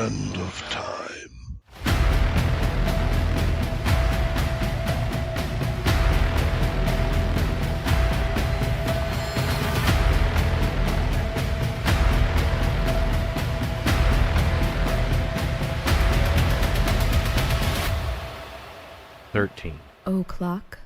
end of time. O'clock.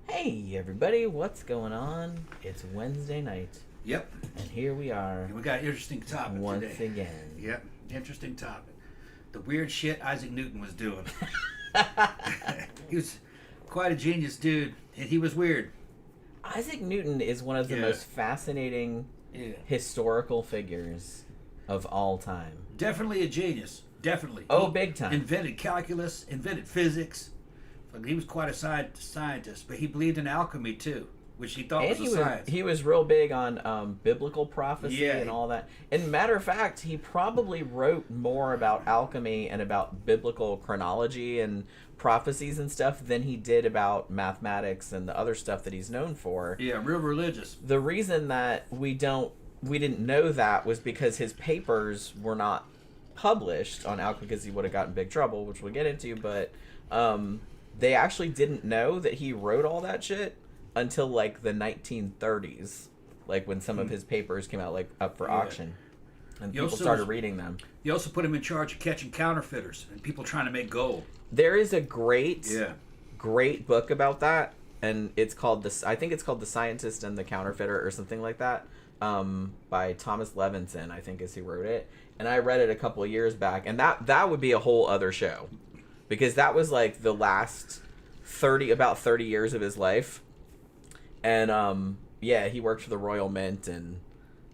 Hey everybody, what's going on? It's Wednesday night. Yep. And here we are. And we got an interesting topic once today. again. Yep. Interesting topic. The weird shit Isaac Newton was doing. He was quite a genius dude, and he was weird. Isaac Newton is one of the most fascinating historical figures of all time. Definitely a genius. Definitely. Oh, he big time. Invented calculus, invented physics. He was quite a scientist, but he believed in alchemy too, which he thought was a science. He was real big on biblical prophecy and all that. And matter of fact, he probably wrote more about alchemy and about biblical chronology and prophecies and stuff than he did about mathematics and the other stuff that he's known for. Yeah, real religious. The reason that we didn't know that was because his papers were not published on alchemy, because he would have gotten in big trouble, which we'll get into, but they actually didn't know that he wrote all that shit until like the 1930s, like when some of his papers came out like up for auction, and people started reading them. You also put him in charge of catching counterfeiters and people trying to make gold. There is a great book about that, and it's called I think it's called The Scientist and the Counterfeiter or something like that, by Thomas Levinson, I think is who wrote it. And I read it a couple of years back, and that would be a whole other show, because that was like the last 30 years of his life. And he worked for the Royal Mint, and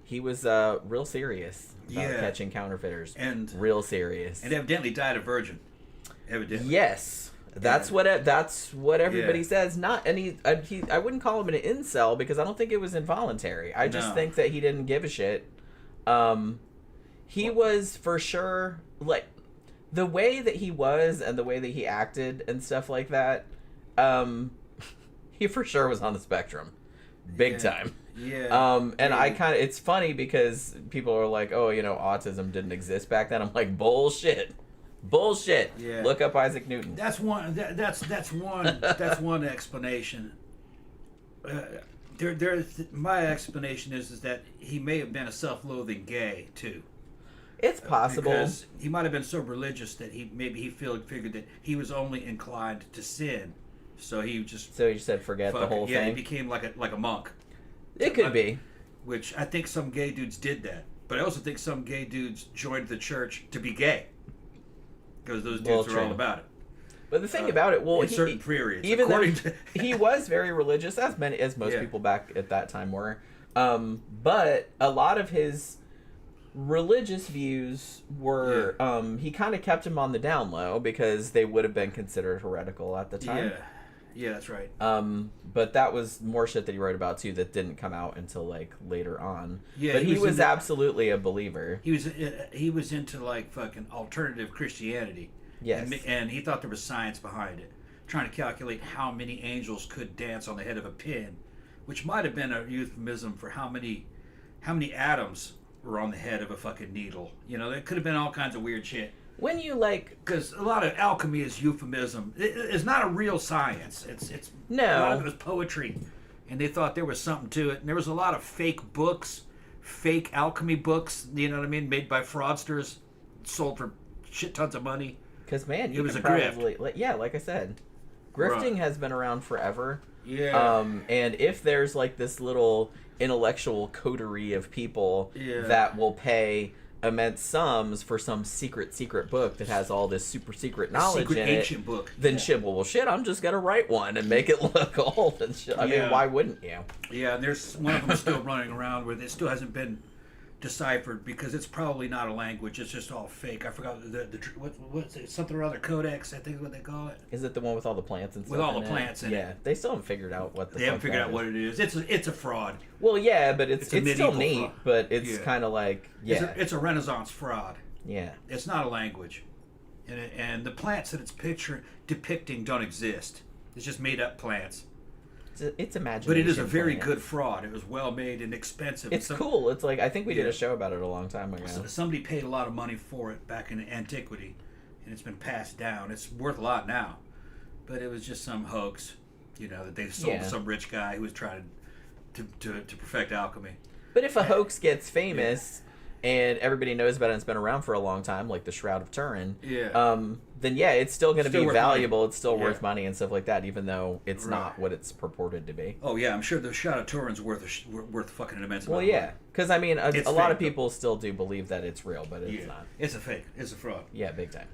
he was real serious about catching counterfeiters, and real serious, and evidently died a virgin. Evidently, yes, that's what everybody says. Not any, I wouldn't call him an incel, because I don't think it was involuntary. I just think that he didn't give a shit. He was for sure, like, the way that he was and the way that he acted and stuff like that, he for sure was on the spectrum. Big time. Yeah. It's funny because people are like, oh, autism didn't exist back then. I'm like, bullshit. Yeah. Look up Isaac Newton. That's one one explanation. My explanation is that he may have been a self-loathing gay too. It's possible. Because he might have been so religious that he figured that he was only inclined to sin, so he said forget the whole thing. Yeah, he became like a monk. It could be. Which I think some gay dudes did that, but I also think some gay dudes joined the church to be gay, because those dudes are all about it. But the thing about it, in certain periods, even though he was very religious, as most people back at that time were, but a lot of his religious views were he kind of kept him on the down low, because they would have been considered heretical at the time. Yeah, that's right. But that was more shit that he wrote about too that didn't come out until like later on. Yeah, but he was absolutely a believer. He was into like fucking alternative Christianity. Yes, and he thought there was science behind it, trying to calculate how many angels could dance on the head of a pin, which might have been a euphemism for how many atoms were on the head of a fucking needle. There could have been all kinds of weird shit. When you because a lot of alchemy is euphemism. It's not a real science. It's a lot of it was poetry, and they thought there was something to it. And there was a lot of fake books, fake alchemy books. You know what I mean? Made by fraudsters, sold for shit tons of money. Because man, it was a grift. Like I said, grifting has been around forever. Yeah. And if there's like this little intellectual coterie of people that will pay immense sums for some secret book that has all this super secret knowledge in it, ancient book, then shit, I'm just gonna write one and make it look old and shit. I mean, why wouldn't you? Yeah, and there's one of them still running around where it still hasn't been deciphered, because it's probably not a language. It's just all fake. I forgot what's it, something or other codex, I think is what they call it. Is it the one with all the plants and stuff? With all the plants in it. Yeah, they still haven't figured out what they haven't figured out what it is. It's a fraud. Well, yeah, but it's still neat, fraud. But it's kind of like it's a Renaissance fraud. Yeah, it's not a language, and the plants that it's depicting don't exist. It's just made up plants. It's imagination. But it is a very good fraud. It was well made and expensive. It's cool. It's like, I think we did a show about it a long time ago. Somebody paid a lot of money for it back in antiquity, and it's been passed down. It's worth a lot now, but it was just some hoax, that they sold to some rich guy who was trying to perfect alchemy. But if a hoax gets famous and everybody knows about it and it's been around for a long time, like the Shroud of Turin, then it's still going to be valuable. Money. It's still worth money and stuff like that, even though it's not what it's purported to be. Oh yeah, I'm sure the Shroud of Turin's worth fucking an immense amount. Well, yeah, because I mean, a lot of people still do believe that it's real, but it's not. It's a fake. It's a fraud. Yeah, big time.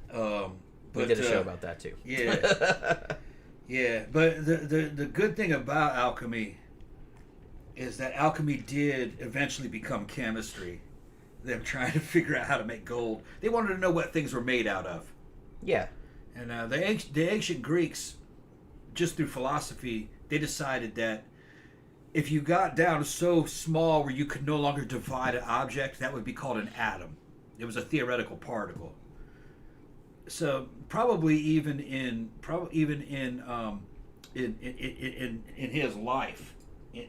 We did a show about that too. Yeah, yeah. But the good thing about alchemy is that alchemy did eventually become chemistry. Them trying to figure out how to make gold. They wanted to know what things were made out of. Yeah. And the ancient Greeks, just through philosophy, they decided that if you got down so small where you could no longer divide an object, that would be called an atom. It was a theoretical particle. So probably even in his life, in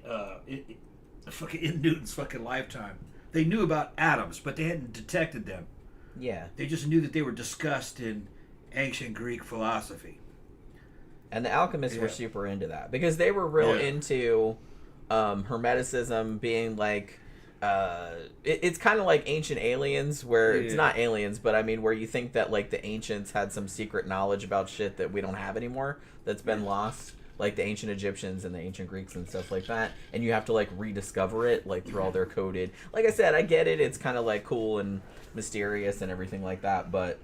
Newton's fucking lifetime, they knew about atoms, but they hadn't detected them. Yeah. They just knew that they were discussed in ancient Greek philosophy. And the alchemists were super into that because they were real into Hermeticism being like, it's kind of like Ancient Aliens, where it's not aliens, but I mean, where you think that like the ancients had some secret knowledge about shit that we don't have anymore that's been lost. Like the ancient Egyptians and the ancient Greeks and stuff like that, and you have to like rediscover it, like through all their coded. Like I said, I get it; it's kind of like cool and mysterious and everything like that. But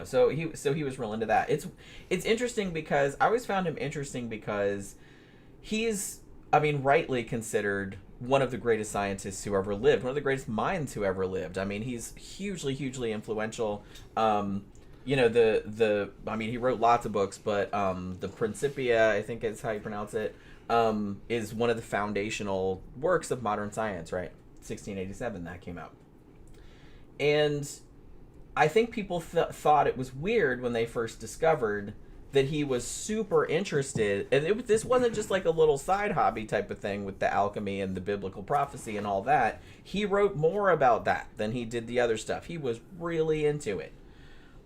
so he was real into that. It's interesting because I always found him interesting because he's, I mean, rightly considered one of the greatest scientists who ever lived, one of the greatest minds who ever lived. I mean, he's hugely influential. I mean, he wrote lots of books, but the Principia, I think is how you pronounce it, is one of the foundational works of modern science, right? 1687 that came out. And I think people thought it was weird when they first discovered that he was super interested, and this wasn't just like a little side hobby type of thing with the alchemy and the biblical prophecy and all that. He wrote more about that than he did the other stuff. He was really into it.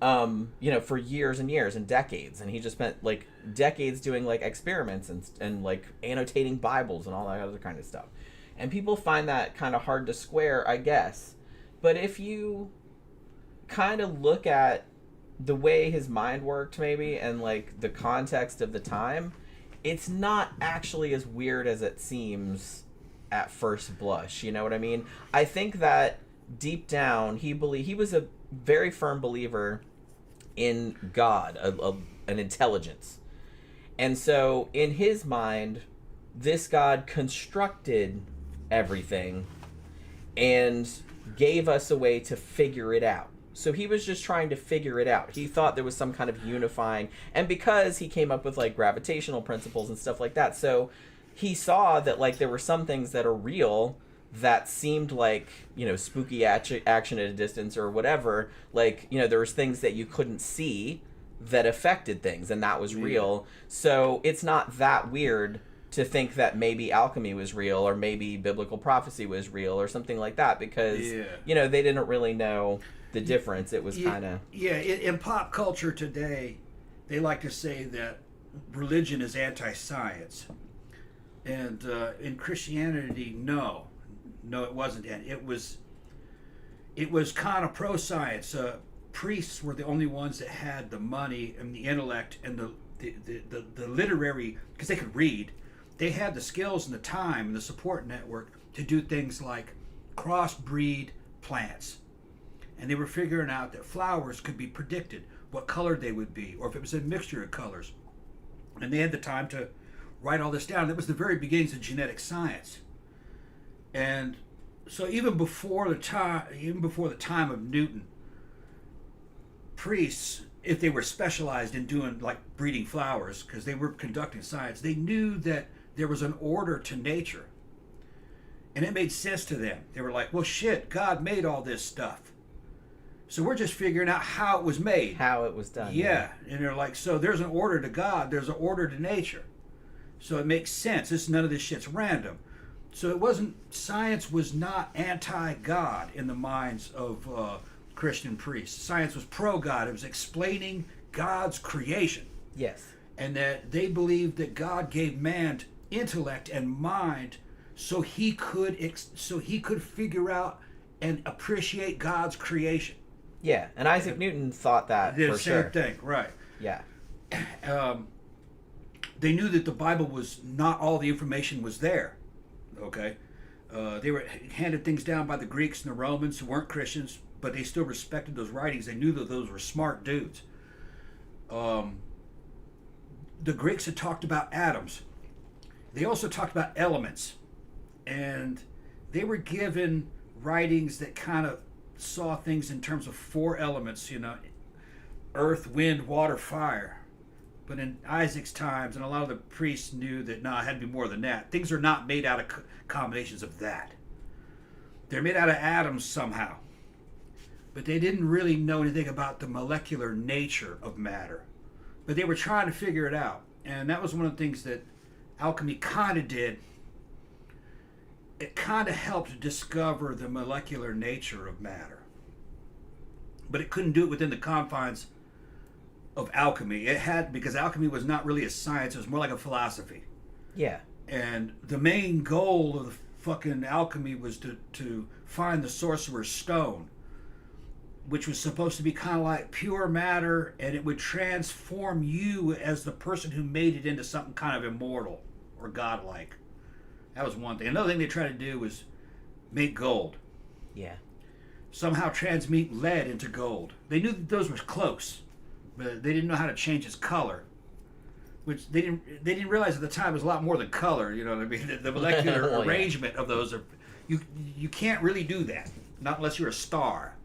For years and years and decades, and he just spent like decades doing like experiments and like annotating Bibles and all that other kind of stuff. And people find that kind of hard to square, I guess. But if you kind of look at the way his mind worked, maybe, and like the context of the time, it's not actually as weird as it seems at first blush. You know what I mean? I think that deep down he was a very firm believer in God, an intelligence. And so in his mind, this God constructed everything and gave us a way to figure it out. So he was just trying to figure it out. He thought there was some kind of unifying, and because he came up with like gravitational principles and stuff like that, so he saw that like there were some things that are real that seemed like, spooky action at a distance or whatever. Like, there was things that you couldn't see that affected things, and that was real. So it's not that weird to think that maybe alchemy was real, or maybe biblical prophecy was real, or something like that, because, they didn't really know the difference. It was kind of... Yeah, in pop culture today, they like to say that religion is anti-science. And in Christianity, no, it wasn't. And it was kind of pro-science. Priests were the only ones that had the money and the intellect and the literary, because they could read. They had the skills and the time and the support network to do things like crossbreed plants. And they were figuring out that flowers could be predicted, what color they would be, or if it was a mixture of colors. And they had the time to write all this down. That was the very beginnings of genetic science. And so even before the time of Newton, priests, if they were specialized in doing like breeding flowers, because they were conducting science, they knew that there was an order to nature. And it made sense to them. They were like, well, shit, God made all this stuff. So we're just figuring out how it was made. How it was done. Yeah. And they're like, so there's an order to God, there's an order to nature. So it makes sense. None of this shit's random. So it wasn't, science was not anti-God in the minds of Christian priests. Science was pro-God. It was explaining God's creation. Yes. And that they believed that God gave man intellect and mind so he could figure out and appreciate God's creation. Yeah, and Isaac Newton thought that the for same sure. thing, right? Yeah. They knew that the Bible was not all the information was there. Okay, they were handed things down by the Greeks and the Romans who weren't Christians, but they still respected those writings. They knew that those were smart dudes. The Greeks had talked about atoms. They also talked about elements, and they were given writings that kind of saw things in terms of 4 elements, earth, wind, water, fire. But in Isaac's times, and a lot of the priests knew that, it had to be more than that. Things are not made out of combinations of that. They're made out of atoms somehow. But they didn't really know anything about the molecular nature of matter. But they were trying to figure it out. And that was one of the things that alchemy kind of did. It kind of helped discover the molecular nature of matter. But it couldn't do it within the confines of alchemy. It had, because alchemy was not really a science, it was more like a philosophy. Yeah. And the main goal of the fucking alchemy was to find the sorcerer's stone, which was supposed to be kind of like pure matter, and it would transform you as the person who made it into something kind of immortal or godlike. That was one thing. Another thing they tried to do was make gold. Yeah. Somehow transmute lead into gold. They knew that those were close, but they didn't know how to change its color, which they didn't realize at the time it was a lot more than color. You know what I mean? The molecular arrangement of those are, you can't really do that, not unless you're a star.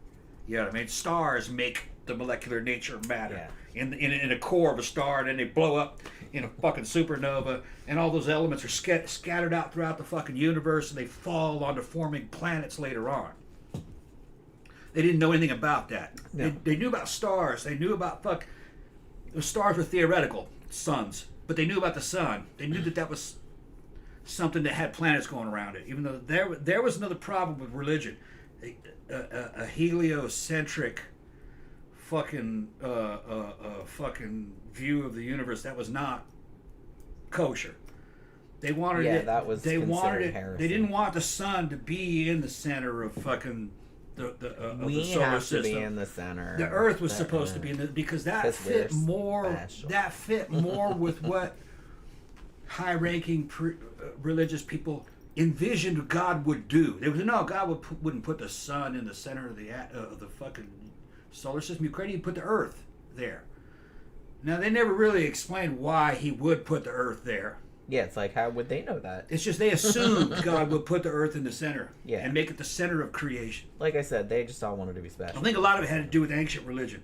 You know what I mean? Stars make the molecular nature of matter in a core of a star, and then they blow up in a fucking supernova, and all those elements are scattered out throughout the fucking universe, and they fall onto forming planets later on. They didn't know anything about that. No. They knew about stars. They knew about the stars were theoretical, suns, but they knew about the sun. They knew that was something that had planets going around it. Even though there was another problem with religion, a heliocentric fucking view of the universe that was not kosher. They wanted it. That was they wanted it. heresy. They didn't want the sun to be in the center of fucking. We the solar have system. to be in the center. The Earth was supposed to be in because that fit more. Special. That fit more with what high-ranking religious people envisioned God would do. They would God wouldn't put the sun in the center of the fucking solar system. You couldn't put the Earth there. Now they never really explained why he would put the Earth there. Yeah, it's like, how would they know that? It's just they assumed God would put the Earth in the center and make it the center of creation. Like I said, they just all wanted to be special. I think a lot of it had to do with ancient religion,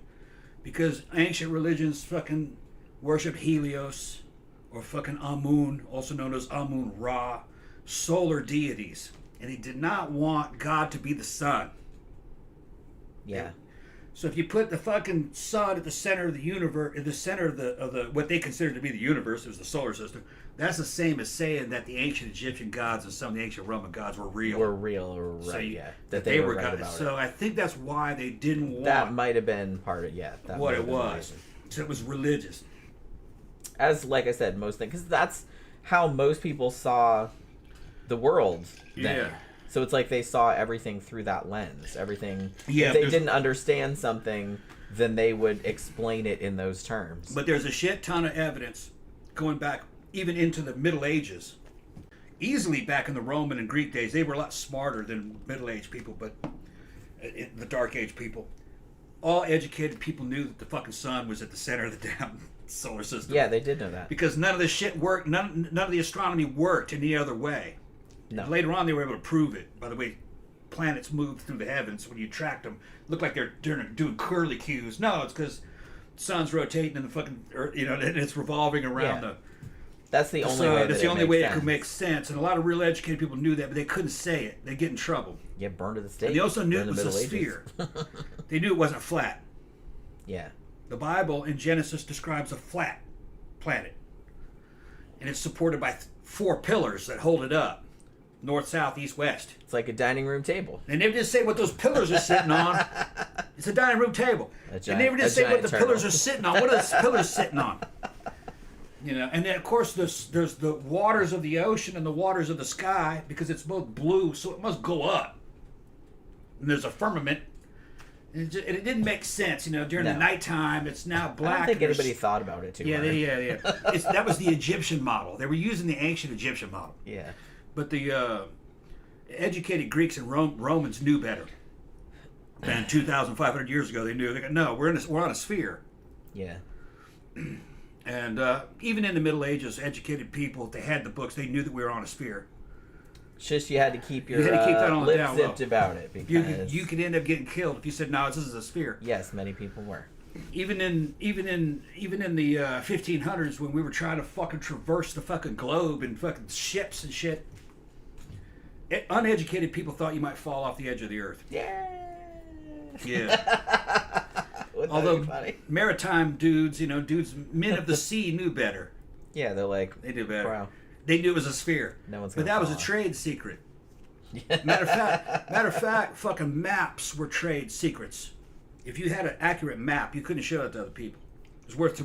because ancient religions fucking worshipped Helios or fucking Amun, also known as Amun-Ra, solar deities, and they did not want God to be the sun. Yeah. So if you put the fucking sun at the center of the universe, at the center of the what they considered to be the universe, it was the solar system. That's the same as saying that the ancient Egyptian gods and some of the ancient Roman gods were real. Right? So that they were right gods. about So it. I think that's why they didn't want. That might have been part of what it was. So it was religious. As like I said, most things, because that's how most people saw the world then. Yeah. So it's like they saw everything through that lens. Everything. Yeah, if they didn't understand something, then they would explain it in those terms. But there's a shit ton of evidence going back even into the Middle Ages. Easily back in the Roman and Greek days, they were a lot smarter than Middle-aged people, but the Dark Age people. All educated people knew that the fucking sun was at the center of the damn solar system. Yeah, they did know that. Because none of this shit worked, none of the astronomy worked any other way. No. Later on, they were able to prove it by the way planets move through the heavens when you track them. Look like they're doing curly cues. No, it's because the sun's rotating and the fucking Earth, and it's revolving around the. That's the only way. That's the only way it could make sense. And a lot of real educated people knew that, but they couldn't say it. They get in trouble. Yeah, burned to the stake. And they also knew it was a sphere. They knew it wasn't flat. Yeah. The Bible in Genesis describes a flat planet. and it's supported by 4 pillars that hold it up. North, south, east, west. It's like a dining room table. They never just say what those pillars are sitting on. It's a dining room table. They never just say what the pillars are sitting on. What are the pillars sitting on? You know, and then of course there's the waters of the ocean and the waters of the sky, because it's both blue, so it must go up. And there's a firmament. And it didn't make sense, you know. During the nighttime, it's now black. I don't think anybody thought about it too hard. Yeah. That was the Egyptian model. They were using the ancient Egyptian model. Yeah. But the educated Greeks and Romans knew better. And 2,500 years ago, they knew. They go, no, we're on a sphere. Yeah. And even in the Middle Ages, educated people, if they had the books, they knew that we were on a sphere. It's just you had to keep your lip zipped about it, because you could end up getting killed if you said, no, this is a sphere. Yes, many people were. Even in the 1500s, when we were trying to fucking traverse the fucking globe in fucking ships and shit, uneducated people thought you might fall off the edge of the earth. Yeah. Although maritime dudes, men of the sea knew better. Yeah, they knew better. Wow. They knew it was a sphere. No one's but that was a trade secret. Matter of fact, fucking maps were trade secrets. If you had an accurate map, you couldn't show it to other people. It was worth too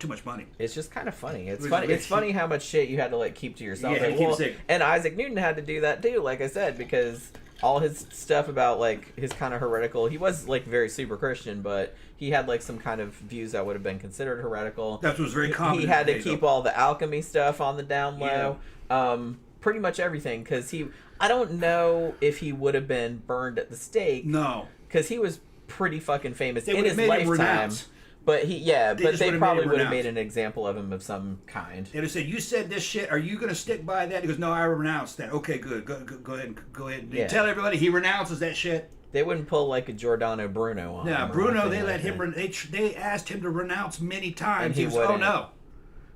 much money. It's just kind of funny. It's funny how much shit you had to keep to yourself. Yeah, and Isaac Newton had to do that too, like I said, because all his stuff about his kind of heretical. He was very super Christian, but he had some kind of views that would have been considered heretical. That was very common. He had to keep all the alchemy stuff on the down low. Yeah. Pretty much everything, because I don't know if he would have been burned at the stake. No, because he was pretty fucking famous in his lifetime. But they probably would have made an example of him of some kind. They'd have said, "You said this shit. Are you going to stick by that?" He goes, "No, I renounce that." Okay, good. Go ahead. Yeah. Tell everybody he renounces that shit. They wouldn't pull a Giordano Bruno on him. Yeah, Bruno. They let him. They asked him to renounce many times. And he goes, wouldn't.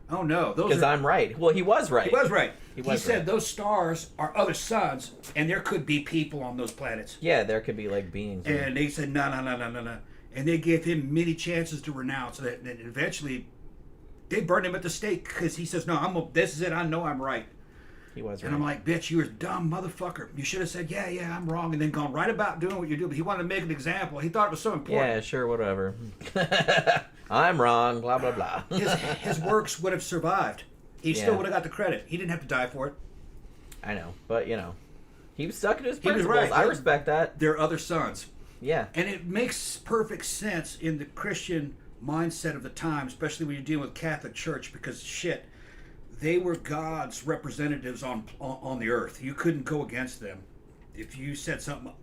Oh no. Because I'm right. Well, he was right. He said those stars are other suns, and there could be people on those planets. Yeah, there could be beings. And they said no. And they gave him many chances to renounce that. And eventually, they burned him at the stake because he says, "No, this is it. I know I'm right." He was right. And I'm like, "Bitch, you were a dumb motherfucker. You should have said, yeah, I'm wrong," and then gone right about doing what you do. But he wanted to make an example. He thought it was so important. Yeah, sure, whatever. I'm wrong. Blah blah blah. His works would have survived. He still would have got the credit. He didn't have to die for it. I know, but he was stuck in his principles. He was right. I respect that. They're other sons. Yeah. And it makes perfect sense in the Christian mindset of the time, especially when you're dealing with Catholic Church, because shit, they were God's representatives on the earth. You couldn't go against them. If you said something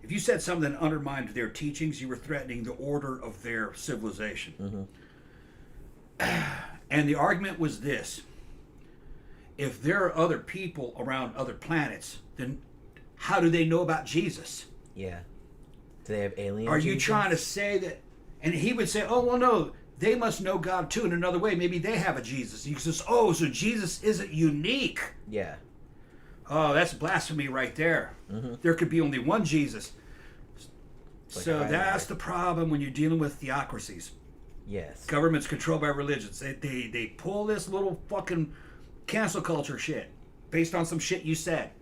that undermined their teachings, you were threatening the order of their civilization. Mm-hmm. And the argument was this: if there are other people around other planets, then how do they know about Jesus? Yeah. Do they have aliens? Are you trying to say that? And he would say, "Oh, well, no, they must know God too in another way. Maybe they have a Jesus." He says, "Oh, so Jesus isn't unique." Yeah. Oh, that's blasphemy right there. Mm-hmm. There could be only one Jesus. So that's the problem when you're dealing with theocracies. Yes. Governments controlled by religions. They pull this little fucking cancel culture shit based on some shit you said.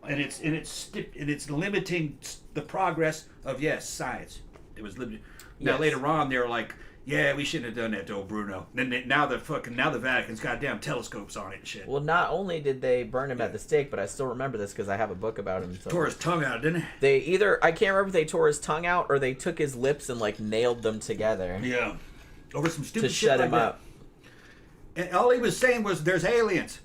And it's limiting the progress of science. It was limited. Now later on they're like, yeah, we shouldn't have done that to old Bruno. Now the Vatican's goddamn telescopes on it and shit. Well, not only did they burn him at the stake, but I still remember this because I have a book about him. So tore his tongue out, didn't they? I can't remember if they tore his tongue out or they took his lips and nailed them together. Yeah, over some stupid to shit shut like him that. up. And all he was saying was, "There's aliens."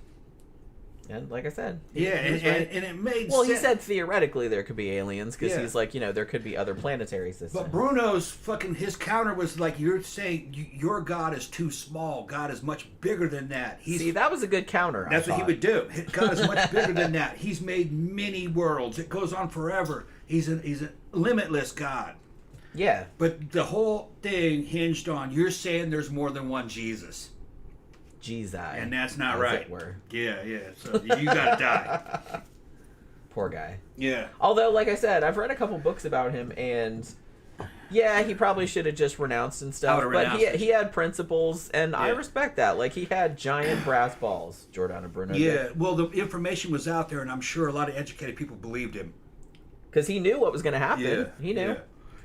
And like I said, and it made sense. He said theoretically there could be aliens because he's there could be other planetary systems. But Bruno's his counter was you're saying your God is too small. God is much bigger than that. See, that was a good counter. That's what he would do. God is much bigger than that. He's made many worlds. It goes on forever. He's a limitless God. Yeah. But the whole thing hinged on you're saying there's more than one Jesus. Jesus. And that's not right. Yeah. So you gotta die. Poor guy. Yeah. Although, like I said, I've read a couple books about him, and Yeah, he probably should have just renounced and stuff. But he had principles, and I respect that. Like, he had giant brass balls, Giordano Bruno. Yeah, well, the information was out there, and I'm sure a lot of educated people believed him. Because he knew what was going to happen. Yeah, he knew. Yeah.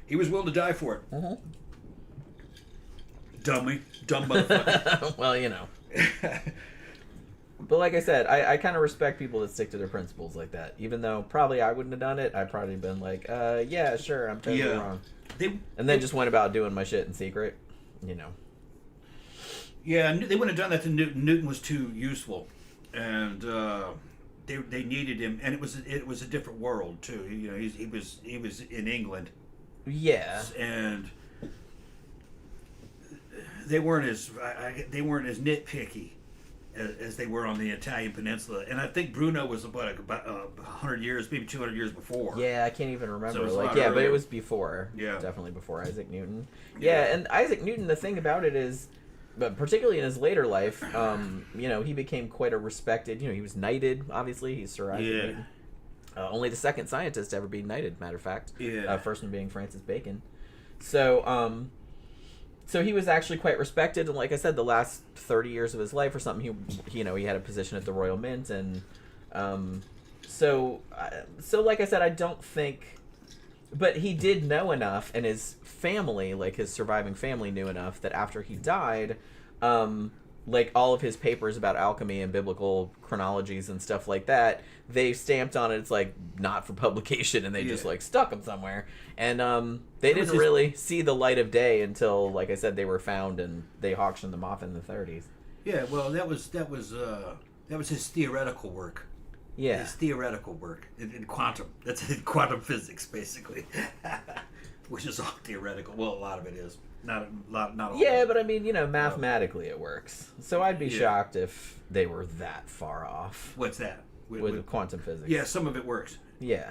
He was willing to die for it. Mm-hmm. Dumb motherfucker. Well, you know. But like I said, I kind of respect people that stick to their principles like that. Even though probably I wouldn't have done it, I'd probably been like, yeah, sure, I'm totally wrong. And then just went about doing my shit in secret, you know. Yeah, they wouldn't have done that to Newton. Newton was too useful, and they needed him, and it was a different world too. You know, he was in England. Yeah, and they weren't as nitpicky as they were on the Italian peninsula. And I think Bruno was about 100 years, maybe 200 years before. Yeah, I can't even remember. So but it was before. Yeah, definitely before Isaac Newton. Yeah, and Isaac Newton, the thing about it is, but particularly in his later life, you know, he became quite a respected. You know, he was knighted. Obviously, he's Sir Isaac Newton. Only the second scientist to ever be knighted, matter of fact. Yeah. First one being Francis Bacon. So, so he was actually quite respected, and like I said, the last 30 years of his life or something, he had a position at the Royal Mint, and so like I said, I don't think, but he did know enough, and his family, like his surviving family, knew enough that after he died, like all of his papers about alchemy and biblical chronologies and stuff like that, they stamped on it, it's like not for publication, and they just like stuck them somewhere, and they didn't really see the light of day until, like I said, they were found and they auctioned them off in the 30s. Yeah, well, that was his theoretical work. Yeah, his theoretical work in quantum. That's in quantum physics, basically, which is all theoretical. Well, a lot of it is. Not all. Yeah, but I mean, you know, mathematically it works. So I'd be shocked if they were that far off. What's that? With quantum physics. Yeah, some of it works. Yeah.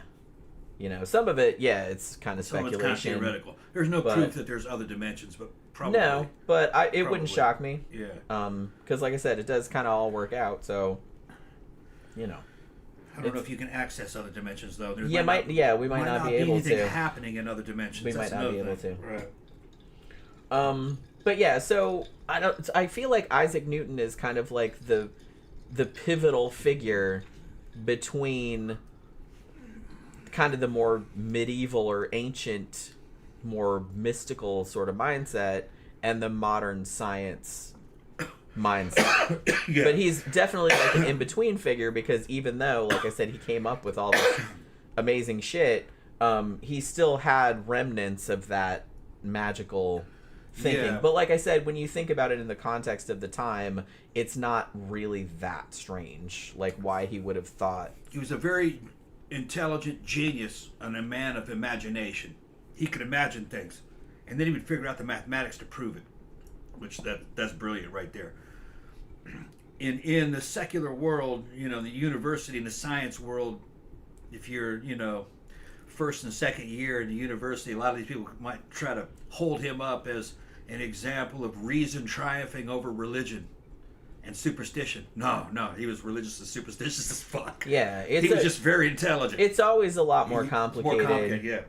You know, some of it, it's kind of speculation. Some of it's kind of theoretical. There's no proof that there's other dimensions, but probably. No, but it wouldn't shock me. Yeah. Because like I said, it does kind of all work out, so, you know. I don't know if you can access other dimensions, though. We might not be able to. Anything happening in other dimensions. We might not be able to. Right. But yeah, so I feel like Isaac Newton is kind of like the pivotal figure between kind of the more medieval or ancient, more mystical sort of mindset and the modern science mindset. Yeah. But he's definitely like an in-between figure, because even though, like I said, he came up with all this amazing shit, he still had remnants of that magical thinking. Yeah. But like I said, when you think about it in the context of the time, it's not really that strange, like why he would have thought. He was a very intelligent genius and a man of imagination. He could imagine things, and then he would figure out the mathematics to prove it, which that's brilliant right there. In the secular world, you know, the university and the science world, if you're, you know, first and second year in the university, a lot of these people might try to hold him up as an example of reason triumphing over religion and superstition. No, he was religious and superstitious as fuck. Yeah, he was just very intelligent. It's always a lot more complicated, yeah,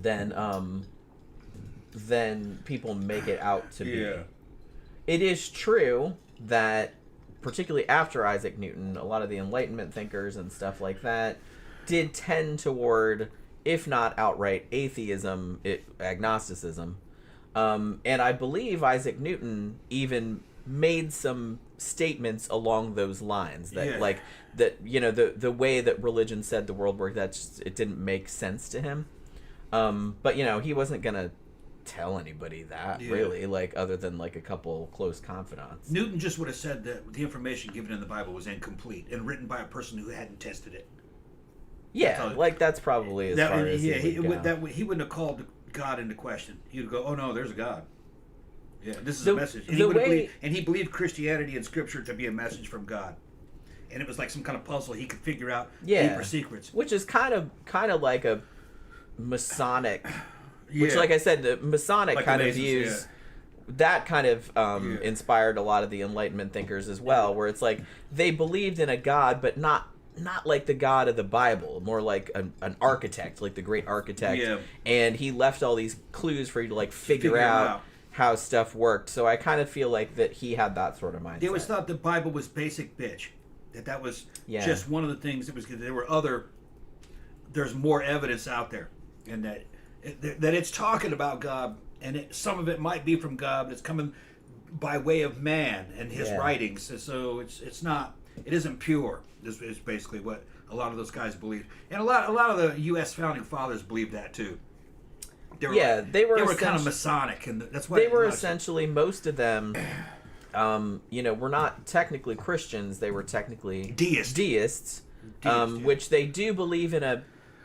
than people make it out to be. Yeah. It is true that, particularly after Isaac Newton, a lot of the Enlightenment thinkers and stuff like that did tend toward, if not outright atheism, agnosticism. And I believe Isaac Newton even made some statements along those lines that, like, that, you know, the way that religion said the world worked, it didn't make sense to him. But, you know, he wasn't gonna tell anybody that, really, like, other than like a couple close confidants. Newton just would have said that the information given in the Bible was incomplete and written by a person who hadn't tested it. Yeah, like that's probably as far as he wouldn't have called God into question. He would go, "Oh no, there's a God. Yeah, this is a message." And he believed Christianity and Scripture to be a message from God, and it was like some kind of puzzle he could figure out deeper secrets, which is kind of like a Masonic. Which, like I said, the Masonic like kind of views, that kind of inspired a lot of the Enlightenment thinkers as well, where it's like they believed in a God, but not not like the God of the Bible, more like an architect, like the great architect. Yeah. And he left all these clues for you to like figure out how stuff worked. So I kind of feel like that he had that sort of mindset. They always thought the Bible was basic bitch. That was just one of the things that was good. There were there's more evidence out there, and that it's talking about God, and some of it might be from God, but it's coming by way of man and his writings. So it isn't pure. This is basically what a lot of those guys believe, and a lot of the U.S. founding fathers believed that too. They were kind of Masonic, and that's why they were essentially, most of them, were not technically Christians. They were technically deists, which they do believe in a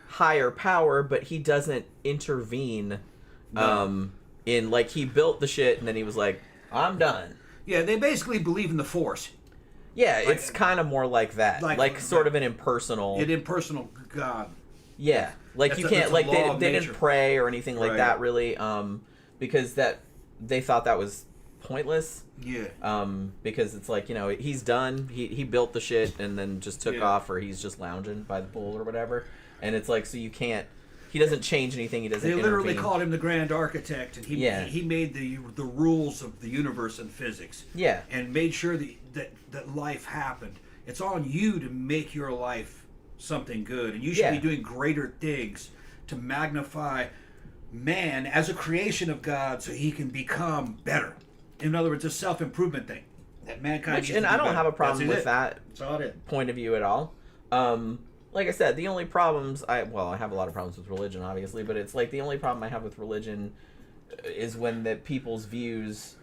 higher power, but he doesn't intervene. In like, he built the shit and then he was like, I'm done. Yeah, they basically believe in the Force. Yeah, it's kind of more like that, like sort of an impersonal God. Yeah, like you can't, like they didn't pray or anything like that really, because they thought that was pointless. Yeah. Because it's like, he's done. He built the shit and then just took off, or he's just lounging by the pool or whatever. And it's like, so you can't. He doesn't change anything. He doesn't. They literally called him the Grand Architect, and he made the rules of the universe and physics. Yeah. And made sure that life happened. It's on you to make your life something good, and you should be doing greater things to magnify man as a creation of God, so he can become better. In other words, a self-improvement thing that mankind. And I don't have a problem with that point of view at all. Like I said, the only problems I have a lot of problems with religion, obviously, but it's like the only problem I have with religion is when the people's views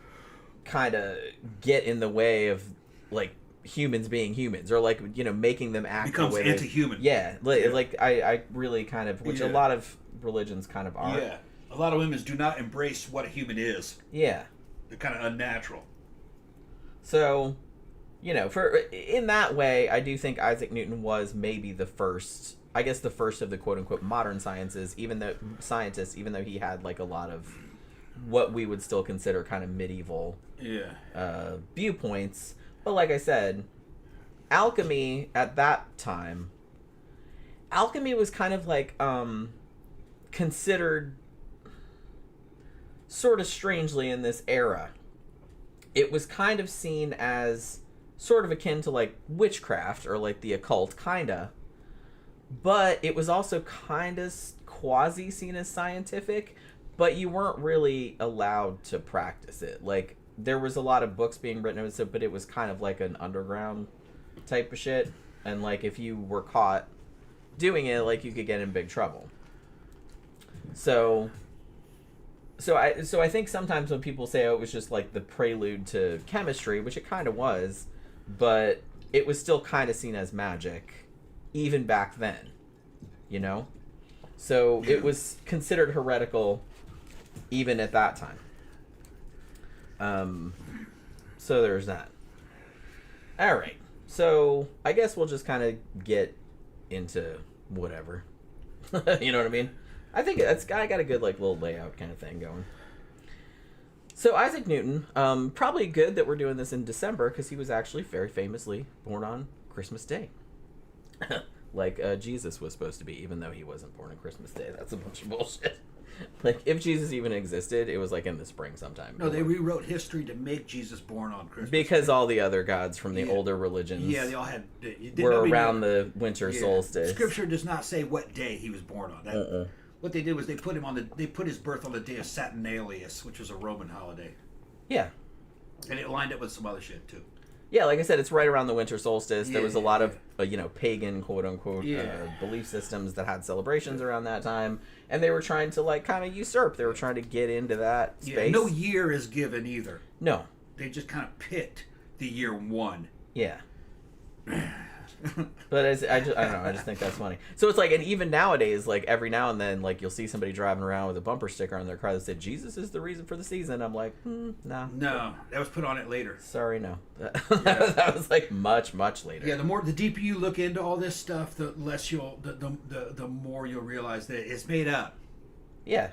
kind of get in the way of like humans being humans, or like making them act becomes the way anti-human. Like I really kind of, which a lot of religions kind of are. Yeah, a lot of women do not embrace what a human is. Yeah, they're kind of unnatural. So, in that way, I do think Isaac Newton was maybe the first of the quote-unquote modern sciences, even though he had like a lot of what we would still consider kind of medieval viewpoints. But like I said, alchemy at that time, was kind of like considered sort of strangely in this era. It was kind of seen as sort of akin to like witchcraft or like the occult, kinda, but it was also kind of quasi seen as scientific, but you weren't really allowed to practice it. Like, there was a lot of books being written, but it was kind of like an underground type of shit, and like if you were caught doing it, like you could get in big trouble. So I think sometimes when people say, it was just like the prelude to chemistry, which it kind of was, but it was still kind of seen as magic, even back then, So it was considered heretical even at that time. So there's that. All right. So I guess we'll just kind of get into whatever. You know what I mean? I think I got a good like little layout kind of thing going. So Isaac Newton, probably good that we're doing this in December, because he was actually very famously born on Christmas Day. Like Jesus was supposed to be, even though he wasn't born on Christmas Day. That's a bunch of bullshit. Like, if Jesus even existed, it was like in the spring sometime. No, they rewrote history to make Jesus born on Christmas because Day. All the other gods from the older religions they all had were around the winter solstice. Scripture does not say what day he was born on. What they did was they put his birth on the day of Saturnalia, which was a Roman holiday. Yeah. And it lined up with some other shit too. Yeah, like I said, it's right around the winter solstice. There was a lot of, pagan, quote-unquote, belief systems that had celebrations around that time. And they were trying to, like, kind of usurp. They were trying to get into that space. Yeah, no year is given either. No. They just kind of picked the year 1. Yeah. But I don't know. I just think that's funny. So it's like, and even nowadays, like every now and then, like you'll see somebody driving around with a bumper sticker on their car that said "Jesus is the reason for the season." I'm like, no. No, that was put on it later. Sorry, no. That was like much later. Yeah, the deeper you look into all this stuff, the less the more you'll realize that it's made up. Yeah,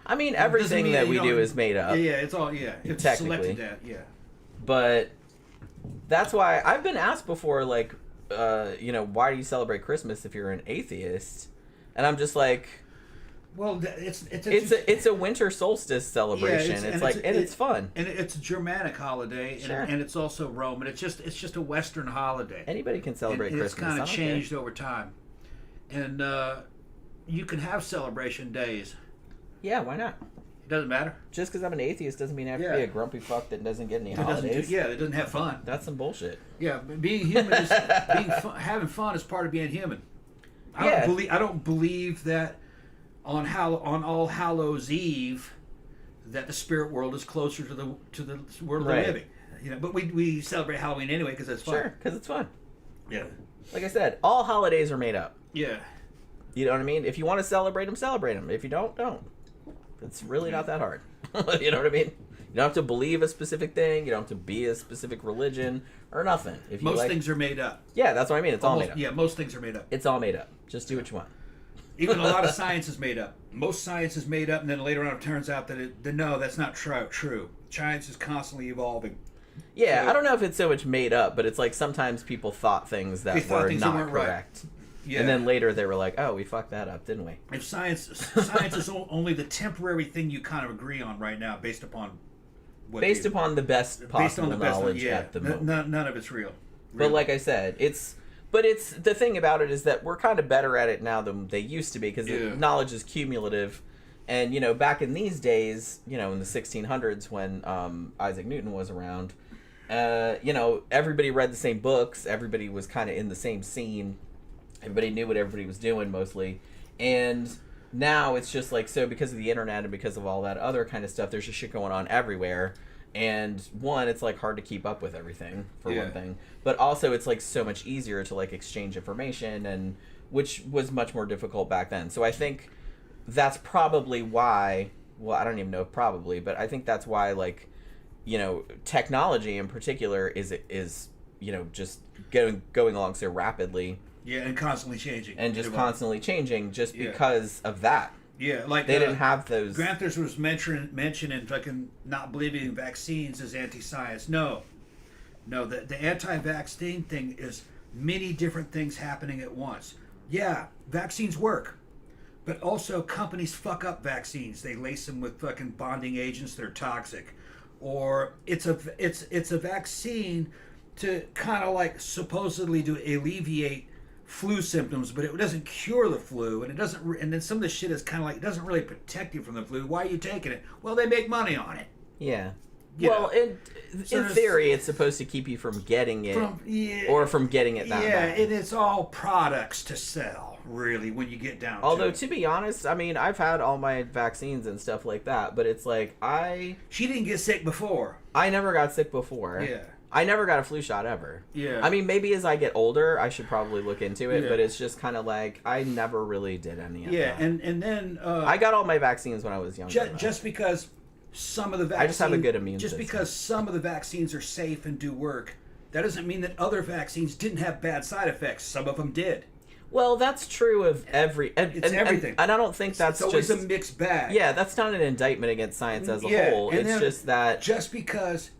I mean everything that we do is made up. Yeah, it's all it's technically selected that. Yeah, but that's why I've been asked before, like, why do you celebrate Christmas if you're an atheist? And I'm just like, well, it's a winter solstice celebration. It's fun. And it's a Germanic holiday, sure. and it's also Roman. It's just a Western holiday. Anybody can celebrate Christmas. It's kind of changed over time, and you can have celebration days. Yeah, why not? It doesn't matter. Just because I'm an atheist doesn't mean I have to be a grumpy fuck that doesn't get any holidays. That doesn't have fun. That's some bullshit. Yeah, being human is having fun is part of being human. I don't believe that on All Hallows Eve that the spirit world is closer to the world of the living. But we celebrate Halloween anyway because it's fun. Sure, because it's fun. Yeah. Like I said, all holidays are made up. Yeah. You know what I mean? If you want to celebrate them, celebrate them. If you don't. It's really not that hard. You know what I mean? You don't have to believe a specific thing. You don't have to be a specific religion or nothing. If you most things are made up. Yeah, that's what I mean. It's all made up. Yeah, most things are made up. It's all made up. Just do what you want. Even a lot of science is made up. Most science is made up, and then later on it turns out that no, that's not true. Science is constantly evolving. Yeah, so, I don't know if it's so much made up, but it's like sometimes people thought things that were not correct. Right. Yeah. And then later they were like, oh, we fucked that up, didn't we? If science is only the temporary thing you kind of agree on right now based upon the best possible knowledge at the moment. None of it's real. But like I said, it's the thing about it is that we're kind of better at it now than they used to be because knowledge is cumulative. And, back in these days, in the 1600s when Isaac Newton was around, everybody read the same books. Everybody was kind of in the same scene. Everybody knew what everybody was doing mostly. And now it's just like, so because of the internet and because of all that other kind of stuff, there's just shit going on everywhere. And one, it's like hard to keep up with everything for one thing. But also it's like so much easier to like exchange information, and which was much more difficult back then. So I think that's probably why, well, I don't even know if probably, but I think that's why like, technology in particular is just going along so rapidly. Yeah, and constantly changing. And just constantly changing just because of that. Yeah, like they didn't have those. Granthers was mentioning fucking not believing in vaccines as anti-science. No, the anti-vaccine thing is many different things happening at once. Yeah, vaccines work, but also companies fuck up vaccines. They lace them with fucking bonding agents that are toxic, or it's a vaccine to kind of like supposedly to alleviate flu symptoms, but it doesn't cure the flu, and it doesn't. And then some of the shit is kind of like it doesn't really protect you from the flu. Why are you taking it? Well, they make money on it. Yeah. Well, in theory, it's supposed to keep you from getting it, or from getting it that bad. Yeah, and it's all products to sell, really, when you get down. Although, to be honest, I mean, I've had all my vaccines and stuff like that, but it's like She didn't get sick before. I never got sick before. Yeah. I never got a flu shot ever. Yeah. I mean, maybe as I get older, I should probably look into it, but it's just kind of like, I never really did any of that. Yeah, and then... I got all my vaccines when I was younger. Just because some of the vaccines... I just have a good immune system. Just because some of the vaccines are safe and do work, that doesn't mean that other vaccines didn't have bad side effects. Some of them did. Well, that's true of every... It's everything. And I don't think that's it's always a mixed bag. Yeah, that's not an indictment against science as a whole. It's just that... Just because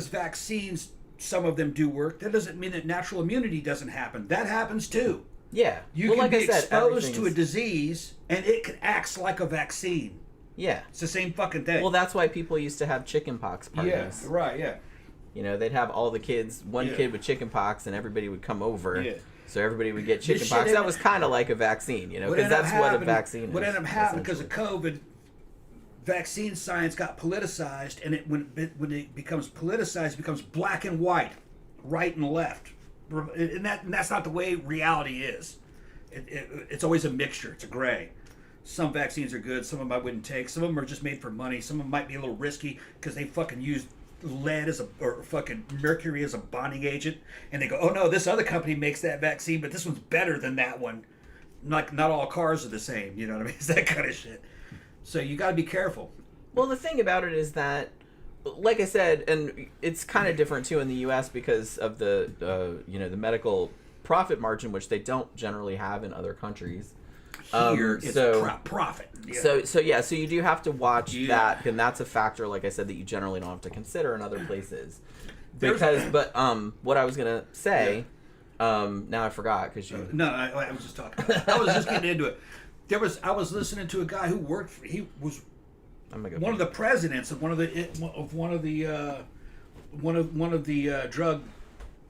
vaccines, some of them do work, that doesn't mean that natural immunity doesn't happen. That happens too. Yeah. You can be exposed to a disease, and it acts like a vaccine. Yeah. It's the same fucking thing. Well, that's why people used to have chickenpox parties. Yeah, right, yeah. They'd have all the kids, one kid with chickenpox, and everybody would come over. Yeah. So everybody would get chickenpox. That was kind of like a vaccine, because that's what a vaccine is. What ended up happening because of COVID, vaccine science got politicized, and when it becomes politicized, it becomes black and white, right and left. And that's not the way reality is. It's always a mixture. It's a gray. Some vaccines are good. Some of them I wouldn't take. Some of them are just made for money. Some of them might be a little risky because they fucking use lead or fucking mercury as a bonding agent, and they go, oh no, this other company makes that vaccine, but this one's better than that one. Like, not all cars are the same, you know what I mean? It's that kind of shit. So you got to be careful. Well, the thing about it is that, like I said, and it's kind of different too in the U.S. because of the the medical profit margin, which they don't generally have in other countries. Here, it's profit. Yeah. So you do have to watch that, and that's a factor, like I said, that you generally don't have to consider in other places. What I was gonna say Now I forgot because you. No, I was just talking. I was just getting into it. I was listening to a guy who worked. He was one of the presidents of one of the drug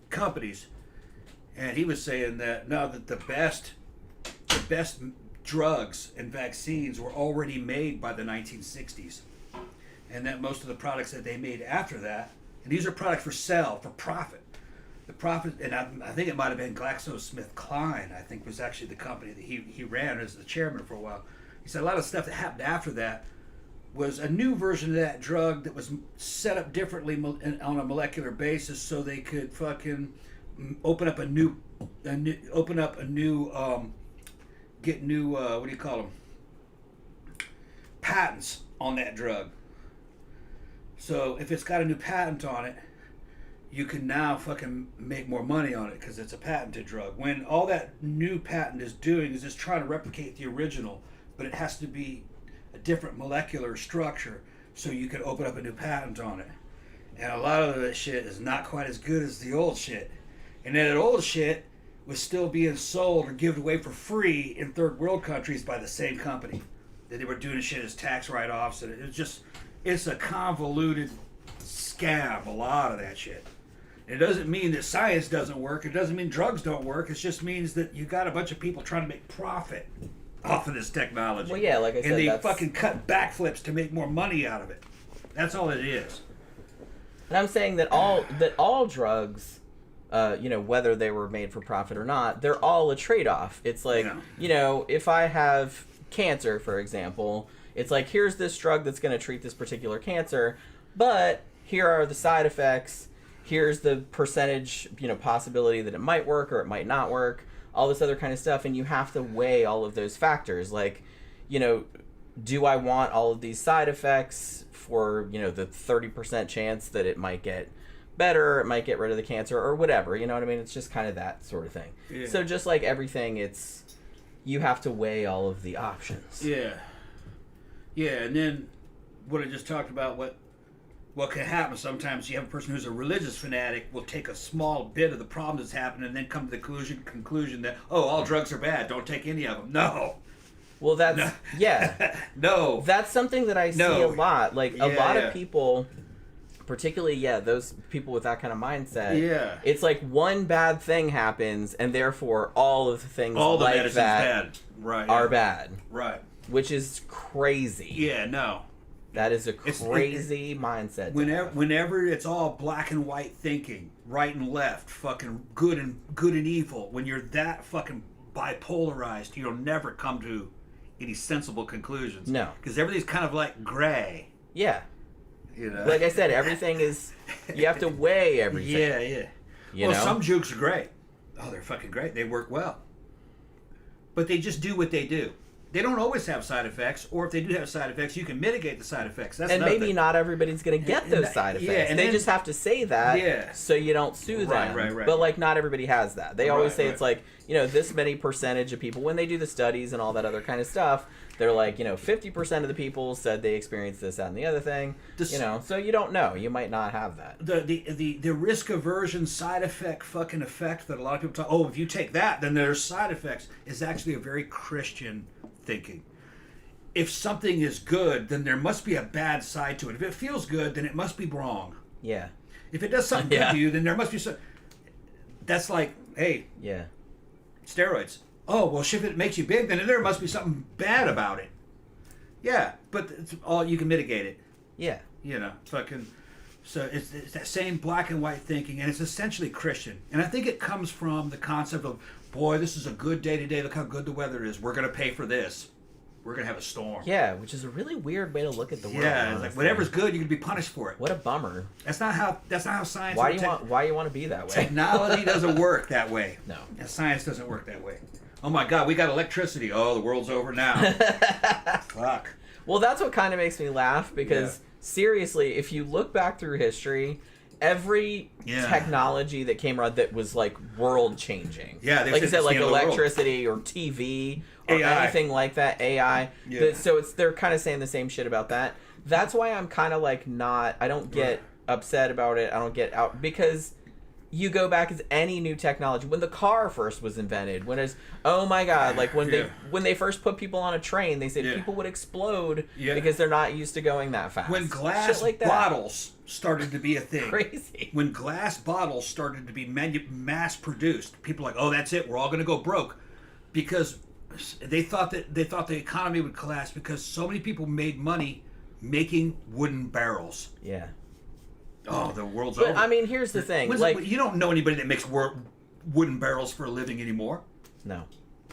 companies, and he was saying that now that the best drugs and vaccines were already made by the 1960s, and that most of the products that they made after that, and these are products for profit. The profit, and I think it might have been GlaxoSmithKline, I think was actually the company that he ran as the chairman for a while. He said a lot of stuff that happened after that was a new version of that drug that was set up differently on a molecular basis so they could fucking open up a new get new what do you call them, patents on that drug. So if it's got a new patent on it, you can now fucking make more money on it because it's a patented drug. When all that new patent is doing is just trying to replicate the original, but it has to be a different molecular structure so you can open up a new patent on it. And a lot of that shit is not quite as good as the old shit. And then that old shit was still being sold or given away for free in third world countries by the same company. That they were doing shit as tax write-offs, and it's a convoluted scam, a lot of that shit. It doesn't mean that science doesn't work. It doesn't mean drugs don't work. It just means that you got a bunch of people trying to make profit off of this technology. Well, yeah, like I said, and they fucking cut backflips to make more money out of it. That's all it is. And I'm saying that all drugs, whether they were made for profit or not, they're all a trade-off. It's like, if I have cancer, for example, it's like, here's this drug that's going to treat this particular cancer, but here are the side effects. Here's the percentage, possibility that it might work or it might not work, all this other kind of stuff. And you have to weigh all of those factors. Like, do I want all of these side effects for, the 30% chance that it might get better, it might get rid of the cancer or whatever, you know what I mean? It's just kind of that sort of thing. Yeah. So just like everything, you have to weigh all of the options. Yeah. Yeah, and then what I just talked about, what can happen sometimes, you have a person who's a religious fanatic will take a small bit of the problem that's happening and then come to the conclusion that, all drugs are bad, don't take any of them. No. Well, yeah. No. That's something that I see a lot. Like, a lot of people, particularly, those people with that kind of mindset, it's like one bad thing happens and therefore all of the things like that are bad. Right. Which is crazy. Yeah, no. That is a crazy mindset. Whenever it's all black and white thinking, right and left, fucking good and evil, when you're that fucking bipolarized, you'll never come to any sensible conclusions. No. Because everything's kind of like gray. Yeah. Like I said, everything is, you have to weigh everything. Yeah. Some jukes are great. Oh, they're fucking great. They work well. But they just do what they do. They don't always have side effects, or if they do have side effects, you can mitigate the side effects. That's maybe not everybody's going to get those side effects. And they just have to say that so you don't sue them. Right. But, like, not everybody has that. They always say it's like, this many percentage of people, when they do the studies and all that other kind of stuff, they're like, 50% of the people said they experienced this, that, and the other thing. So you don't know. You might not have that. The risk aversion side effect that a lot of people talk, if you take that, then there's side effects, is actually a very Christian thinking. If something is good, then there must be a bad side to it. If it feels good, then it must be wrong. Yeah. If it does something good to you, then there must be some... That's like, hey... Yeah. Steroids. Oh, well, if it makes you big, then there must be something bad about it. Yeah, but it's all you can mitigate it. Yeah. Fucking... So it's that same black and white thinking, and it's essentially Christian. And I think it comes from the concept of, boy, this is a good day today. Look how good the weather is. We're going to pay for this. We're going to have a storm. Yeah, which is a really weird way to look at the world. Yeah, it's like whatever's good, you can be punished for it. What a bummer. That's not how science. Why you want to be that way? Technology doesn't work that way. No. And science doesn't work that way. Oh my God, we got electricity. Oh, the world's over now. Fuck. Well, that's what kind of makes me laugh because seriously, if you look back through history, every technology that came around that was like world changing. Yeah, like I said, like electricity or TV or anything like that, AI. Yeah. So they're kind of saying the same shit about that. That's why I'm kind of like I don't get upset about it. I don't get out because you go back as any new technology. When the car first was invented, oh my god, like when they first put people on a train, they said people would explode because they're not used to going that fast. When glass bottles started to be a thing. Crazy. When glass bottles started to be mass produced, people were like, oh, that's it, we're all going to go broke. Because they thought the economy would collapse because so many people made money making wooden barrels. Yeah. Oh, the world's over. But I mean, here's the thing: you don't know anybody that makes wooden barrels for a living anymore. No.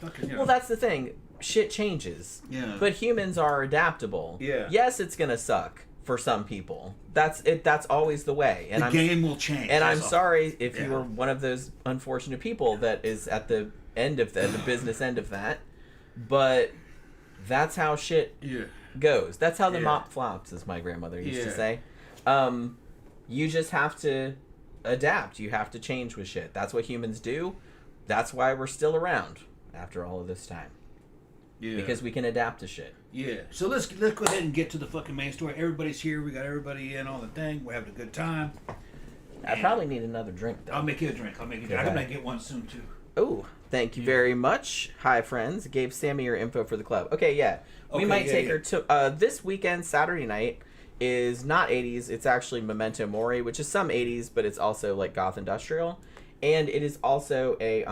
Okay, well, that's the thing. Shit changes. Yeah. But humans are adaptable. Yeah. Yes, it's gonna suck for some people. That's it. That's always the way. And the game will change. And I'm sorry if you were one of those unfortunate people that is at the end of the business end of that. But that's how shit goes. That's how the mop flops, as my grandmother used to say. You just have to adapt. You have to change with shit. That's what humans do. That's why we're still around after all of this time. Yeah. Because we can adapt to shit. Yeah. So let's go ahead and get to the fucking main story. Everybody's here. We got everybody in on the thing. We're having a good time. I probably need another drink, though. I'll make you a drink. I'm gonna get one soon too. Oh, thank you very much. Hi, friends. Gave Sammy your info for the club. Okay, yeah. We might take her to this weekend, Saturday night. Is not 80s. It's actually Memento Mori, which is some 80s, but it's also like goth industrial, and it is also a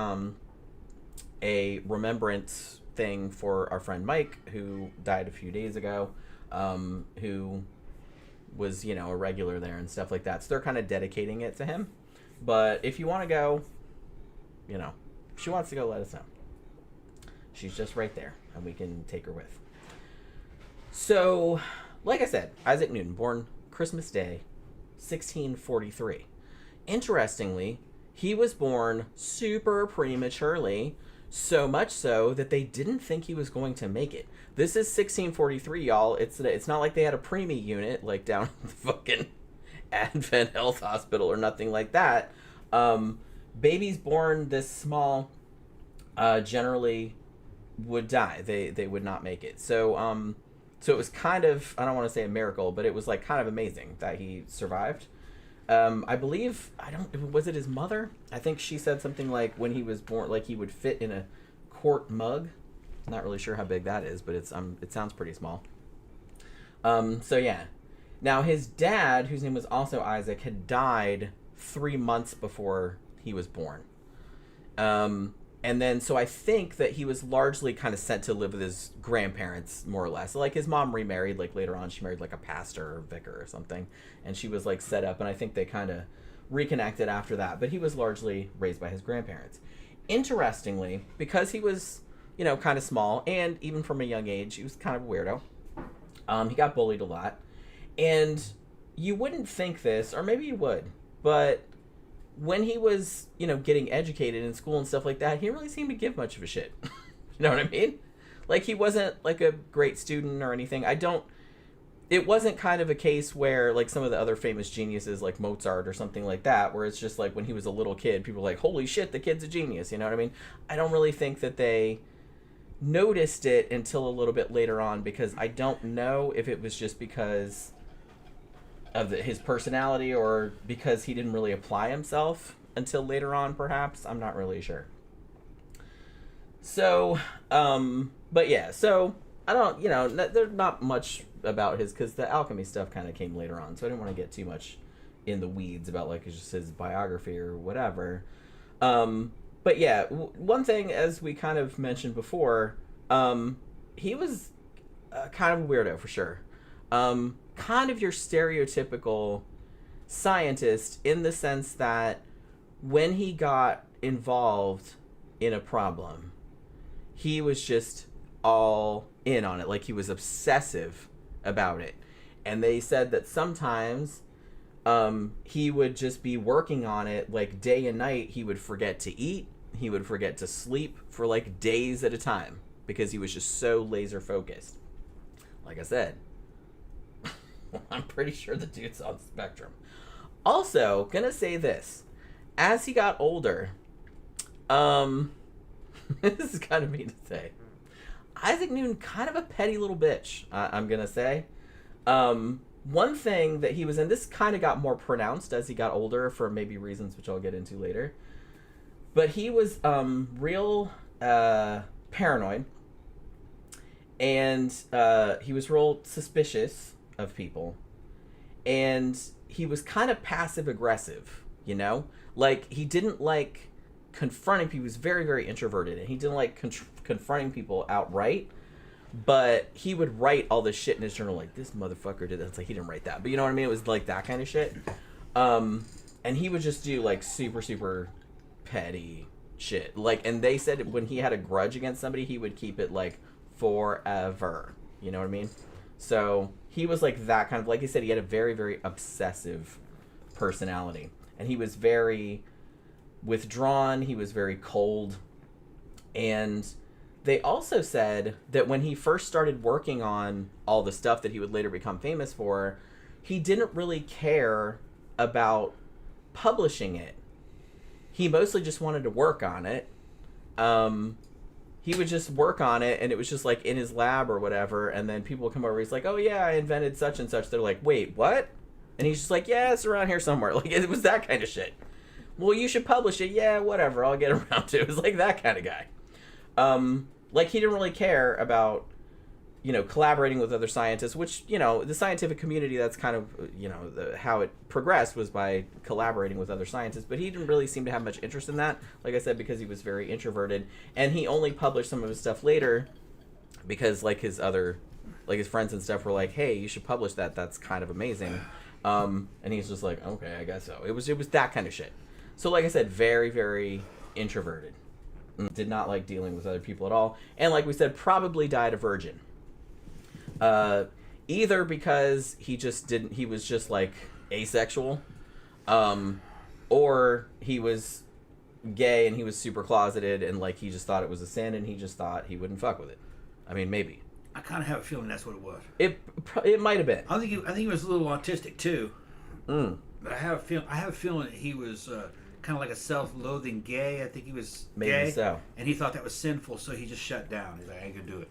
remembrance thing for our friend Mike, who died a few days ago, who was a regular there and stuff like that. So they're kind of dedicating it to him. But if you want to go, if she wants to go, let us know. She's just right there, and we can take her with. So, like I said, Isaac Newton, born Christmas Day, 1643. Interestingly, he was born super prematurely, so much so that they didn't think he was going to make it. This is 1643, y'all. It's not like they had a preemie unit, like down at the fucking Advent Health Hospital or nothing like that. Babies born this small generally would die. They would not make it. So it was kind of, I don't want to say a miracle, but it was like kind of amazing that he survived. I believe, was it his mother? I think she said something like when he was born, like he would fit in a quart mug. Not really sure how big that is, but it sounds pretty small. So yeah. Now his dad, whose name was also Isaac, had died 3 months before he was born. And then, so I think that he was largely kind of sent to live with his grandparents, more or less. Like, his mom remarried, like, later on. She married, like, a pastor or vicar or something. And she was, like, set up. And I think they kind of reconnected after that. But he was largely raised by his grandparents. Interestingly, because he was, kind of small, and even from a young age, he was kind of a weirdo. He got bullied a lot. And you wouldn't think this, or maybe you would, but when he was, getting educated in school and stuff like that, he didn't really seem to give much of a shit. You know what I mean? Like, he wasn't, like, a great student or anything. It wasn't kind of a case where, like, some of the other famous geniuses, like Mozart or something like that, where it's just, like, when he was a little kid, people were like, holy shit, the kid's a genius, you know what I mean? I don't really think that they noticed it until a little bit later on, because I don't know if it was just because of his personality or because he didn't really apply himself until later on, perhaps. I'm not really sure. So, but yeah, so I don't, there's not much about because the alchemy stuff kind of came later on, so I didn't want to get too much in the weeds about, like, just his biography or whatever. But yeah, one thing, as we kind of mentioned before, he was kind of a weirdo for sure. Kind of your stereotypical scientist in the sense that when he got involved in a problem, he was just all in on it. Like, he was obsessive about it. And they said that sometimes he would just be working on it, like, day and night. He would forget to eat. He would forget to sleep for, like, days at a time because he was just so laser focused. Like I said, I'm pretty sure the dude's on the spectrum. Also, gonna say this. As he got older, this is kind of mean to say, Isaac Newton, kind of a petty little bitch, I'm gonna say. one thing that he was, and this kind of got more pronounced as he got older for maybe reasons which I'll get into later, but he was real paranoid, and he was real suspicious of people, and he was kind of passive aggressive, you know, like he didn't like confronting people. He was very, very introverted, and he didn't like confronting people outright, but he would write all this shit in his journal, like, this motherfucker did that. It's like, he didn't write that, but you know what I mean? It was like that kind of shit. And he would just do like super, super petty shit. Like, and they said when he had a grudge against somebody, he would keep it like forever. You know what I mean? So he was like that kind of, like I said, he had a very, very obsessive personality, and he was very withdrawn. He was very cold. And they also said that when he first started working on all the stuff that he would later become famous for, he didn't really care about publishing it. He mostly just wanted to work on it. He would just work on it, and it was just like in his lab or whatever, and then people would come over, he's like, oh yeah, I invented such and such. They're like, wait, what? And he's just like, yeah, it's around here somewhere. Like, it was that kind of shit. Well, you should publish it. Yeah, whatever, I'll get around to it. It was like that kind of guy. Like, he didn't really care about, you know, collaborating with other scientists, which, you know, the scientific community, that's kind of, you know, how it progressed was by collaborating with other scientists, but he didn't really seem to have much interest in that, like I said, because he was very introverted, and he only published some of his stuff later because, like, his friends and stuff were like, hey, you should publish that, that's kind of amazing, and he's just like, okay, I guess so. It was that kind of shit. So, like I said, very, very introverted. Did not like dealing with other people at all, and like we said, probably died a virgin. Either because he was just like asexual, or he was gay and he was super closeted, and like he just thought it was a sin, and he just thought he wouldn't fuck with it. I mean, maybe. I kind of have a feeling that's what it was. It might have been. I think he was a little autistic too. But I have a feeling that he was kind of like a self-loathing gay. I think he was maybe gay, so, and he thought that was sinful, so he just shut down. He's like, I ain't gonna do it.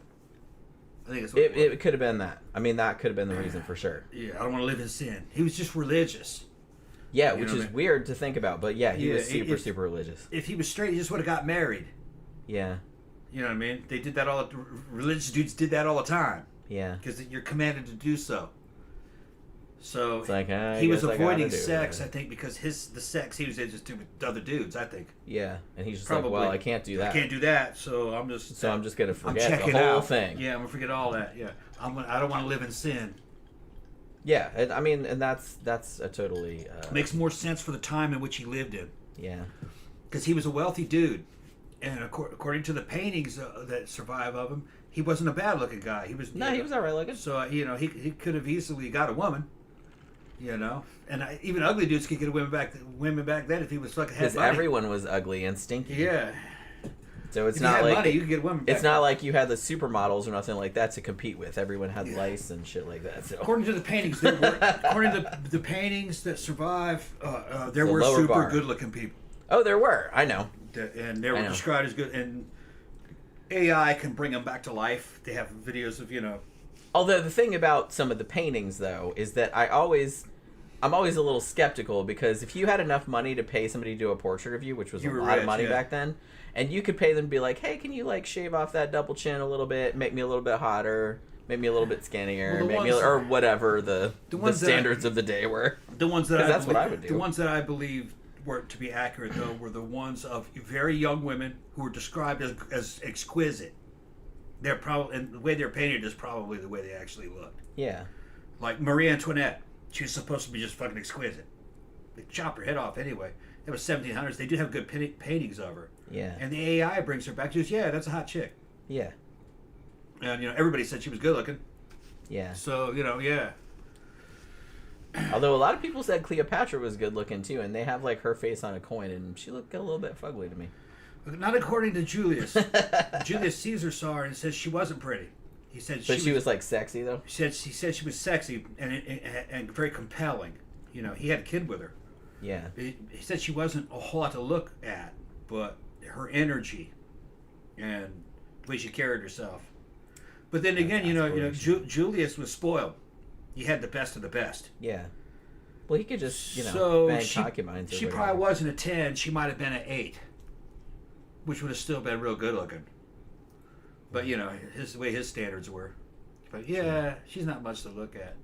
I think that's what it could have been that. I mean, that could have been the reason for sure. Yeah, I don't want to live in sin. He was just religious. Yeah, which is weird to think about, but yeah, he was super religious. If he was straight, he just would have got married. Yeah. You know what I mean? They did that religious dudes did that all the time. Yeah. Because you're commanded to do so. So it's like, he was avoiding sex, I think, because the sex he was just doing with other dudes, I think. Yeah, and he's just probably like, well, I can't do that. I can't do that, so I'm just gonna forget the whole thing. Yeah, I'm gonna forget all that. Yeah, I don't want to live in sin. Yeah, I mean, and that's a totally makes more sense for the time in which he lived in. Yeah, because he was a wealthy dude, and according to the paintings that survive of him, he wasn't a bad-looking guy. He was he was alright looking. So you know, he could have easily got a woman. You know, and even ugly dudes could get women back then if he was fucking had money. Because everyone was ugly and stinky. Yeah. So it's not like money, you could get women back. It's not like you had the supermodels or nothing like that to compete with. Everyone had lice and shit like that. So according to the paintings, according to the paintings that survive, there were super good-looking people. Oh, there were. I know. And they were described as good. And AI can bring them back to life. They have videos of Although the thing about some of the paintings, though, is that I'm always a little skeptical, because if you had enough money to pay somebody to do a portrait of you, which was a lot of money back then, and you could pay them to be like, hey, can you like shave off that double chin a little bit, make me a little bit hotter, make me a little bit skinnier, or whatever the standards of the day were. The ones that that's what I would do. The ones that I believe were to be accurate, though, were the ones of very young women who were described as exquisite. They're probably, and the way they're painted is probably the way they actually looked. Yeah. Like Marie Antoinette, she was supposed to be just fucking exquisite. They chopped her head off anyway. It was 1700s. They do have good paintings of her. Yeah. And the AI brings her back. She goes, yeah, that's a hot chick. Yeah. And everybody said she was good looking. Yeah. So yeah. Although a lot of people said Cleopatra was good looking too, and they have like her face on a coin, and she looked a little bit fugly to me. Not according to Julius. Julius Caesar saw her and said she wasn't pretty. He said she was like sexy though. He said she was sexy and very compelling. He had a kid with her. Yeah. He said she wasn't a whole lot to look at, but her energy and the way she carried herself. But then again, Julius was spoiled. He had the best of the best. Yeah. Well, he could just, bang concubines. She probably wasn't a 10. She might have been an 8, which would have still been real good looking. But, the way his standards were. But, yeah, she's not much to look at.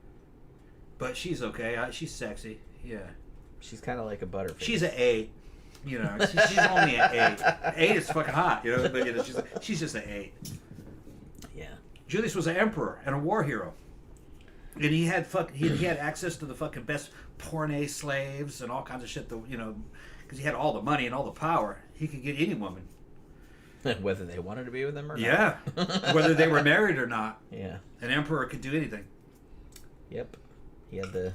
But she's okay. She's sexy. Yeah. She's kind of like a butterfish. She's an 8. She's only an 8. 8 is fucking hot, but she's just an 8. Yeah. Julius was an emperor and a war hero. And he had he had access to the fucking best porne slaves and all kinds of shit, because he had all the money and all the power. He could get any woman. Whether they wanted to be with him or not. Yeah. Whether they were married or not. Yeah. An emperor could do anything. Yep. He had the...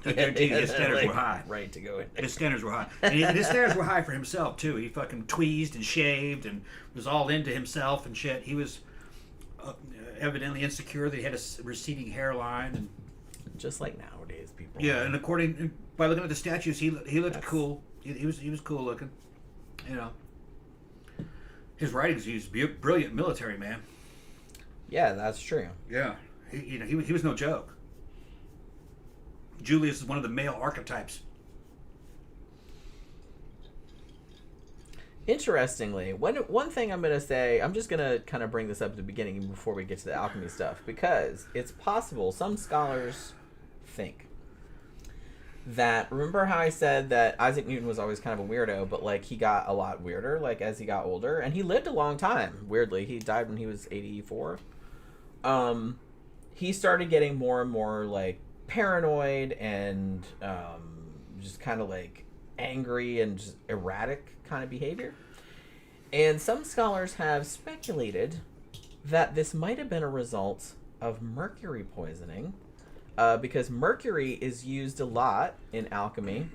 I guarantee his standards were high. Right to go in there. His standards were high. And his standards were high for himself, too. He fucking tweezed and shaved and was all into himself and shit. He was evidently insecure that he had a receding hairline. And just like nowadays, people. Yeah, and by looking at the statues, he looked cool. He was cool looking. His writings, he was a brilliant military man. Yeah, that's true. Yeah. He was no joke. Julius is one of the male archetypes. Interestingly, one thing I'm going to say, I'm just going to kind of bring this up at the beginning before we get to the alchemy stuff, because it's possible, some scholars think that, remember how I said that Isaac Newton was always kind of a weirdo, but like he got a lot weirder like as he got older, and he lived a long time, weirdly. He died when he was 84. He started getting more and more like paranoid and just kind of like angry and just erratic kind of behavior. And some scholars have speculated that this might have been a result of mercury poisoning, because mercury is used a lot in alchemy.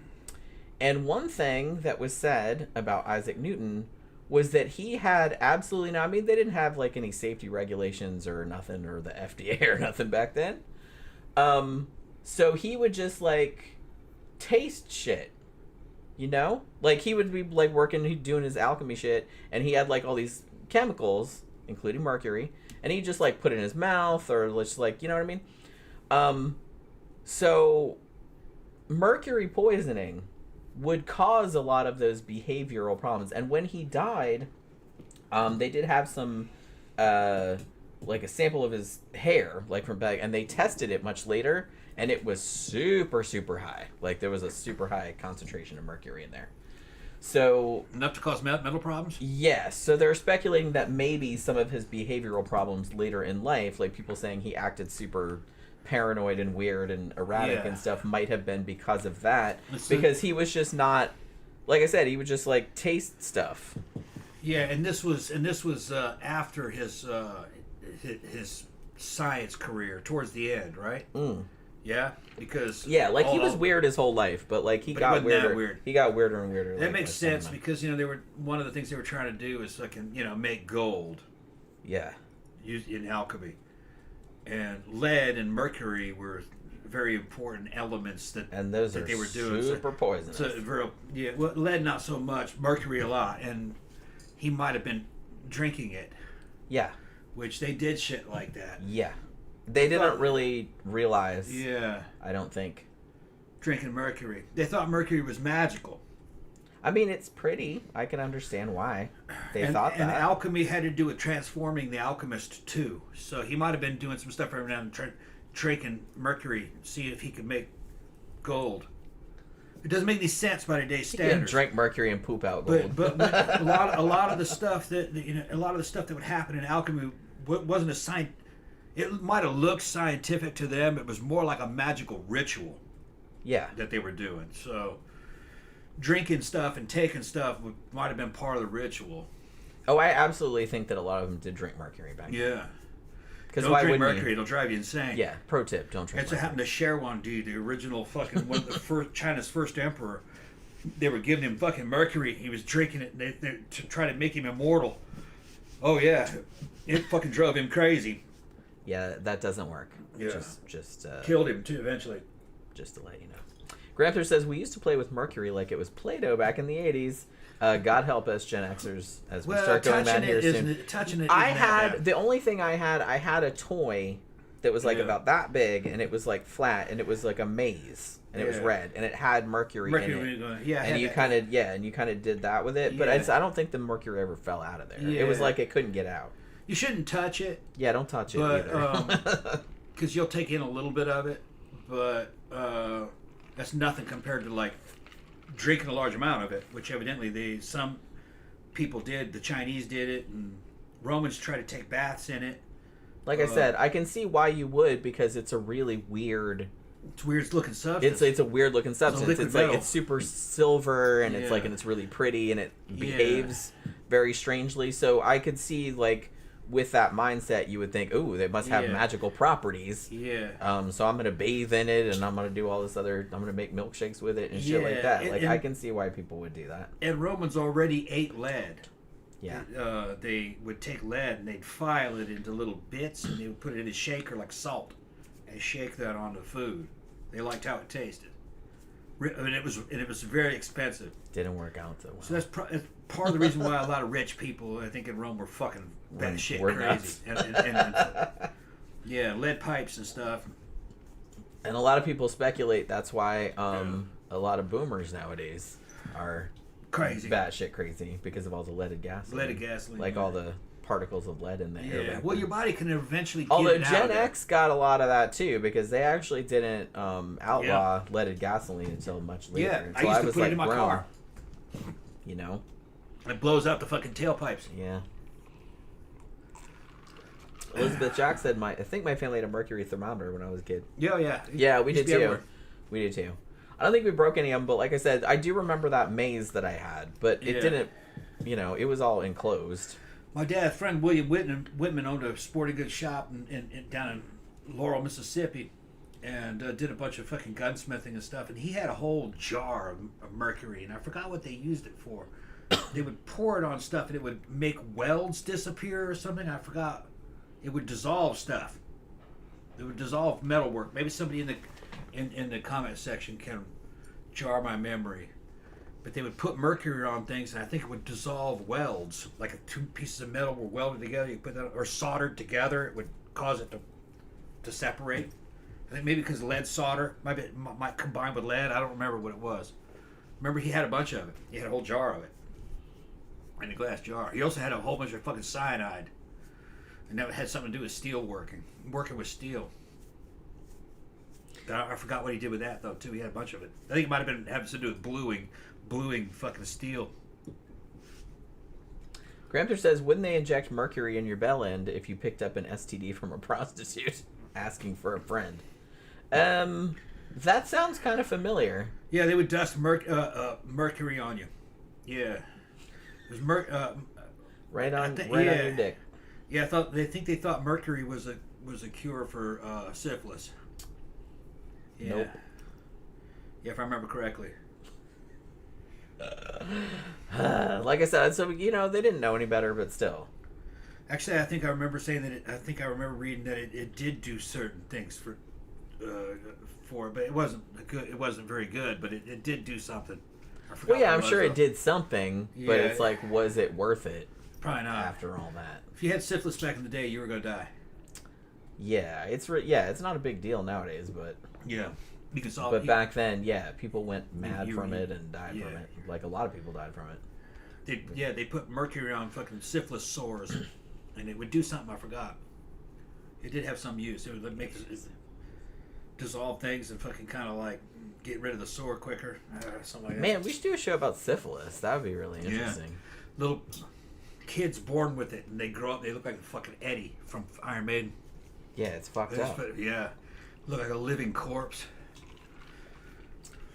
And one thing that was said about Isaac Newton was that he had absolutely no, I mean, they didn't have like any safety regulations or nothing, or the FDA or nothing back then. So he would just like taste shit, like he would be like working, doing his alchemy shit, and he had like all these chemicals, including mercury, and he just like put it in his mouth, or just like, you know what I mean? So mercury poisoning would cause a lot of those behavioral problems. And when he died, they did have some like a sample of his hair, like from back, and they tested it much later, and it was super, super high. Like there was a super high concentration of mercury in there. So enough to cause mental problems? Yes. So they're speculating that maybe some of his behavioral problems later in life, like people saying he acted super paranoid and weird and erratic and stuff, might have been because of that. Because he was just not, like I said, he would just like taste stuff. Yeah, and this was after his science career, towards the end, right? Yeah, because he was weird his whole life, but like he got weirder. He got weirder and weirder. That makes sense because they were, one of the things they were trying to do is fucking make gold. Yeah. Used in alchemy, and lead and mercury were very important elements that they were doing. Super poisonous. So lead not so much, mercury a lot, and he might have been drinking it. Yeah. Which they did shit like that. Yeah. They didn't really realize. Yeah. I don't think. Drinking mercury. They thought mercury was magical. I mean, it's pretty. I can understand why they thought that. And alchemy had to do with transforming the alchemist, too. So he might have been doing some stuff every now and then, drinking mercury, see if he could make gold. It doesn't make any sense by today's standards. You can drink mercury and poop out gold. But a lot of the stuff that would happen in alchemy wasn't a science. It might have looked scientific to them. It was more like a magical ritual. Yeah. That they were doing. So drinking stuff and taking stuff might have been part of the ritual. Oh, I absolutely think that a lot of them did drink mercury back then. Yeah. Because don't drink mercury; it'll drive you insane. Yeah. Pro tip: don't drink. That's what happened to Sherwandi, the original fucking one of the first China's first emperor. They were giving him fucking mercury. He was drinking it to try to make him immortal. Oh yeah, it fucking drove him crazy. Yeah, that doesn't work. Yeah. Just killed him too eventually. Just to let you know. Granther says we used to play with mercury like it was Play-Doh back in the 80s. God help us, Gen Xers, as we start going mad here soon. Touching it. I had the only thing I had a toy that was like about that big, and it was like flat, and it was like a maze, and it was red, and it had mercury in it. Yeah, and you kind of did that with it, but I don't think the mercury ever fell out of there. Yeah. It was like it couldn't get out. You shouldn't touch it. Yeah, don't touch it either. Because you'll take in a little bit of it, but that's nothing compared to like drinking a large amount of it, which evidently some people did. The Chinese did it, and Romans try to take baths in it. Like I said, I can see why you would, because it's a really weird. It's weird looking substance. It's a weird looking substance. It's metal. like it's super silver, and it's like, and it's really pretty, and it behaves very strangely. So I could see, like, with that mindset, you would think, ooh, they must have magical properties. Yeah. So I'm gonna bathe in it, and I'm gonna do all this other. I'm gonna make milkshakes with it and shit like that. Like, I can see why people would do that. And Romans already ate lead. Yeah. They would take lead and they'd file it into little bits, and they would put it in a shaker like salt, and shake that onto food. They liked how it tasted. I mean, it was very expensive. Didn't work out so well. So that's part of the reason why a lot of rich people, I think, in Rome were fucking batshit crazy. And yeah, lead pipes and stuff. And a lot of people speculate that's why a lot of boomers nowadays are crazy, batshit crazy, because of all the leaded gasoline. Like all the particles of lead in the air. Yeah, well, your body can eventually get Although it out Gen X got a lot of that too, because they actually didn't outlaw leaded gasoline until much later. Yeah, until I used to put it in my car. You know? It blows out the fucking tailpipes. Yeah. Elizabeth Jack said, I think my family had a mercury thermometer when I was a kid. Yeah. Yeah, we did too. We did too. I don't think we broke any of them, but like I said, I do remember that maze that I had, but it didn't, it was all enclosed. My dad's friend William Whitman owned a sporting goods shop down in Laurel, Mississippi, and did a bunch of fucking gunsmithing and stuff. And he had a whole jar of mercury, and I forgot what they used it for. They would pour it on stuff, and it would make welds disappear or something. I forgot. It would dissolve stuff. It would dissolve metalwork. Maybe somebody in the comment section can jar my memory. But they would put mercury on things, and I think it would dissolve welds. Like if two pieces of metal were welded together, you put that, or soldered together, it would cause it to separate. I think maybe because lead solder might combine with lead. I don't remember what it was. Remember, he had a bunch of it. He had a whole jar of it in a glass jar. He also had a whole bunch of fucking cyanide, and that had something to do with steel working with steel. I forgot what he did with that though too. He had a bunch of it. I think it might have been having to do with bluing fucking steel. Gramter says, wouldn't they inject mercury in your bell end if you picked up an STD from a prostitute asking for a friend? That sounds kind of familiar. Yeah, they would dust mercury on you. Yeah, it was right on your dick. Yeah, they thought mercury was a cure for syphilis. Yeah. Nope. Yeah, if I remember correctly. Like I said, so they didn't know any better, but still. Actually, I think I remember saying that. I remember reading that it did do certain things for, but it wasn't good. It wasn't very good, but it did do something. Well, yeah, I'm sure it did something, but it's like, was it worth it? Probably not. After all that, if you had syphilis back in the day, you were gonna die. Yeah, it's not a big deal nowadays, but yeah, because back then, people went mad from it and died from it. Like a lot of people died from it. They put mercury on fucking syphilis sores, and it would do something I forgot. It did have some use. It would make it dissolve things and fucking kind of like get rid of the sore quicker. Something like that. Man, we should do a show about syphilis. That would be really interesting. Little kids born with it, and they grow up. They look like fucking Eddie from Iron Maiden. Yeah, it's fucked up. Yeah, look like a living corpse.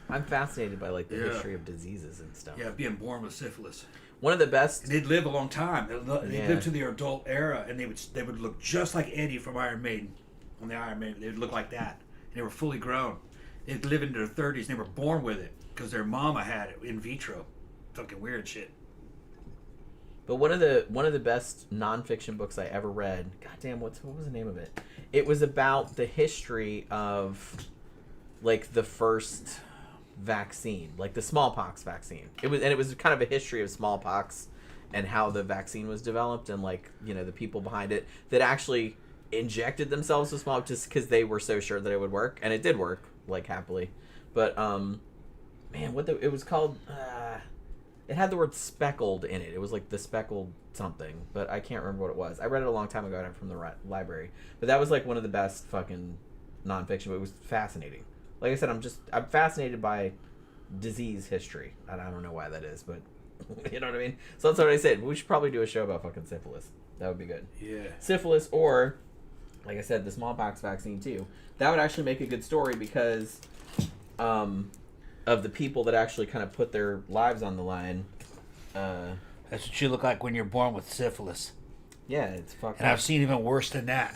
I'm fascinated by like the history of diseases and stuff. Yeah, being born with syphilis. One of the best. And they'd live a long time. They'd live to their adult era, and they would look just like Eddie from Iron Maiden. On the Iron Maiden, they would look like that, and they were fully grown. They'd live into their 30s. And they were born with it because their mama had it in vitro. Fucking weird shit. But one of the best nonfiction books I ever read. Goddamn, what was the name of it? It was about the history of, like, the first vaccine, like the smallpox vaccine. It was kind of a history of smallpox and how the vaccine was developed, and like the people behind it. That actually, injected themselves with smallpox just because they were so sure that it would work, and it did work, like, happily. But man, it was called. It had the word speckled in it. It was like the speckled something, but I can't remember what it was. I read it a long time ago from the library, but that was like one of the best fucking nonfiction. But it was fascinating. Like I said, I'm fascinated by disease history, and I don't know why that is, but you know what I mean. So that's what I said. We should probably do a show about fucking syphilis. That would be good. Yeah. Syphilis, or like I said, the smallpox vaccine too. That would actually make a good story because of the people that actually kind of put their lives on the line. That's what you look like when you're born with syphilis. Yeah, it's fucking. And I've seen even worse than that.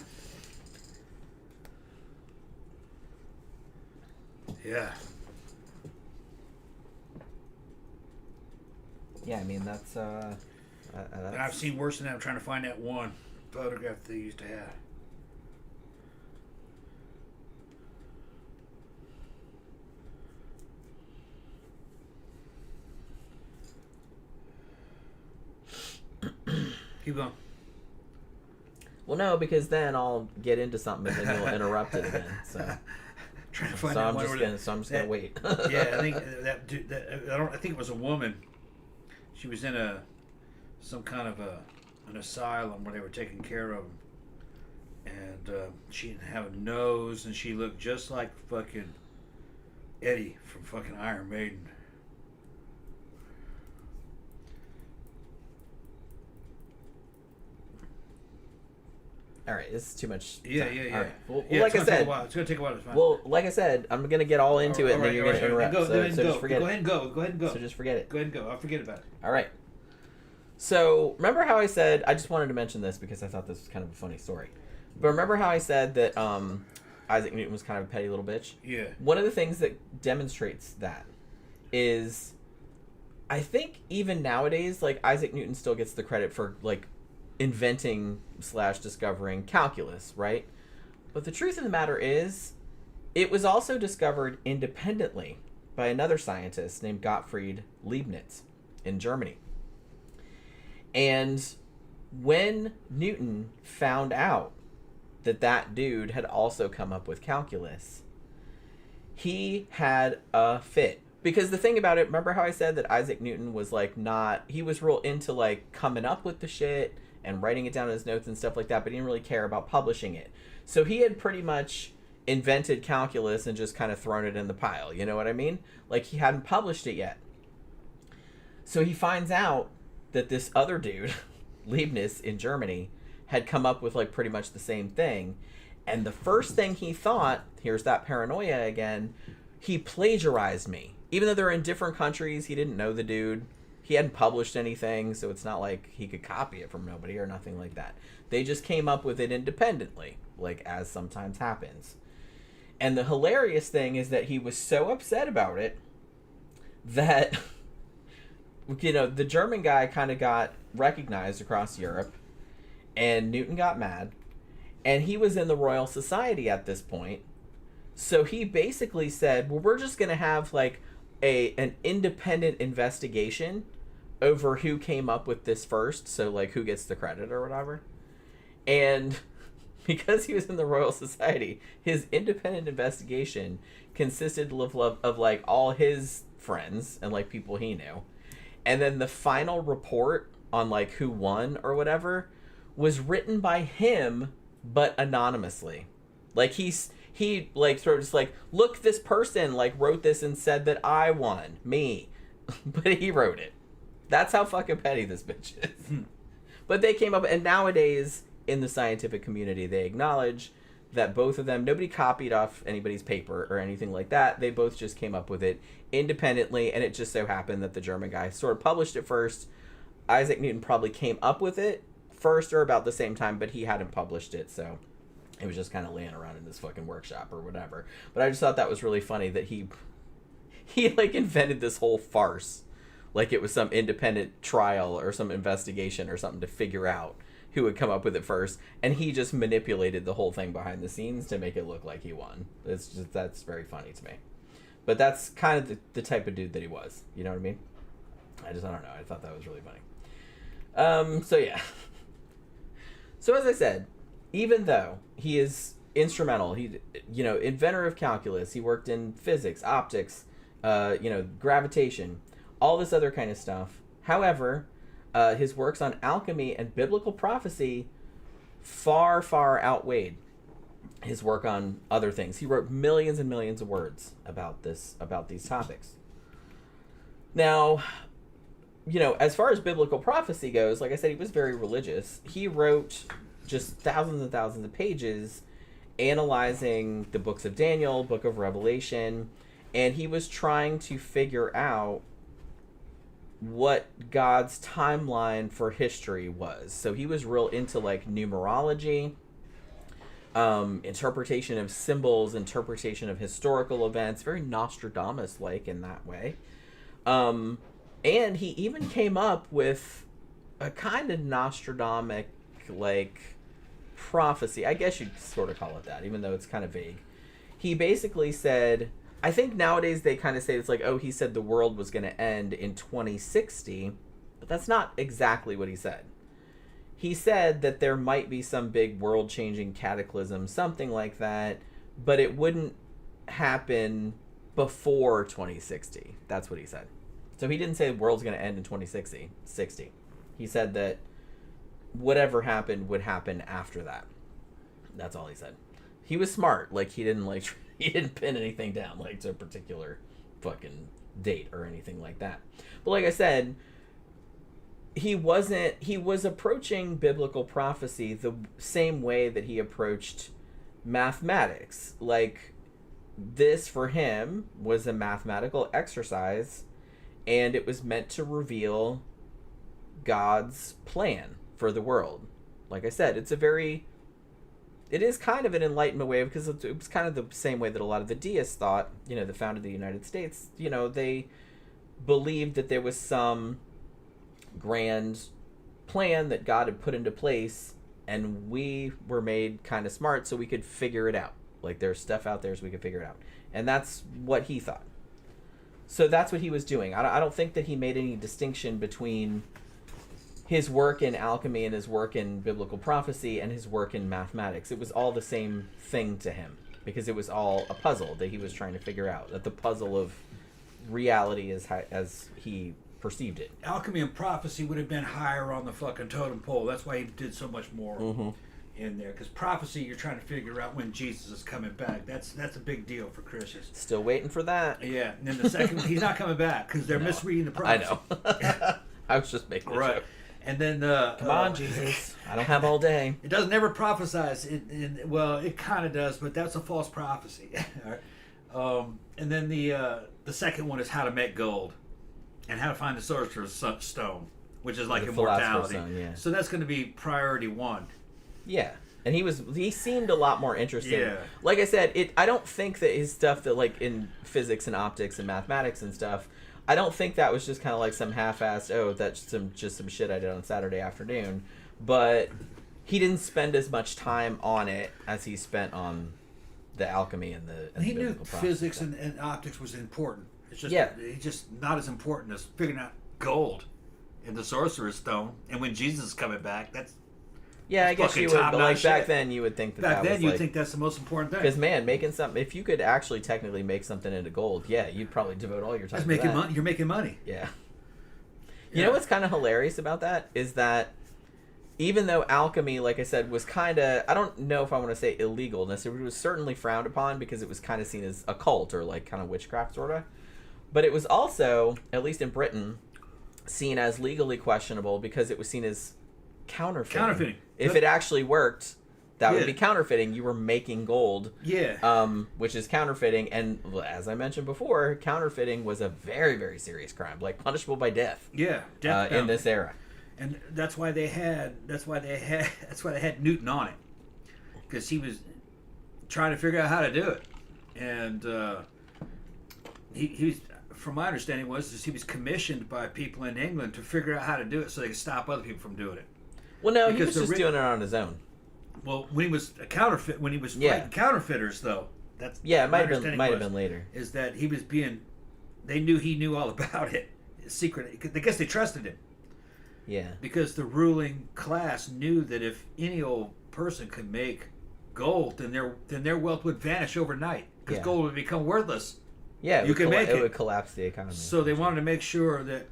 Yeah. Yeah, I mean that's. And I've seen worse than that. I'm trying to find that one photograph they used to have. Keep going. Well, no, because then I'll get into something and then you'll interrupt it again. So, Trying to find so that I'm one just gonna wait. Yeah, I think that dude. I think it was a woman. She was in some kind of an asylum where they were taking care of him, and she didn't have a nose, and she looked just like fucking Eddie from fucking Iron Maiden. All right, this is too much time. Yeah. All right. Well, Yeah, like I said, it's gonna take a while to find. well, like I said, I'm gonna get all into it, and then you're gonna interrupt. Go ahead and go. just forget Go ahead and go. Go ahead and go. So just forget it. Go ahead and go. I'll forget about it. All right. So remember how I said I just wanted to mention this because I thought this was kind of a funny story. But remember how I said that Isaac Newton was kind of a petty little bitch? Yeah. One of the things that demonstrates that is, I think even nowadays, like Isaac Newton still gets the credit for like inventing / discovering calculus, right? But the truth of the matter is, it was also discovered independently by another scientist named Gottfried Leibniz in Germany. And when Newton found out that dude had also come up with calculus, he had a fit. Because the thing about it, remember how I said that Isaac Newton was like he was real into like coming up with the shit and writing it down in his notes and stuff like that, but he didn't really care about publishing it. So he had pretty much invented calculus and just kind of thrown it in the pile, you know what I mean? Like he hadn't published it yet. So he finds out that this other dude, Leibniz in Germany, had come up with like pretty much the same thing. And the first thing he thought, here's that paranoia again, he plagiarized me. Even though they're in different countries, he didn't know the dude. He hadn't published anything, so it's not like he could copy it from nobody or nothing like that. They just came up with it independently, like as sometimes happens. And the hilarious thing is that he was so upset about it that, you know, the German guy kind of got recognized across Europe, and Newton got mad, and he was in the Royal Society at this point. So he basically said, well, we're just going to have like an independent investigation over who came up with this first, so like who gets the credit or whatever. And because he was in the Royal Society, his independent investigation consisted of like all his friends and like people he knew. And then the final report on like who won or whatever was written by him, but anonymously. Like he like sort of just like, look, this person like wrote this and said that I won, me. But he wrote it. That's how fucking petty this bitch is. But they came up, and nowadays in the scientific community, they acknowledge that both of them, nobody copied off anybody's paper or anything like that. They both just came up with it independently, and it just so happened that the German guy sort of published it first. Isaac Newton probably came up with it first or about the same time, but he hadn't published it, so it was just kind of laying around in this fucking workshop or whatever. But I just thought that was really funny that he like invented this whole farce, like it was some independent trial or some investigation or something to figure out who would come up with it first, and he just manipulated the whole thing behind the scenes to make it look like he won. That's very funny to me. But that's kind of the type of dude that he was. You know what I mean? I don't know. I thought that was really funny. So yeah. So as I said, even though he is instrumental, he, inventor of calculus, he worked in physics, optics, gravitation, all this other kind of stuff. However, his works on alchemy and biblical prophecy far, far outweighed his work on other things. He wrote millions and millions of words about these topics. Now, as far as biblical prophecy goes, like I said, he was very religious. He wrote just thousands and thousands of pages analyzing the books of Daniel, book of Revelation, and he was trying to figure out what God's timeline for history was. So he was real into like numerology, interpretation of symbols, interpretation of historical events, very Nostradamus-like in that way. And he even came up with a kind of Nostradamus like prophecy. I guess you'd sort of call it that, even though it's kind of vague. He basically said, I think nowadays they kind of say it's like, oh, he said the world was going to end in 2060, but that's not exactly what he said. He said that there might be some big world-changing cataclysm, something like that, but it wouldn't happen before 2060. That's what he said. So he didn't say the world's going to end in 2060. He said that whatever happened would happen after that. That's all he said. He was smart. Like, he didn't pin anything down, like, to a particular fucking date or anything like that. But like I said, he was approaching biblical prophecy the same way that he approached mathematics. Like, this for him was a mathematical exercise, and it was meant to reveal God's plan for the world. Like I said, it is kind of an Enlightenment way, because it was kind of the same way that a lot of the deists thought, the founder of the United States, they believed that there was some grand plan that God had put into place, and we were made kind of smart so we could figure it out. Like, there's stuff out there so we could figure it out. And that's what he thought. So that's what he was doing. I don't think that he made any distinction between his work in alchemy and his work in biblical prophecy and his work in mathematics. It was all the same thing to him, because it was all a puzzle that he was trying to figure out, that the puzzle of reality as he perceived it. Alchemy and prophecy would have been higher on the fucking totem pole. That's why he did so much more in there. Because prophecy, you're trying to figure out when Jesus is coming back. That's a big deal for Christians. Still waiting for that. Yeah, and then the second, he's not coming back because they're misreading the prophecy. I know. I was just making a joke. And then come on, Jesus! I don't have all day. It doesn't never prophesize. Well, it kind of does, but that's a false prophecy. And then the second one is how to make gold, and how to find the sorcerer's stone, which is like the immortality. Stone, yeah. So that's going to be priority one. Yeah, and he seemed a lot more interested. Yeah. Like I said, I don't think that his stuff that like in physics and optics and mathematics and stuff, I don't think that was just kind of like some half-assed, that's just some shit I did on Saturday afternoon. But he didn't spend as much time on it as he spent on the alchemy and the he knew physics and optics was important. It's just it's just not as important as figuring out gold in the sorcerer's stone. And when Jesus is coming back, that's I guess you would. But like back then, you would think that back that then was you'd think that's the most important thing. Because man, making something, if you could actually technically make something into gold, you'd probably devote all your time to making that. money. You're making money. Yeah. You know what's kind of hilarious about that is that even though alchemy, like I said, was kind of, I don't know if I want to say illegal necessarily, it was certainly frowned upon because it was kind of seen as a cult or like kind of witchcraft sort of. But it was also, at least in Britain, seen as legally questionable because it was seen as counterfeiting. If it actually worked, that would be counterfeiting. You were making gold. Yeah. Which is counterfeiting. And as I mentioned before, counterfeiting was a very, very serious crime, like punishable by death. Yeah, death in this era. And that's why they had Newton on it, because he was trying to figure out how to do it, and he was, from my understanding, he was commissioned by people in England to figure out how to do it so they could stop other people from doing it. Well, no, because he was just doing it on his own. Well, when he was fighting counterfeiters, though, that's it might have been later. Is that he was they knew he knew all about it, secret. I guess they trusted him. Yeah. Because the ruling class knew that if any old person could make gold, then their wealth would vanish overnight because gold would become worthless. Yeah, it would collapse the economy. So they wanted to make sure that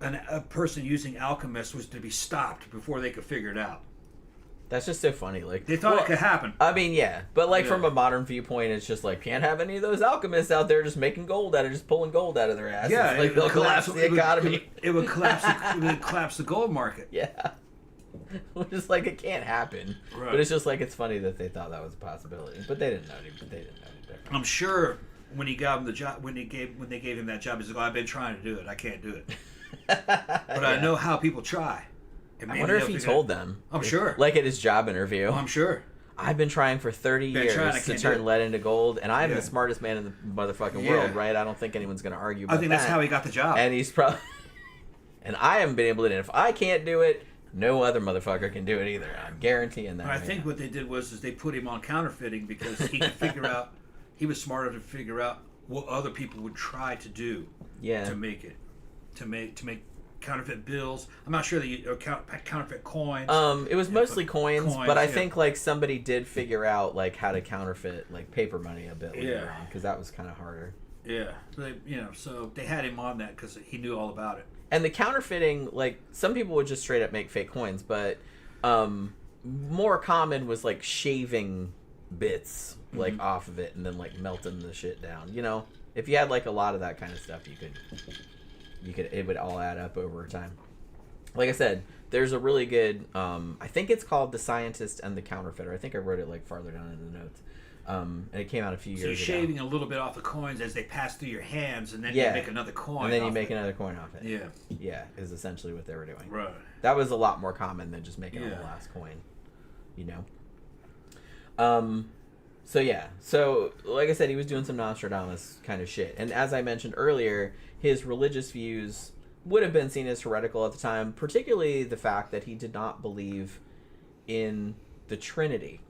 a person using alchemists was to be stopped before they could figure it out. That's just so funny. Like, they thought it could happen. I mean, yeah, but like from a modern viewpoint, it's just like can't have any of those alchemists out there just making gold out of, just pulling gold out of their asses. Yeah, like they'll collapse the economy. It would collapse. It would collapse the gold market. Yeah, just like it can't happen. Right. But it's just like it's funny that they thought that was a possibility, but they didn't know. They didn't know any different. I'm sure when he got him the job, when they gave him that job, he's like, "I've been trying to do it. I can't do it, but I know how people try." I wonder if he told them. I'm sure. Like at his job interview. Oh, I'm sure. I've been trying for 30 years to turn lead into gold, and I'm the smartest man in the motherfucking world, right? I don't think anyone's going to argue about that. I think that's how he got the job. And he's probably... and I haven't been able to do it. If I can't do it, no other motherfucker can do it either. I'm guaranteeing that. I think what they did was they put him on counterfeiting because he could figure out... He was smart enough to figure out what other people would try to do to make it. To make counterfeit bills. I'm not sure that you counterfeit coins. It was mostly coins, but I think like somebody did figure out like how to counterfeit like paper money a bit later on, because that was kind of harder. Yeah, so they had him on that because he knew all about it. And the counterfeiting, like some people would just straight up make fake coins, but more common was like shaving bits like off of it and then like melting the shit down. You know, if you had like a lot of that kind of stuff, you could it would all add up over time. Like I said, there's a really good I think it's called The Scientist and the Counterfeiter. I think I wrote it like farther down in the notes. And it came out a few years ago. So you're shaving a little bit off the coins as they pass through your hands, and then you make another coin. And then you make another coin off it. Yeah. Yeah, is essentially what they were doing. Right. That was a lot more common than just making the last coin. You know? So like I said, he was doing some Nostradamus kind of shit. And as I mentioned earlier, his religious views would have been seen as heretical at the time, particularly the fact that he did not believe in the Trinity.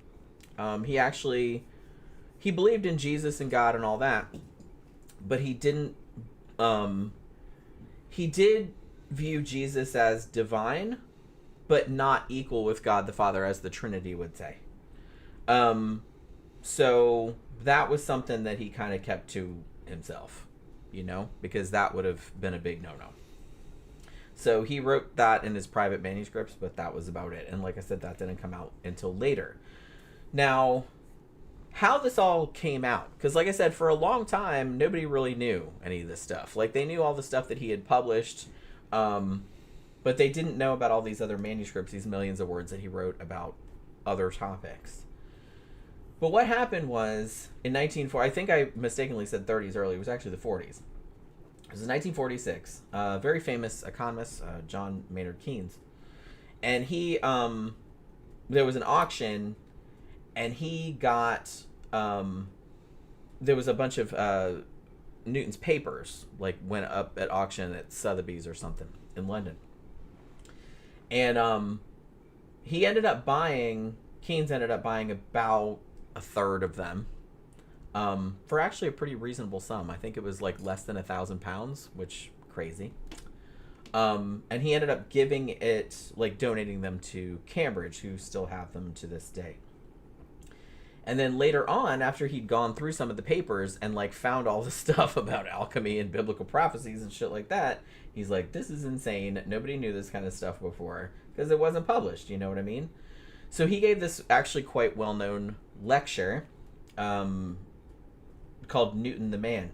He believed in Jesus and God and all that, but he didn't he did view Jesus as divine, but not equal with God the Father, as the Trinity would say. So that was something that he kind of kept to himself, you know, because that would have been a big no-no. So he wrote that in his private manuscripts, but that was about it. And like I said, that didn't come out until later. Now, how this all came out, because like I said, for a long time, nobody really knew any of this stuff. Like, they knew all the stuff that he had published, but they didn't know about all these other manuscripts, these millions of words that he wrote about other topics. But what happened was, in 1940, I think I mistakenly said 30s earlier, it was actually the 40s. It was in 1946, a very famous economist, John Maynard Keynes. And he, there was an auction, and he got, there was a bunch of Newton's papers, like, went up at auction at Sotheby's or something in London. And Keynes ended up buying about a third of them, for actually a pretty reasonable sum. I think it was like less than £1,000, which crazy. And he ended up giving it, like donating them to Cambridge, who still have them to this day. And then later on, after he'd gone through some of the papers and like found all the stuff about alchemy and biblical prophecies and shit like that, he's like, this is insane. Nobody knew this kind of stuff before because it wasn't published. You know what I mean? So he gave this actually quite well-known lecture called Newton the Man.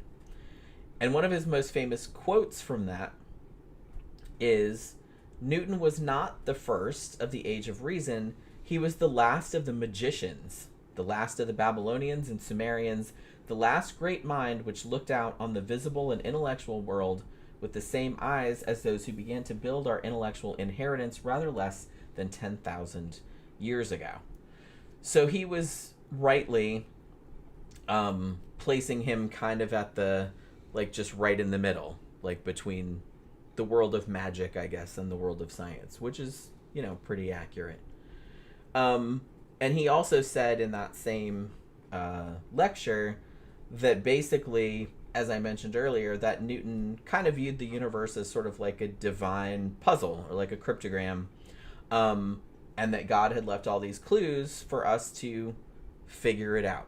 And one of his most famous quotes from that is, Newton was not the first of the age of reason. He was the last of the magicians, the last of the Babylonians and Sumerians, the last great mind which looked out on the visible and intellectual world with the same eyes as those who began to build our intellectual inheritance rather less than 10,000 years ago. So he was rightly placing him kind of at the, like, just right in the middle, like between the world of magic, I guess, and the world of science, which is, you know, pretty accurate. And he also said in that same lecture that basically, as I mentioned earlier, that Newton kind of viewed the universe as sort of like a divine puzzle or like a cryptogram. and that God had left all these clues for us to figure it out.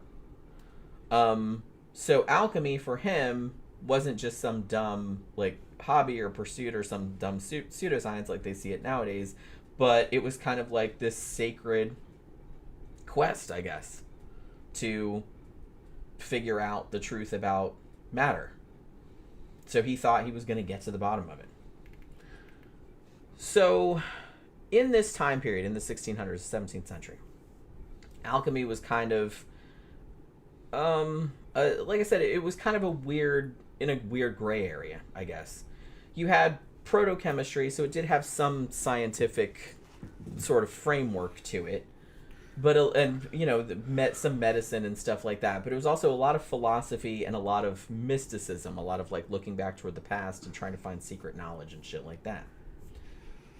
So alchemy for him wasn't just some dumb like hobby or pursuit or some dumb pseudoscience like they see it nowadays, but it was kind of like this sacred quest, I guess, to figure out the truth about matter. So he thought he was going to get to the bottom of it. So in this time period, in the 1600s, 17th century, alchemy was kind of, like I said, it was kind of in a weird gray area, I guess. You had proto-chemistry, so it did have some scientific sort of framework to it, but some medicine and stuff like that. But it was also a lot of philosophy and a lot of mysticism, a lot of like looking back toward the past and trying to find secret knowledge and shit like that.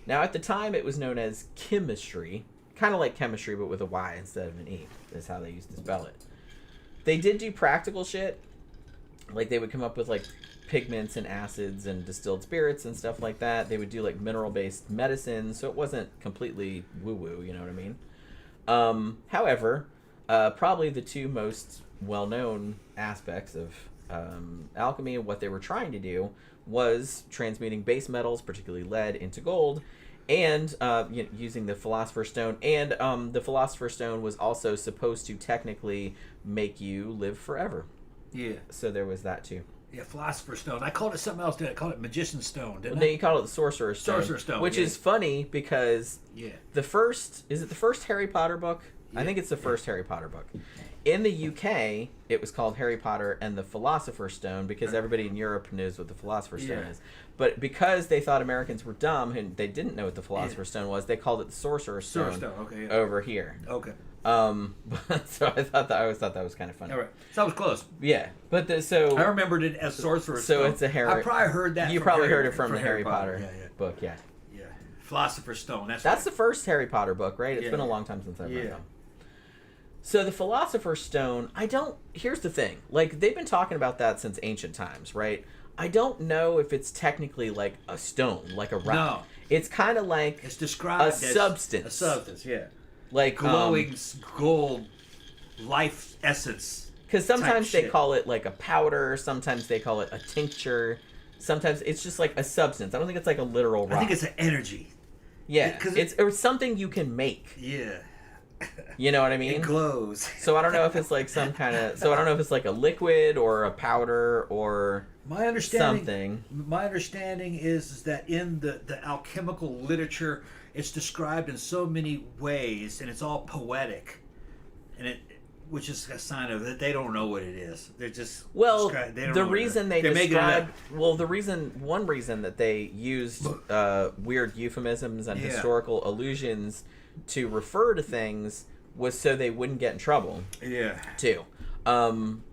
Now, at the time, it was known as chemistry, kind of like chemistry, but with a Y instead of an E, is how they used to spell it. They did do practical shit, like they would come up with like pigments and acids and distilled spirits and stuff like that. They would do like mineral-based medicine, so it wasn't completely woo-woo, you know what I mean? However, probably the two most well-known aspects of alchemy and what they were trying to do was transmuting base metals, particularly lead, into gold, and using the philosopher's stone. And the philosopher's stone was also supposed to technically make you live forever. Yeah. So there was that too. Yeah, philosopher's stone. I called it something else. I called it magician's stone, didn't I? No, you called it the sorcerer's stone. Sorcerer's stone, which is funny because the first Harry Potter book? Yeah. I think it's the first Harry Potter book. In the UK, it was called Harry Potter and the Philosopher's Stone because everybody in Europe knows what the Philosopher's Stone is. But because they thought Americans were dumb and they didn't know what the Philosopher's Stone was, they called it the Sorcerer's Stone, over here. Okay. So I always thought that was kind of funny. All right. So I was close. Yeah, but I remembered it as Sorcerer's Stone. So it's a Harry. I probably heard that. You probably heard it from the Harry Potter book. Yeah. Yeah. Philosopher's Stone. That's right. The first Harry Potter book, right? It's been a long time since I've read them. So the Philosopher's Stone, here's the thing. Like, they've been talking about that since ancient times, right? I don't know if it's technically like a stone, like a rock. No. It's kind of like it's described as substance. A substance, yeah. Like glowing gold life essence. Because sometimes they call it like a powder, sometimes they call it a tincture, sometimes it's just like a substance. I don't think it's like a literal rock. I think it's an energy. Yeah, it's something you can make. Yeah. You know what I mean? It glows. So I don't know if it's like some kind of. So I don't know if it's like a liquid or a powder or something. My understanding is that in the alchemical literature, it's described in so many ways, and it's all poetic, and which is a sign of that they don't know what it is. They're just one reason that they used weird euphemisms and historical allusions to refer to things was so they wouldn't get in trouble. Yeah. Too.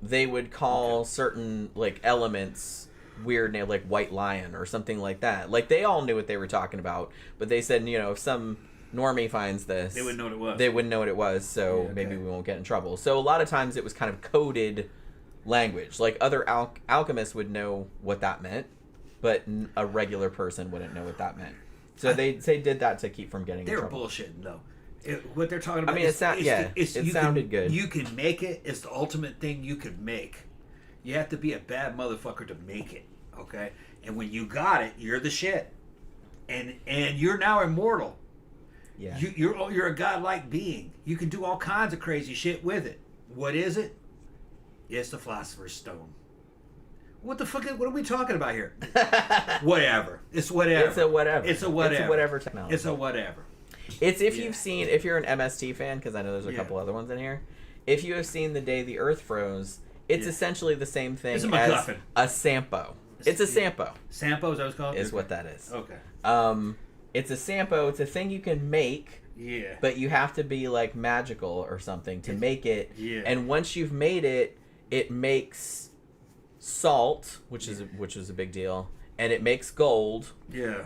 They would call certain like elements weird name, like white lion or something like that. Like they all knew what they were talking about, but they said, if some normie finds this, they wouldn't know what it was. They wouldn't know what it was, so maybe we won't get in trouble. So a lot of times it was kind of coded language. Like other alchemists would know what that meant, but a regular person wouldn't know what that meant. So they did that to keep from getting in trouble. They were bullshitting though. What they're talking about. I mean, it sounded good. You can make it. It's the ultimate thing you could make. You have to be a bad motherfucker to make it. Okay, and when you got it, you're the shit, and you're now immortal. Yeah. You're a godlike being. You can do all kinds of crazy shit with it. What is it? It's the Philosopher's Stone. What the fuck? What are we talking about here? Whatever. It's whatever. It's a whatever. It's a whatever. It's a whatever technology. It's a whatever. It's if you're an MST fan, because I know there's a couple other ones in here. If you have seen The Day the Earth Froze, it's essentially the same thing as a Sampo. It's a Sampo. Sampo, is that what it's called? Is what that is. Okay. It's a Sampo. It's a thing you can make. Yeah. But you have to be like magical or something to make it. Yeah. And once you've made it, it makes salt, which is a big deal, and it makes gold. Yeah.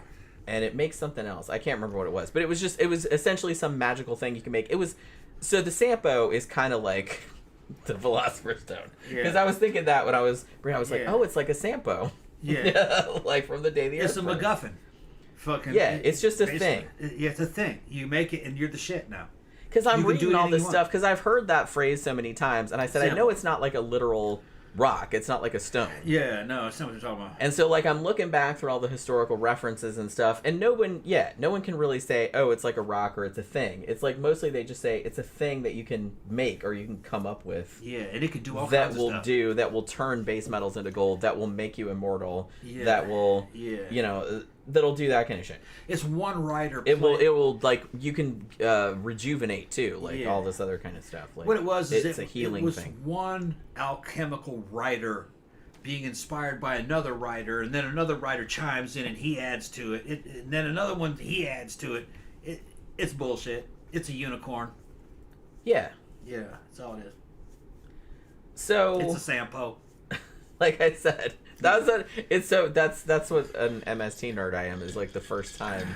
And it makes something else. I can't remember what it was, but it was essentially some magical thing you can make. So the Sampo is kind of like the Philosopher's Stone. Because I was thinking that when I was like, oh, it's like a Sampo. Yeah. Like from The Day the Earth It's a MacGuffin. fucking... Yeah, it's just a thing. Yeah, it's a thing. You make it and you're the shit now. Because I'm reading all this stuff, because I've heard that phrase so many times, and I said, I know it's not like a literal rock. It's not like a stone. Yeah, no, it's not what you're talking about. And so, like, I'm looking back through all the historical references and stuff, and no one can really say, oh, it's like a rock or it's a thing. It's like, mostly they just say it's a thing that you can make or you can come up with. Yeah, and it can do all kinds of stuff. That will turn base metals into gold, that will make you immortal, that will, that'll do that kind of shit. It's one writer. It will like, you can rejuvenate too, like all this other kind of stuff. Like, what it was is it's a healing thing. It was one alchemical writer being inspired by another writer, and then another writer chimes in and he adds to it, and then another one he adds to it. It's bullshit. It's a unicorn. Yeah. Yeah, that's all it is. So it's a Sampo. Like I said, that's what an MST nerd I am, is like the first time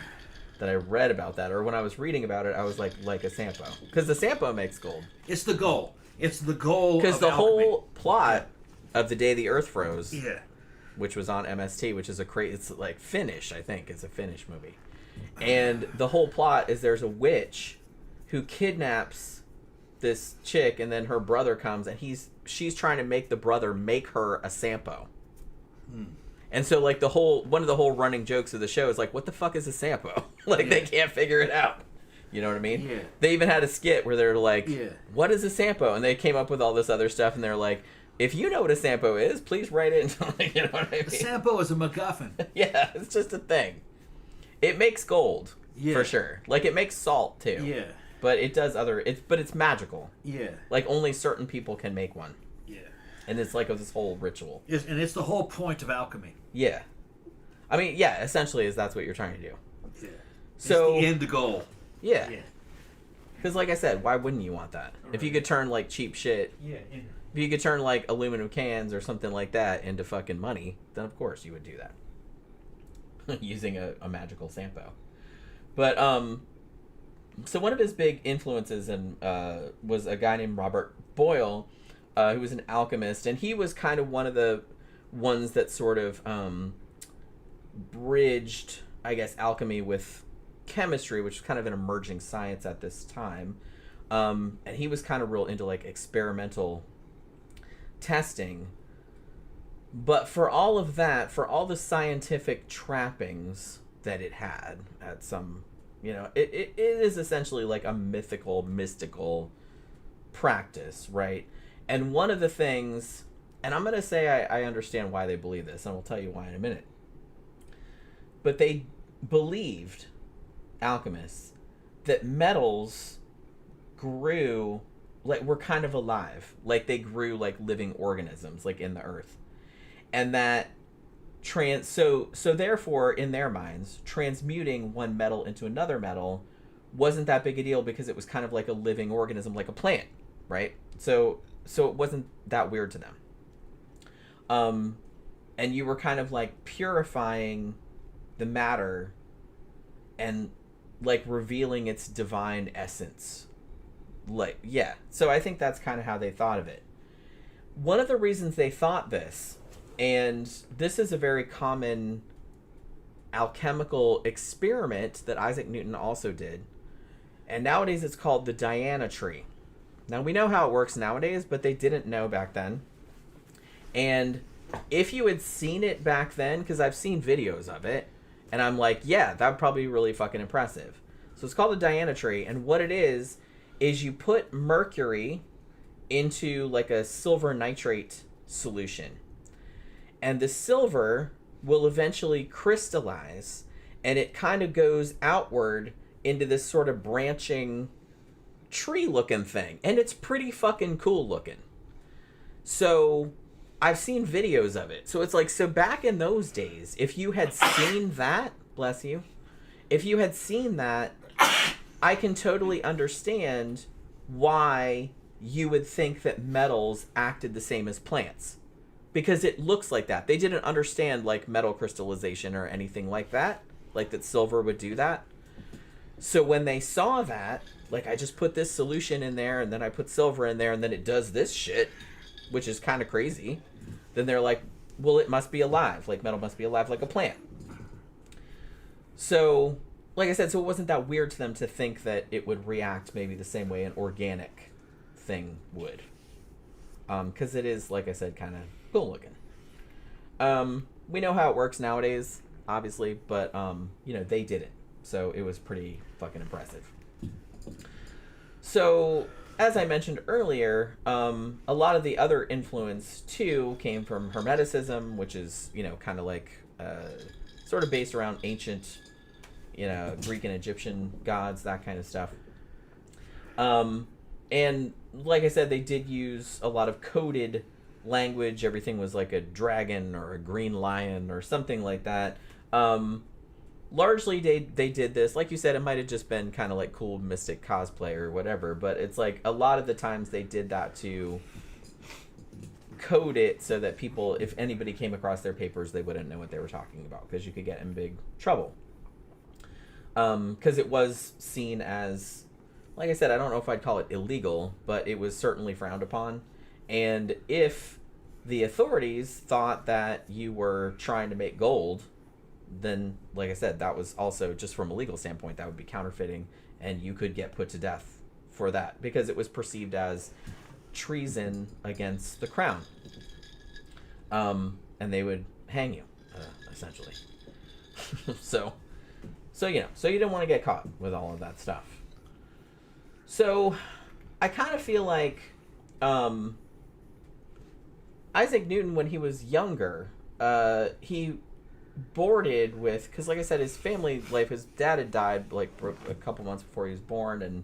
that I read about that, or when I was reading about it, I was like a Sampo, because the Sampo makes gold. It's the goal. It's the goal. Because the alchemy. whole plot of The Day the Earth Froze, which was on MST, which is it's like Finnish, I think it's a Finnish movie, and the whole plot is there's a witch who kidnaps this chick, and then her brother comes, and she's trying to make the brother make her a Sampo. And so, like, one of the whole running jokes of the show is like, what the fuck is a Sampo? Like, they can't figure it out. You know what I mean? Yeah. They even had a skit where they're like, what is a Sampo? And they came up with all this other stuff, and they're like, if you know what a Sampo is, please write it. You know what I mean? A Sampo is a MacGuffin. Yeah, it's just a thing. It makes gold, for sure. Like, it makes salt, too. Yeah. But it does but it's magical. Yeah. Like, only certain people can make one. Yeah. And it's like this whole ritual. And it's the whole point of alchemy. Yeah. I mean, yeah, essentially that's what you're trying to do. Yeah. So, it's the end goal. Yeah. Because, like I said, why wouldn't you want that? Right. If you could turn, like, cheap shit... Yeah. If you could turn, like, aluminum cans or something like that into fucking money, then of course you would do that. Using a magical Sampo. But, so one of his big influences was a guy named Robert Boyle, who was an alchemist, and he was kind of one of the ones that sort of bridged, I guess, alchemy with chemistry, which was kind of an emerging science at this time. And he was kind of real into, like, experimental testing. But for all of that, for all the scientific trappings that it had at some... it is essentially like a mystical practice, right? And one of the things, and I'm going to say I understand why they believe this, and we'll tell you why in a minute. But they believed, alchemists, that metals grew, like, were kind of alive. Like, they grew like living organisms, like, in the earth. And that so therefore, in their minds, transmuting one metal into another metal wasn't that big a deal, because it was kind of like a living organism, like a plant, right? So it wasn't that weird to them. And you were kind of like purifying the matter and, like, revealing its divine essence. Like, yeah. So I think that's kind of how they thought of it. One of the reasons they thought this, and this is a very common alchemical experiment that Isaac Newton also did, and nowadays it's called the Diana tree. Now, we know how it works nowadays, but they didn't know back then. And if you had seen it back then, because I've seen videos of it, and I'm like, yeah, that would probably be really fucking impressive. So it's called the Diana tree, and what it is you put mercury into, like, a silver nitrate solution. And the silver will eventually crystallize, and it kind of goes outward into this sort of branching tree-looking thing. And it's pretty fucking cool looking. So I've seen videos of it. So it's like, so back in those days, if you had seen that, bless you, if you had seen that, I can totally understand why you would think that metals acted the same as plants. Because it looks like that. They didn't understand, like, metal crystallization or anything like that. Like, that silver would do that. So when they saw that, like, I just put this solution in there, and then I put silver in there, and then it does this shit, which is kind of crazy. Then they're like, well, it must be alive. Like, metal must be alive like a plant. So, like I said, so it wasn't that weird to them to think that it would react maybe the same way an organic thing would. Because it is, like I said, kind of cool looking. We know how it works nowadays, obviously, but, they did it. So it was pretty fucking impressive. So, as I mentioned earlier, a lot of the other influence, too, came from Hermeticism, which is, kind of like, sort of based around ancient, Greek and Egyptian gods, that kind of stuff. And, like I said, they did use a lot of coded language. Everything was like a dragon or a green lion or something like that. Largely they did this, like you said, it might have just been kind of like cool mystic cosplay or whatever, but it's like a lot of the times they did that to code it so that people, if anybody came across their papers, they wouldn't know what they were talking about, because you could get in big trouble. Because it was seen as, like I said, I don't know if I'd call it illegal, but it was certainly frowned upon. And if the authorities thought that you were trying to make gold, then, like I said, that was also, just from a legal standpoint, that would be counterfeiting, and you could get put to death for that, because it was perceived as treason against the crown. And they would hang you, essentially. So you didn't want to get caught with all of that stuff. So I kind of feel like Isaac Newton, when he was younger, he boarded with, because like I said, his family life, his dad had died like a couple months before he was born, and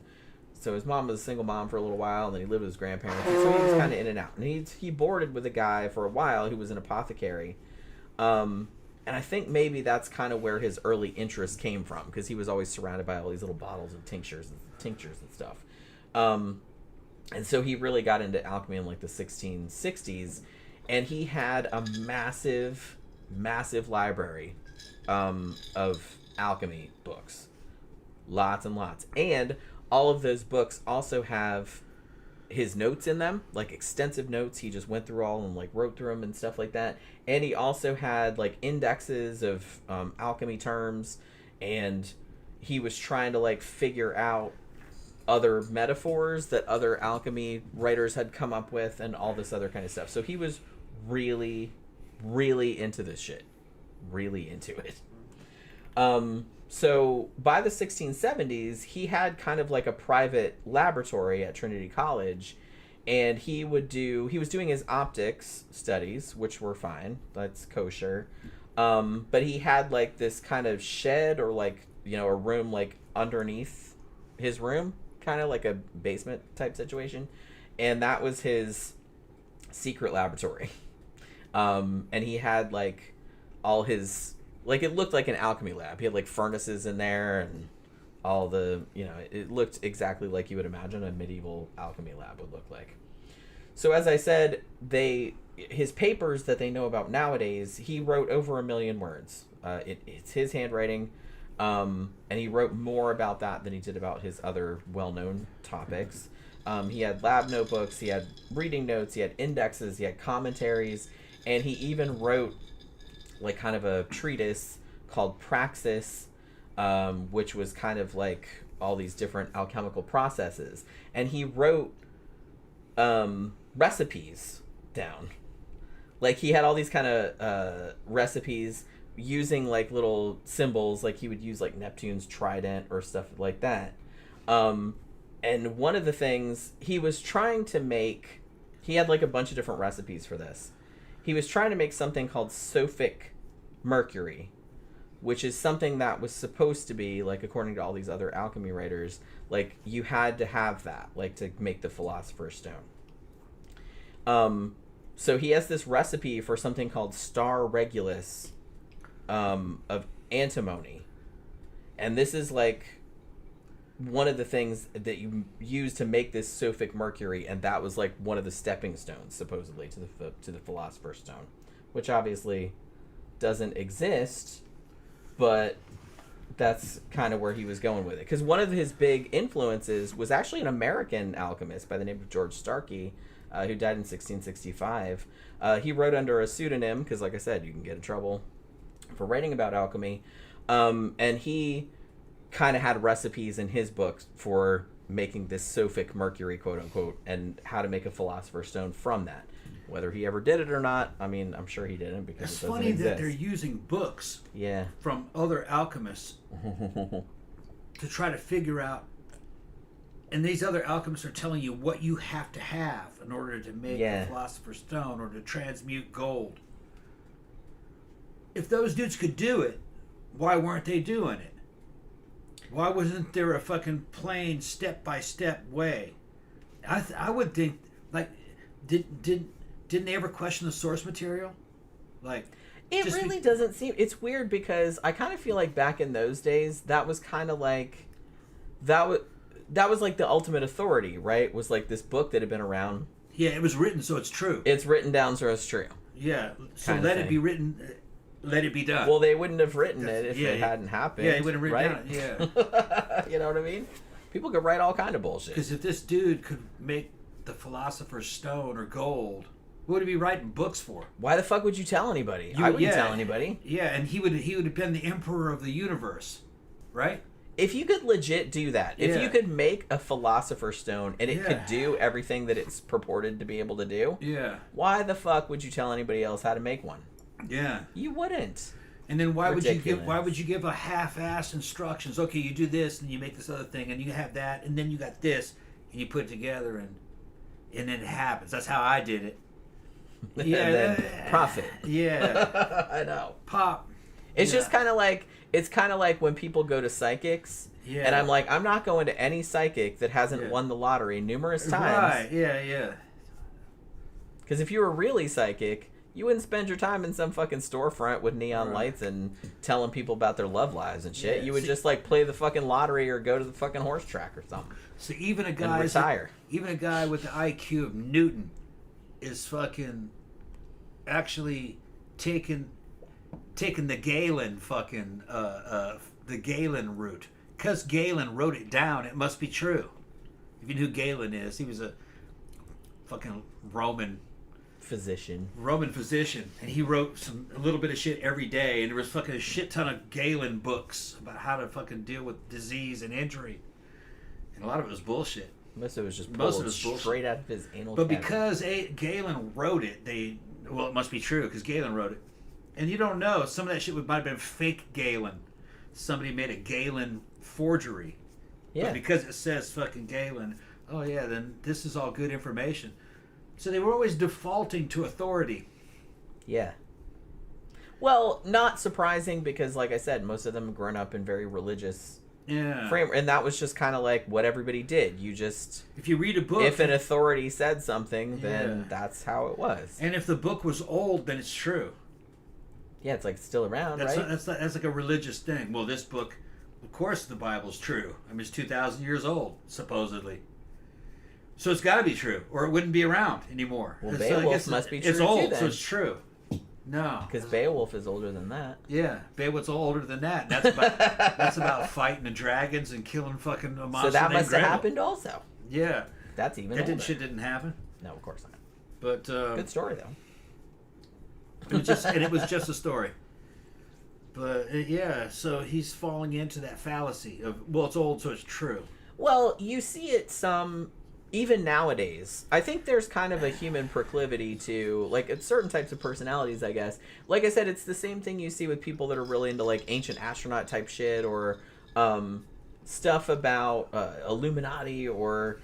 so his mom was a single mom for a little while, and then he lived with his grandparents, and so he was kind of in and out, and he boarded with a guy for a while who was an apothecary, and I think maybe that's kind of where his early interest came from, because he was always surrounded by all these little bottles of tinctures and stuff, and so he really got into alchemy in like the 1660s, and he had a massive library of alchemy books, lots and lots, and all of those books also have his notes in them, like extensive notes. He just went through all and like wrote through them and stuff like that. And he also had like indexes of alchemy terms, and he was trying to like figure out other metaphors that other alchemy writers had come up with and all this other kind of stuff. So he was really into this shit, really into it. So by the 1670s, he had kind of like a private laboratory at Trinity College, and he was doing his optics studies, which were fine, that's kosher, but he had like this kind of shed, or like, a room like underneath his room, kind of like a basement type situation, and that was his secret laboratory. And he had like all his, like, it looked like an alchemy lab. He had like furnaces in there and all the, it looked exactly like you would imagine a medieval alchemy lab would look like. So as I said, his papers that they know about nowadays, he wrote over 1 million words. It's his handwriting, and he wrote more about that than he did about his other well-known topics. He had lab notebooks, he had reading notes, he had indexes, he had commentaries, and he even wrote like kind of a treatise called Praxis, which was kind of like all these different alchemical processes. And he wrote recipes down. Like he had all these kind of recipes using like little symbols, like he would use like Neptune's trident or stuff like that. And one of the things he was trying to make, he had like a bunch of different recipes for this. He was trying to make something called sophic mercury, which is something that was supposed to be, like, according to all these other alchemy writers, like, you had to have that, like, to make the philosopher's stone. So he has this recipe for something called star regulus, of antimony. And this is, like, one of the things that you use to make this sophic mercury, and that was like one of the stepping stones supposedly to the philosopher's stone, which obviously doesn't exist, but that's kind of where he was going with it, because one of his big influences was actually an American alchemist by the name of George Starkey, who died in 1665. He wrote under a pseudonym because, like I said, you can get in trouble for writing about alchemy. And he kind of had recipes in his books for making this Sophic mercury, quote unquote, and how to make a philosopher's stone from that. Whether he ever did it or not, I mean, I'm sure he didn't, because it's it doesn't funny exist. that they're using books from other alchemists to try to figure out, and these other alchemists are telling you what you have to have in order to make a philosopher's stone or to transmute gold. If those dudes could do it, why weren't they doing it? Why wasn't there a fucking plain step-by-step way? I would think, like, didn't they ever question the source material? Like, it really doesn't seem. It's weird because I kind of feel like back in those days that was kind of like that was like the ultimate authority, right? Was like this book that had been around. Yeah, it was written, so it's true. It's written down, so it's true. Yeah, so let it be written. Let it be done. Well, they wouldn't have written it if it hadn't happened. Yeah, they wouldn't have written it. Yeah. You know what I mean? People could write all kind of bullshit. Because if this dude could make the philosopher's stone or gold, what would he be writing books for? Why the fuck would you tell anybody? I wouldn't tell anybody. Yeah, and he would have been the emperor of the universe, right? If you could legit do that, if you could make a philosopher's stone and it could do everything that it's purported to be able to do, why the fuck would you tell anybody else how to make one? Yeah, you wouldn't. And then why would you give a half-assed instructions? Okay, you do this and you make this other thing and you have that and then you got this and you put it together and then it happens. That's how I did it. Yeah, and then profit. Yeah, I know. Pop. It's just kind of like when people go to psychics. Yeah. And I'm like, I'm not going to any psychic that hasn't won the lottery numerous times. Right. Yeah. Because if you were really psychic, you wouldn't spend your time in some fucking storefront with neon lights and telling people about their love lives and shit. You would just like play the fucking lottery or go to the fucking horse track or something. So even a guy even a guy with the IQ of Newton is fucking actually taking the Galen fucking the Galen route. Because Galen wrote it down, it must be true. If you knew who Galen is, he was a fucking Roman physician, and he wrote a little bit of shit every day, and there was fucking a shit ton of Galen books about how to fucking deal with disease and injury, and a lot of it was bullshit. Most of it was just pulled straight out of his anal cavity. But because Galen wrote it, it must be true because Galen wrote it, and you don't know, some of that shit might have been fake Galen. Somebody made a Galen forgery, but because it says fucking Galen, oh yeah, then this is all good information. So they were always defaulting to authority. Yeah. Well, not surprising because, like I said, most of them have grown up in very religious frame, and that was just kind of like what everybody did. You just, if you read a book, if an authority said something, then that's how it was. And if the book was old, then it's true. Yeah, it's like still around, right? That's like a religious thing. Well, this book, of course, the Bible's true. I mean, it's 2,000 years old, supposedly. So it's got to be true, or it wouldn't be around anymore. Well, Beowulf must be true. It's old, too, then. So it's true. No, because Beowulf is older than that. Yeah, Beowulf's older than that. That's about fighting the dragons and killing fucking a monster. So that must have happened also. Yeah, that's even older. Shit didn't happen. No, of course not. But good story though. It was just a story. But so he's falling into that fallacy of, well, it's old, so it's true. Well, you see it even nowadays. I think there's kind of a human proclivity to, like, it's certain types of personalities, I guess. Like I said, it's the same thing you see with people that are really into, like, ancient astronaut type shit or stuff about Illuminati or,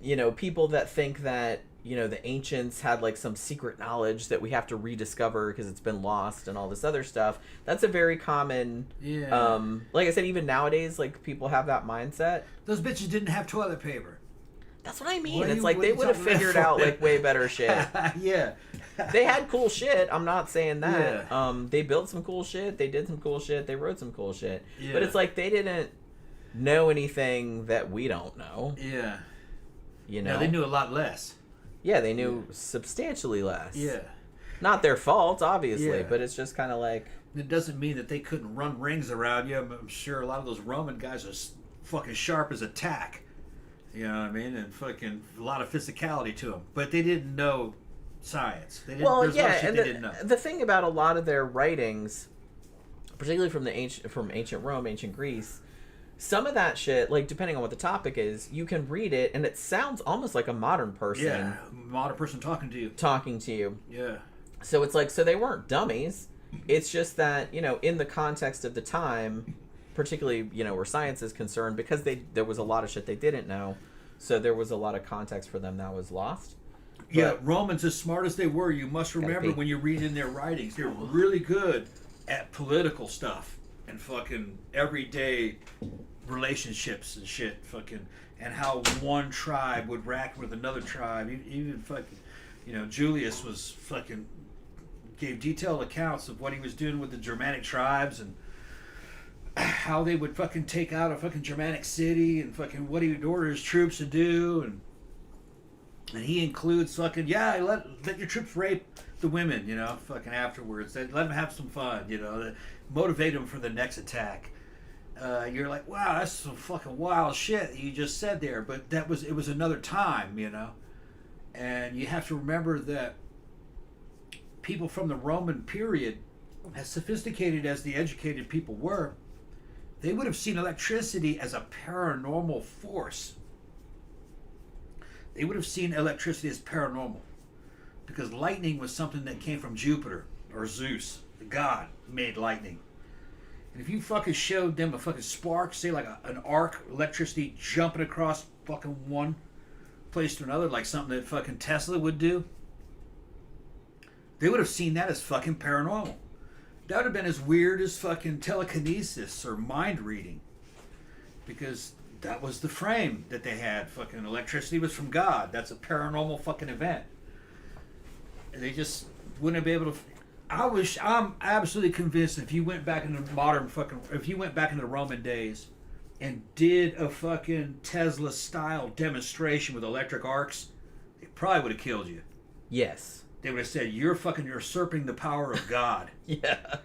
you know, people that think that, you know, the ancients had, like, some secret knowledge that we have to rediscover because it's been lost and all this other stuff. That's a very common, like I said, even nowadays, like, people have that mindset. Those bitches didn't have toilet paper. That's what I mean. It's like they would have figured out like way better shit. Yeah. They had cool shit. I'm not saying that. Yeah. They built some cool shit. They did some cool shit. They wrote some cool shit. Yeah. But it's like they didn't know anything that we don't know. Yeah. You know. No, they knew a lot less. Yeah, they knew substantially less. Yeah. Not their fault, obviously, but it's just kind of like. It doesn't mean that they couldn't run rings around you. I'm sure a lot of those Roman guys are fucking sharp as a tack. You know what I mean? And fucking a lot of physicality to them. But they didn't know science. They didn't, well, yeah, and the thing about a lot of their writings, particularly from ancient Rome, ancient Greece. Some of that shit, like depending on what the topic is, you can read it and it sounds almost like a modern person. Yeah, modern person talking to you. Yeah. So it's like, so they weren't dummies. It's just that, you know, in the context of the time, particularly, you know, where science is concerned, because there was a lot of shit they didn't know, so there was a lot of context for them that was lost. Yeah, Romans, as smart as they were, you must remember when you read in their writings, they're really good at political stuff and fucking everyday relationships and shit, fucking, and how one tribe would rack with another tribe. Even fucking, you know, Julius was fucking gave detailed accounts of what he was doing with the Germanic tribes and how they would fucking take out a fucking Germanic city and fucking what he would order his troops to do, and he includes fucking, let your troops rape the women, you know, fucking afterwards. Let them have some fun, you know, motivate them for the next attack. You're like, wow, that's some fucking wild shit you just said there, but it was another time, you know, and you have to remember that people from the Roman period, as sophisticated as the educated people were, they would have seen electricity as a paranormal force. They would have seen electricity as paranormal because lightning was something that came from Jupiter or Zeus, the god, made lightning. And if you fucking showed them a fucking spark, say like an arc, electricity jumping across fucking one place to another, like something that fucking Tesla would do, they would have seen that as fucking paranormal. That would have been as weird as fucking telekinesis or mind reading. Because that was the frame that they had. Fucking electricity was from God. That's a paranormal fucking event. And they just wouldn't be able to... I'm absolutely convinced if you went back into if you went back into the Roman days and did a fucking Tesla style demonstration with electric arcs, they probably would have killed you. Yes. They would have said, you're fucking usurping the power of God. Yeah.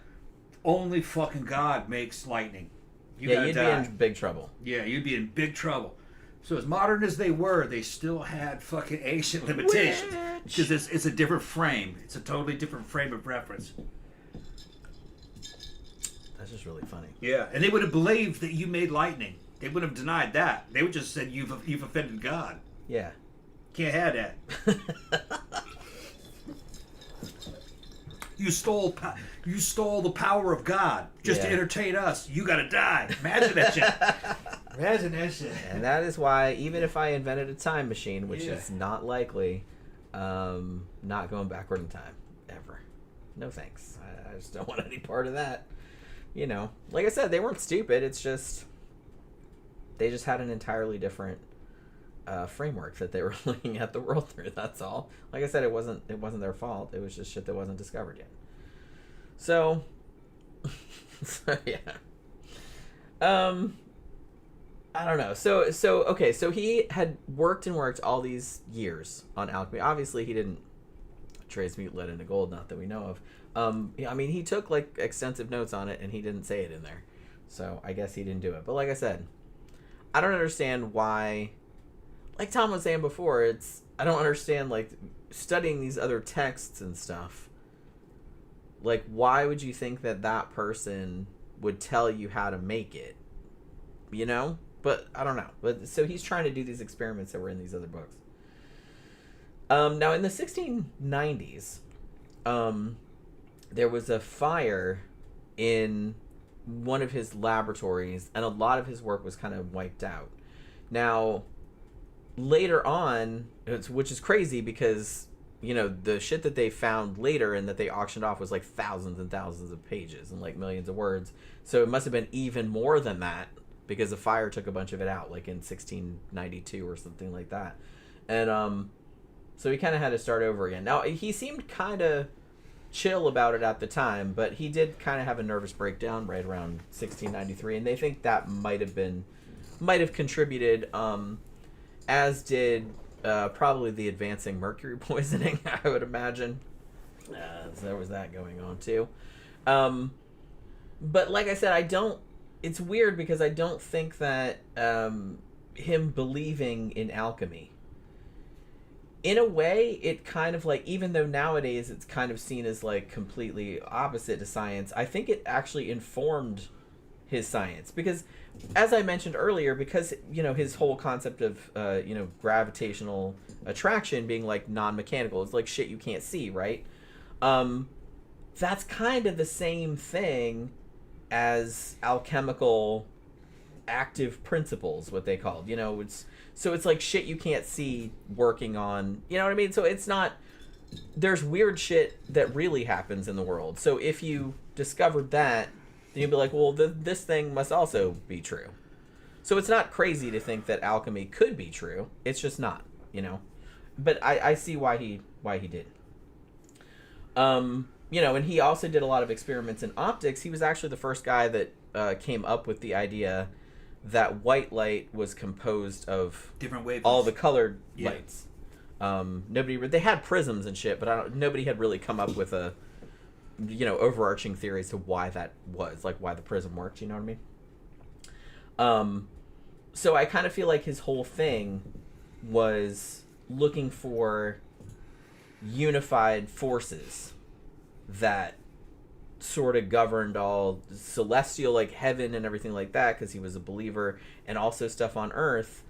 Only fucking God makes lightning. You'd be in big trouble. Yeah, you'd be in big trouble. So as modern as they were, they still had fucking ancient limitations. Because it's a different frame. It's a totally different frame of reference. That's just really funny. Yeah, and they would have believed that you made lightning. They wouldn't have denied that. They would just said, you've offended God. Yeah. Can't have that. You stole the power of God just to entertain us. You gotta die. Imagine that shit. Imagine that shit. And that is why, even if I invented a time machine, which is not likely, not going backward in time ever. No thanks. I just don't want any part of that. You know, like I said, they weren't stupid. It's just they just had an entirely different framework that they were looking at the world through. That's all. Like I said, it wasn't their fault. It was just shit that wasn't discovered yet. So yeah. I don't know. So okay, so he had worked all these years on alchemy. Obviously he didn't transmute lead into gold, not that we know of. I mean, he took like extensive notes on it and he didn't say it in there. So I guess he didn't do it. But like I said, I don't understand why, like Tom was saying before, I don't understand, like, studying these other texts and stuff. Like, why would you think that person would tell you how to make it? You know? But, I don't know. But so he's trying to do these experiments that were in these other books. Now, in the 1690s, there was a fire in one of his laboratories, and a lot of his work was kind of wiped out. Now, later on, which is crazy because, you know, the shit that they found later and that they auctioned off was like thousands and thousands of pages and like millions of words. So it must have been even more than that because the fire took a bunch of it out, like in 1692 or something like that. And so he kind of had to start over again. Now, he seemed kind of chill about it at the time, but he did kind of have a nervous breakdown right around 1693, and they think that might have contributed, as did probably the advancing mercury poisoning, I would imagine. So there was that going on too. But like I said, it's weird because I don't think that him believing in alchemy in a way, it kind of like, even though nowadays it's kind of seen as like completely opposite to science, I think it actually informed his science, because as I mentioned earlier, because his whole concept of gravitational attraction being like non-mechanical, it's like shit you can't see, right? That's kind of the same thing as alchemical active principles, what they called, it's like shit you can't see working on, you know what I mean? So it's not, there's weird shit that really happens in the world. So if you discovered that, then you'd be like, well, this thing must also be true. So it's not crazy to think that alchemy could be true. It's just not, But I see why he did. And he also did a lot of experiments in optics. He was actually the first guy that came up with the idea that white light was composed of different wavelengths, all the colored lights. They had prisms and shit, but nobody had really come up with a overarching theory as to why that was, like why the prism worked, you know what I mean? So I kind of feel like his whole thing was looking for unified forces that sort of governed all celestial, like heaven and everything like that, because he was a believer, and also stuff on earth.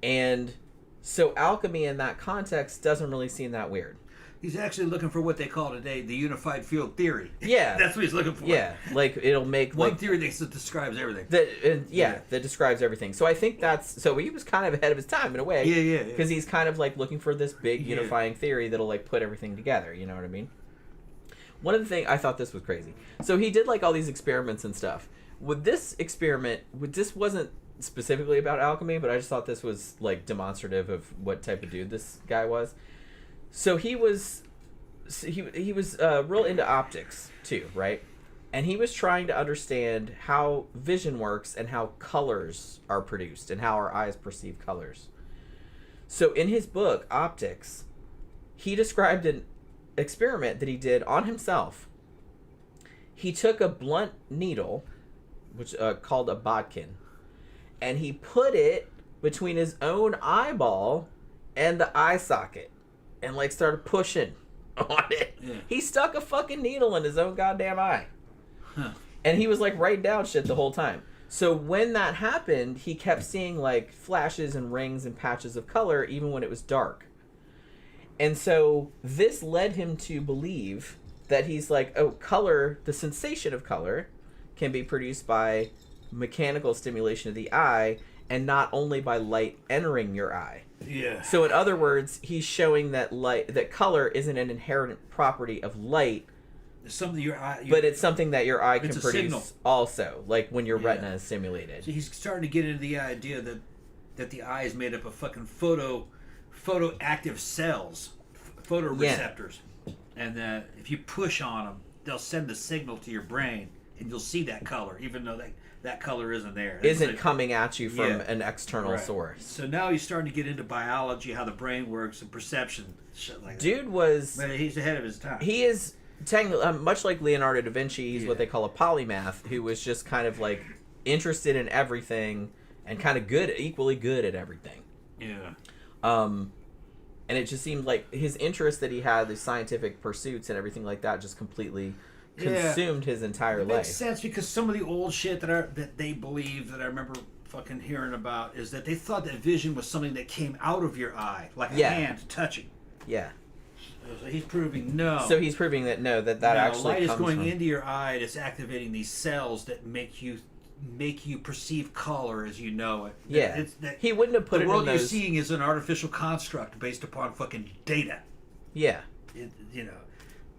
And so alchemy in that context doesn't really seem that weird. He's actually looking for what they call today the unified field theory. Yeah. That's what he's looking for. Yeah, like it'll make one theory that describes everything. That describes everything. So I think so he was kind of ahead of his time in a way. Yeah. Because he's kind of like looking for this big unifying theory that'll like put everything together, you know what I mean? One of the things, I thought this was crazy. So he did like all these experiments and stuff. This wasn't specifically about alchemy, but I just thought this was like demonstrative of what type of dude this guy was. So he was real into optics too, right? And he was trying to understand how vision works and how colors are produced and how our eyes perceive colors. So in his book, Optics, he described an experiment that he did on himself. He took a blunt needle, which called a bodkin, and he put it between his own eyeball and the eye socket, and like started pushing on it. Yeah. He stuck a fucking needle in his own goddamn eye. Huh. And he was like writing down shit the whole time. So when that happened, he kept seeing like flashes and rings and patches of color even when it was dark. And so this led him to believe that he's like, oh, color, the sensation of color can be produced by mechanical stimulation of the eye and not only by light entering your eye. Yeah. So in other words, he's showing that color isn't an inherent property of light. It's something but it's something that your eye can produce signal. Also, like when your retina is stimulated. So he's starting to get into the idea that the eye is made up of fucking photoactive cells, photoreceptors, and that if you push on them, they'll send the signal to your brain, and you'll see that color, even though that color isn't there. Isn't coming at you from an external source. So now he's starting to get into biology, how the brain works, and perception, shit like that. Dude was... Man, he's ahead of his time. He is, much like Leonardo da Vinci, he's what they call a polymath, who was just kind of like interested in everything and kind of equally good at everything. Yeah. And it just seemed like his interest that he had, the scientific pursuits and everything like that, just completely consumed his entire life. It makes sense because some of the old shit that they believe, that I remember fucking hearing about, is that they thought that vision was something that came out of your eye, like a hand touching. Yeah. So he's proving no. So he's proving that actually light is comes going from... into your eye, and it's activating these cells that make you perceive color as you know it. Yeah. He wouldn't have put it in those... The world you're seeing is an artificial construct based upon fucking data. Yeah.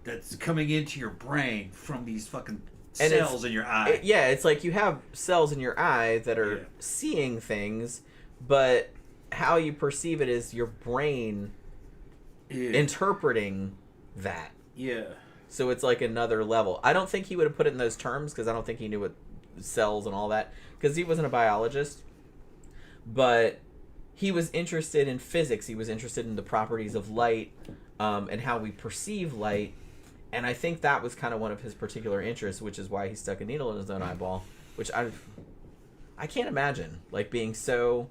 That's coming into your brain from these fucking cells in your eye. It's like you have cells in your eye that are seeing things, but how you perceive it is your brain interpreting that. Yeah. So it's like another level. I don't think he would have put it in those terms because I don't think he knew what cells and all that, because he wasn't a biologist, but he was interested in physics. He was interested in the properties of light and how we perceive light. And I think that was kind of one of his particular interests, which is why he stuck a needle in his own eyeball, which I can't imagine, like, being so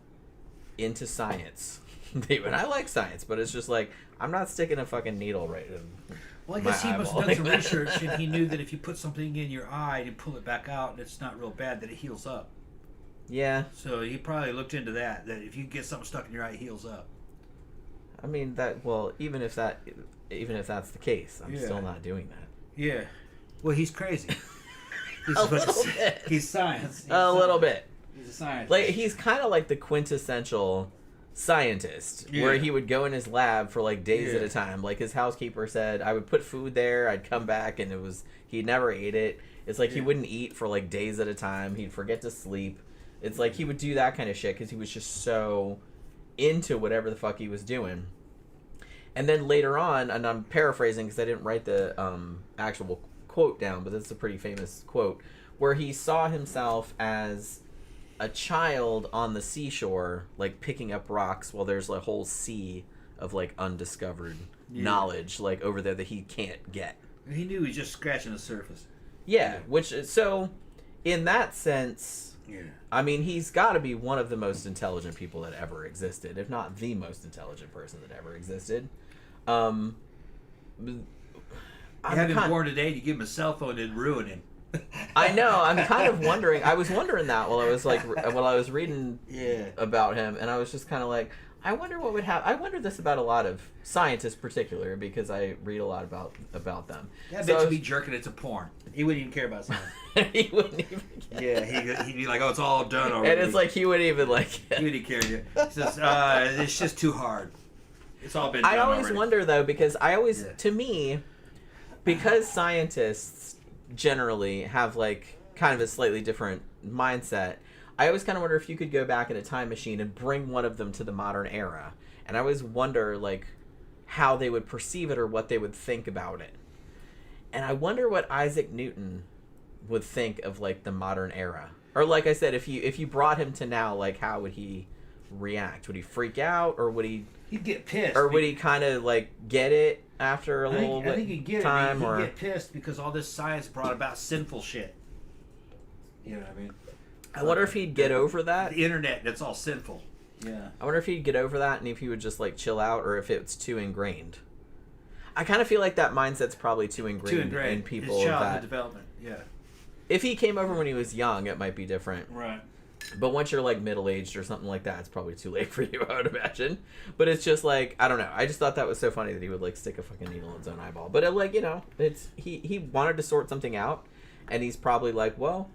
into science And I like science, but it's just like, I'm not sticking a fucking needle right in Well, I guess he must eyeball. have done some research, and he knew that if you put something in your eye and pull it back out, and it's not real bad, that it heals up. Yeah. So he probably looked into that if you get something stuck in your eye, it heals up. I mean, even if that's the case, I'm still not doing that. Yeah. Well, he's crazy. A little bit. He's science. A little bit. He's a scientist. Like, he's kind of like the quintessential scientist, where he would go in his lab for like days at a time. Like, his housekeeper said, I would put food there, I'd come back, and he never ate it. It's like he wouldn't eat for like days at a time. He'd forget to sleep. It's like he would do that kind of shit because he was just so into whatever the fuck he was doing. And then later on, and I'm paraphrasing because I didn't write the actual quote down, but it's a pretty famous quote, where he saw himself as a child on the seashore, like picking up rocks while there's a whole sea of like undiscovered knowledge like over there that he can't get. He knew he was just scratching the surface. Yeah, which, so in that sense, I mean, he's got to be one of the most intelligent people that ever existed, if not the most intelligent person that ever existed. Have him born today, you give him a cell phone and ruin him. I know. I'm kind of wondering. I was wondering that while I was reading about him, and I was just kind of like, I wonder what would happen. I wonder this about a lot of scientists, particular, because I read a lot about them. Yeah, I bet you'd be jerking it to porn. He wouldn't even care about science. He wouldn't even. He'd be like, "Oh, it's all done already." And it's like he wouldn't even like. He wouldn't care. He says, "It's just too hard. It's all been done I always already." wonder though, because to me, because scientists generally have like kind of a slightly different mindset, I always kind of wonder if you could go back in a time machine and bring one of them to the modern era. And I always wonder like how they would perceive it or what they would think about it. And I wonder what Isaac Newton would think of like the modern era. Or like I said, if you brought him to now, like how would he react? Would he freak out, or would he? He'd get pissed. Or would he kind of like get it after a little bit? I think he'd get time, it. He'd get pissed because all this science brought about sinful shit. You know what I mean? I wonder if he'd get over that. The internet, that's all sinful. Yeah. I wonder if he'd get over that, and if he would just like chill out, or if it's too ingrained. I kind of feel like that mindset's probably too ingrained in people. His childhood development. Yeah. If he came over when he was young, it might be different. Right. But once you're like middle-aged or something like that, it's probably too late for you, I would imagine. But it's just like, I don't know. I just thought that was so funny that he would like stick a fucking needle in his own eyeball. But it, like, you know, it's he wanted to sort something out, and he's probably like, well,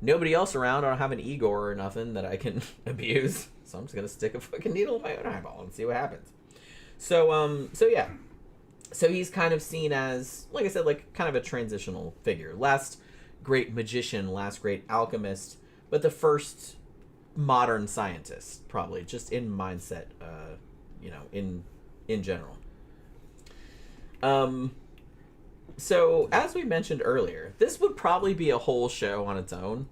nobody else around. I don't have an Igor or nothing that I can abuse, so I'm just gonna stick a fucking needle in my own eyeball and see what happens. So yeah. So he's kind of seen as, like I said, like kind of a transitional figure. Last great magician, last great alchemist, but the first modern scientist, probably, just in mindset, you know, in general. So, as we mentioned earlier, this would probably be a whole show on its own,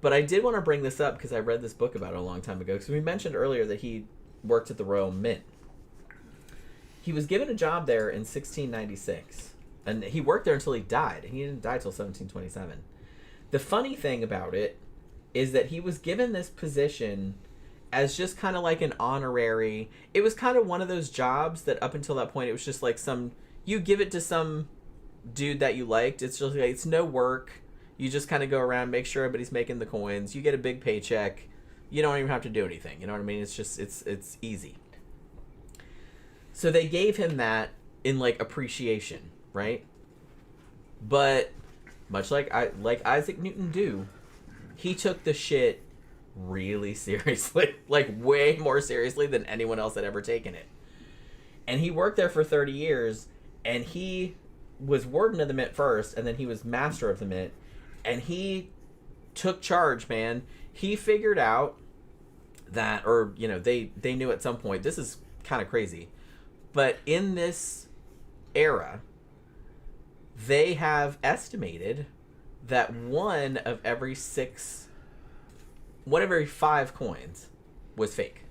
but I did want to bring this up because I read this book about it a long time ago, because we mentioned earlier that he worked at the Royal Mint. He was given a job there in 1696, and he worked there until he died, and he didn't die till 1727. The funny thing about it is that he was given this position as just kind of like an honorary. It was kind of one of those jobs that up until that point, it was just like you give it to some dude that you liked. It's just like, it's no work. You just kind of go around, make sure everybody's making the coins. You get a big paycheck. You don't even have to do anything. You know what I mean? It's just, it's easy. So they gave him that in like appreciation, right? But much like Isaac Newton do, he took the shit really seriously, like way more seriously than anyone else had ever taken it. And he worked there for 30 years, and he was warden of the mint first, and then he was master of the mint, and he took charge, man. He figured out that, or, you know, they knew at some point, this is kind of crazy, but in this era, they have estimated that one of every 5 coins was fake,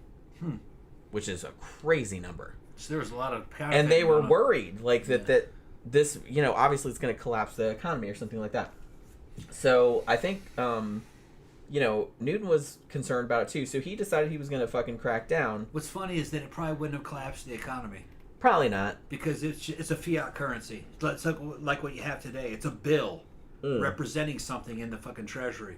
which is a crazy number. So there was a lot of power, and they were worried, like that this, you know, obviously it's going to collapse the economy or something like that. So I think Newton was concerned about it too, so he decided he was going to fucking crack down. What's funny is that it probably wouldn't have collapsed the economy. Probably not. Because it's a fiat currency. It's like what you have today. It's a bill representing something in the fucking treasury.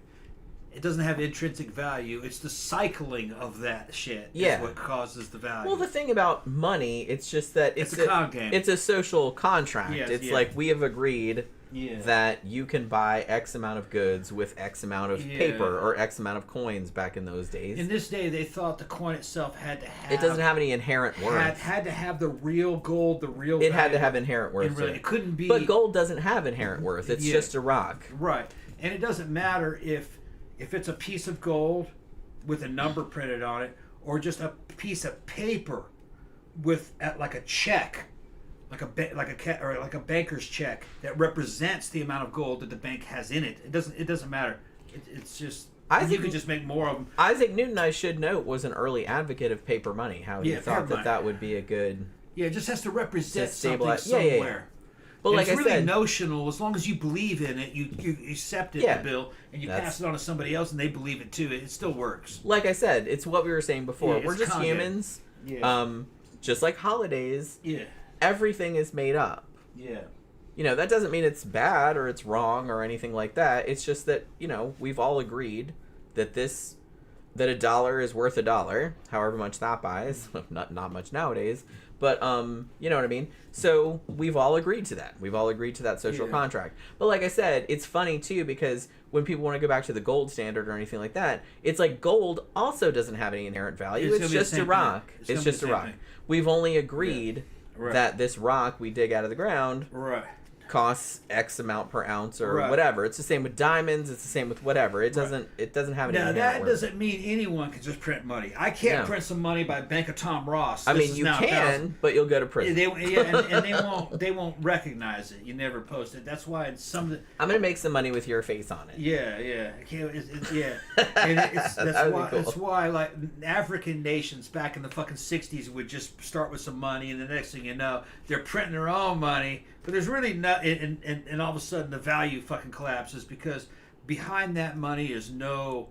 It doesn't have intrinsic value. It's the cycling of that shit is what causes the value. Well, the thing about money, it's just that it's a con game. It's a social contract. Yes, it's like we have agreed that you can buy X amount of goods with X amount of paper or X amount of coins back in those days. In this day, they thought the coin itself had to have... It doesn't have any inherent worth. Had to have the real gold, the real It value. had to have inherent worth. Really, it couldn't be... But gold doesn't have inherent worth. It's just a rock. Right. And it doesn't matter if it's a piece of gold with a number printed on it, or just a piece of paper with like a check, like a banker's check that represents the amount of gold that the bank has in it. It doesn't matter. It's just you could just make more of them. Isaac Newton, I should note, was an early advocate of paper money. How he thought that would be a good. Yeah, it just has to represent something somewhere. But like it's really said, notional. As long as you believe in it, you accept it, the bill, and you pass it on to somebody else, and they believe it too. It still works. Like I said, it's what we were saying before. We're just humans. Yeah. Just like holidays. Yeah. Everything is made up. Yeah. That doesn't mean it's bad or it's wrong or anything like that. It's just that, we've all agreed that that $1 is worth $1, however much that buys. Not much nowadays. But, you know what I mean? So we've all agreed to that. We've all agreed to that social contract. But like I said, it's funny, too, because when people want to go back to the gold standard or anything like that, it's like gold also doesn't have any inherent value. It's just a rock. It's just a rock. We've only agreed that this rock we dig out of the ground costs X amount per ounce or whatever. It's the same with diamonds. It's the same with whatever. It doesn't have any Now, inherent that worth. Doesn't mean anyone can just print money. I can't print some money by Bank of Tom Ross. I mean, you can, but you'll go to prison. And they won't recognize it. You never post it. That's why I'm gonna make some money with your face on it. Yeah. And that's why like African nations back in the fucking 60s would just start with some money, and the next thing you know, they're printing their own money. But there's really not, and all of a sudden the value fucking collapses because behind that money is no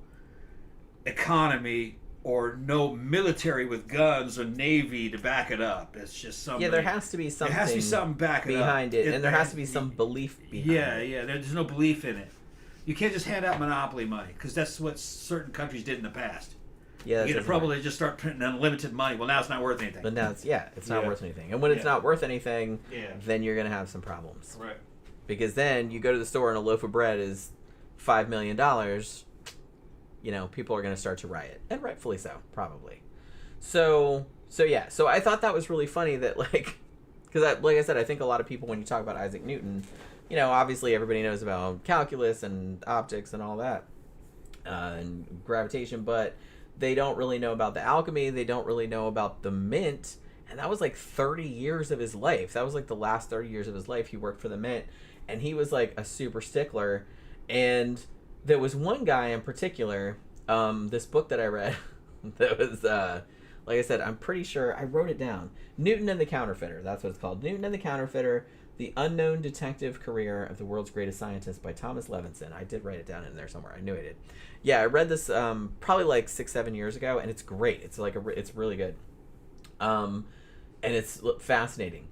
economy or no military with guns or navy to back it up. It's just something. Yeah, there has to be something. There has to be something behind it, and there has to be some belief behind it. Yeah. There's no belief in it. You can't just hand out monopoly money because that's what certain countries did in the past. Yeah, you get in trouble. They just start printing unlimited money. Well, now it's not worth anything. But now it's not worth anything. And when it's not worth anything, then you're gonna have some problems. Right. Because then you go to the store and a loaf of bread is $5 million. People are gonna start to riot, and rightfully so, probably. So I thought that was really funny that because like I said, I think a lot of people when you talk about Isaac Newton, obviously everybody knows about calculus and optics and all that, and gravitation, but they don't really know about the alchemy. They don't really know about the mint. And that was like 30 years of his life. That was like the last 30 years of his life. He worked for the mint. And he was like a super stickler. And there was one guy in particular, this book that I read, that was, like I said, I'm pretty sure I wrote it down. Newton and the Counterfeiter. That's what it's called. Newton and the Counterfeiter, The Unknown Detective Career of the World's Greatest Scientist by Thomas Levinson. I did write it down in there somewhere. I knew I did. Yeah, I read this probably like 6-7 years ago, and it's great. It's like it's really good, and it's fascinating.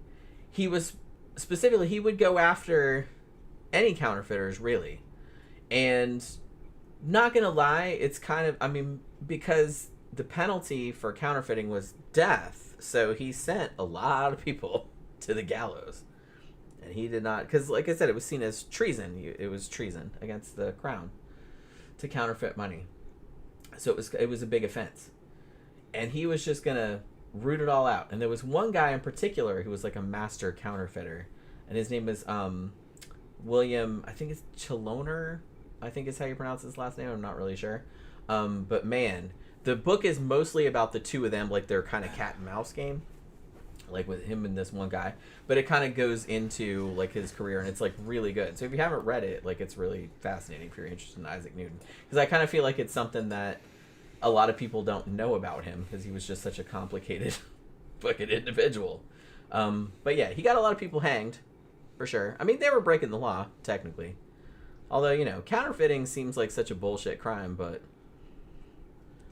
He would go after any counterfeiters really, and not gonna lie, it's kind of because the penalty for counterfeiting was death, so he sent a lot of people to the gallows. And he did not, because like I said, it was seen as treason. It was treason against the crown to counterfeit money. So it was a big offense. And he was just gonna root it all out. And there was one guy in particular who was like a master counterfeiter, and his name is William, I think it's Chaloner, I think is how you pronounce his last name. I'm not really sure. But man, the book is mostly about the two of them, like their kind of cat and mouse game, like with him and this one guy. But it kind of goes into like his career, and it's like really good. So if you haven't read it, like it's really fascinating if you're interested in Isaac Newton, because I kind of feel like it's something that a lot of people don't know about him because he was just such a complicated fucking individual. But yeah, he got a lot of people hanged for sure. I mean, they were breaking the law technically. Although, you know, counterfeiting seems like such a bullshit crime, but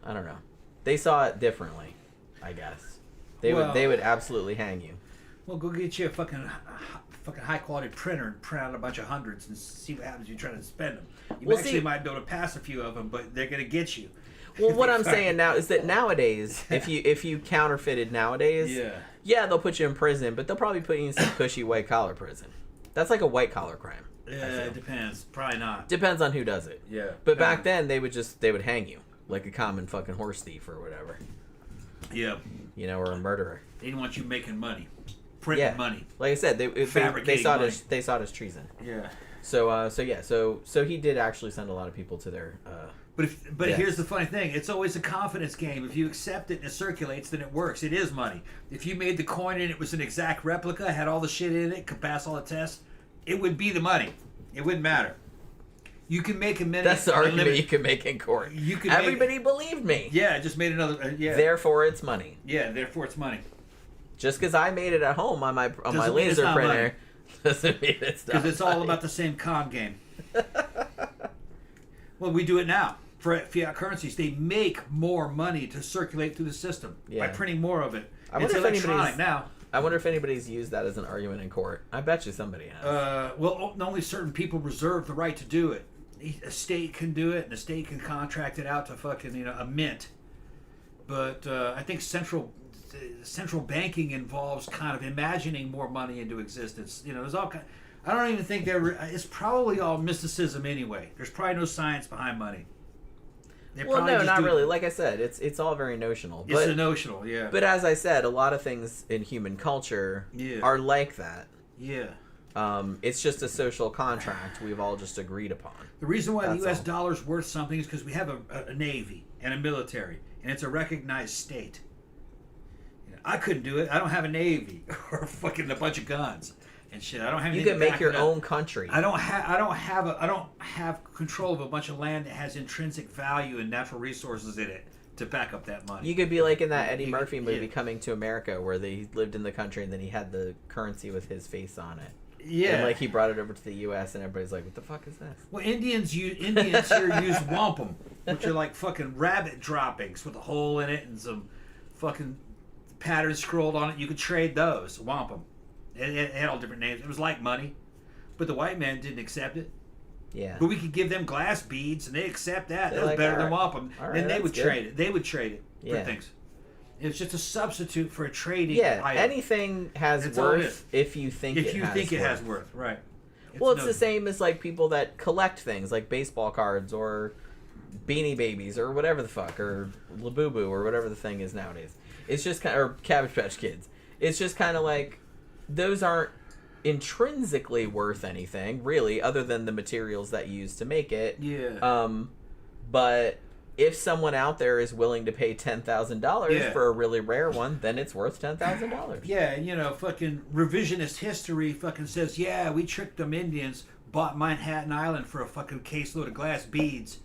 I don't know. They saw it differently, I guess. They would absolutely hang you. Well, go get you a fucking high quality printer and print out a bunch of hundreds and see what happens. You try to spend them. You might be able to pass a few of them, but they're gonna get you. Well, what I'm saying now is that nowadays, if you counterfeited nowadays, they'll put you in prison, but they'll probably put you in some cushy white collar prison. That's like a white collar crime. Yeah, it depends. Probably not. Depends on who does it. Yeah. But back then, they would hang you like a common fucking horse thief or whatever. Yeah. You know, or a murderer. They didn't want you making money, printing money. Like I said, they saw it as treason. Yeah. So he did actually send a lot of people to their. But here's the funny thing: it's always a confidence game. If you accept it and it circulates, then it works. It is money. If you made the coin and it was an exact replica, had all the shit in it, could pass all the tests, it would be the money. It wouldn't matter. You can make a minute. That's the argument you can make in court. Everybody believed me. Yeah, I just made another. Therefore, it's money. Yeah, therefore it's money. Just because I made it at home on my laser printer doesn't mean it's not. Because it's all about the same con game. Well, we do it now. For fiat currencies, they make more money to circulate through the system by printing more of it. It's electronic now. I wonder if anybody's used that as an argument in court. I bet you somebody has. Well, only certain people reserve the right to do it. A state can do it, and a state can contract it out to fucking a mint. But I think central banking involves kind of imagining more money into existence. There's all kind. I don't even think it's probably all mysticism anyway. There's probably no science behind money. Well, no, not really. Like I said, it's all very notional. It's notional, yeah. But as I said, a lot of things in human culture are like that. Yeah. It's just a social contract we've all just agreed upon. The reason why the U.S. dollar is worth something is because we have a navy and a military, and it's a recognized state. I couldn't do it. I don't have a navy or fucking a bunch of guns and shit. I don't have. You can make your own country. I don't have control of a bunch of land that has intrinsic value and natural resources in it to back up that money. You could be like in that Eddie Murphy movie, Coming to America, where they lived in the country and then he had the currency with his face on it. Yeah. And like he brought it over to the U.S. and everybody's like, "What the fuck is this?" Well, Indians here use wampum, which are like fucking rabbit droppings with a hole in it and some fucking patterns scrolled on it. You could trade those wampum. It had all different names. It was like money, but the white man didn't accept it. Yeah. But we could give them glass beads, and they accept that. That was better than wampum. Then they would trade it. They would trade it for things. It's just a substitute for a trading item. Anything has worth if you think it has worth. Right. It's the same as like people that collect things like baseball cards or Beanie Babies or whatever the fuck, or Labubu or whatever the thing is nowadays. It's just kind of, or Cabbage Patch Kids. It's just kind of like those aren't intrinsically worth anything really, other than the materials that you use to make it. Yeah. But if someone out there is willing to pay $10,000 for a really rare one, then it's worth $10,000. Yeah, fucking revisionist history fucking says, yeah, we tricked them Indians, bought Manhattan Island for a fucking caseload of glass beads.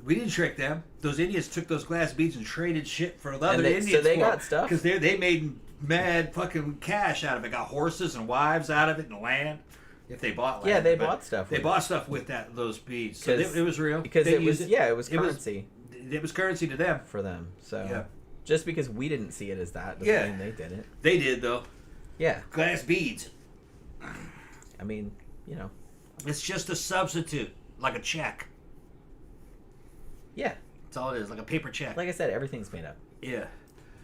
We didn't trick them. Those Indians took those glass beads and traded shit for other Indians. So they got stuff? Because they made mad fucking cash out of it. Got horses and wives out of it and land. If they bought land. Yeah, they bought stuff. They bought stuff with those beads. So it was real. Because it was currency. It was currency to them. For them. So just because we didn't see it as that doesn't mean they didn't. They did, though. Yeah. Glass beads. I mean, It's just a substitute. Like a check. Yeah. That's all it is. Like a paper check. Like I said, everything's made up. Yeah.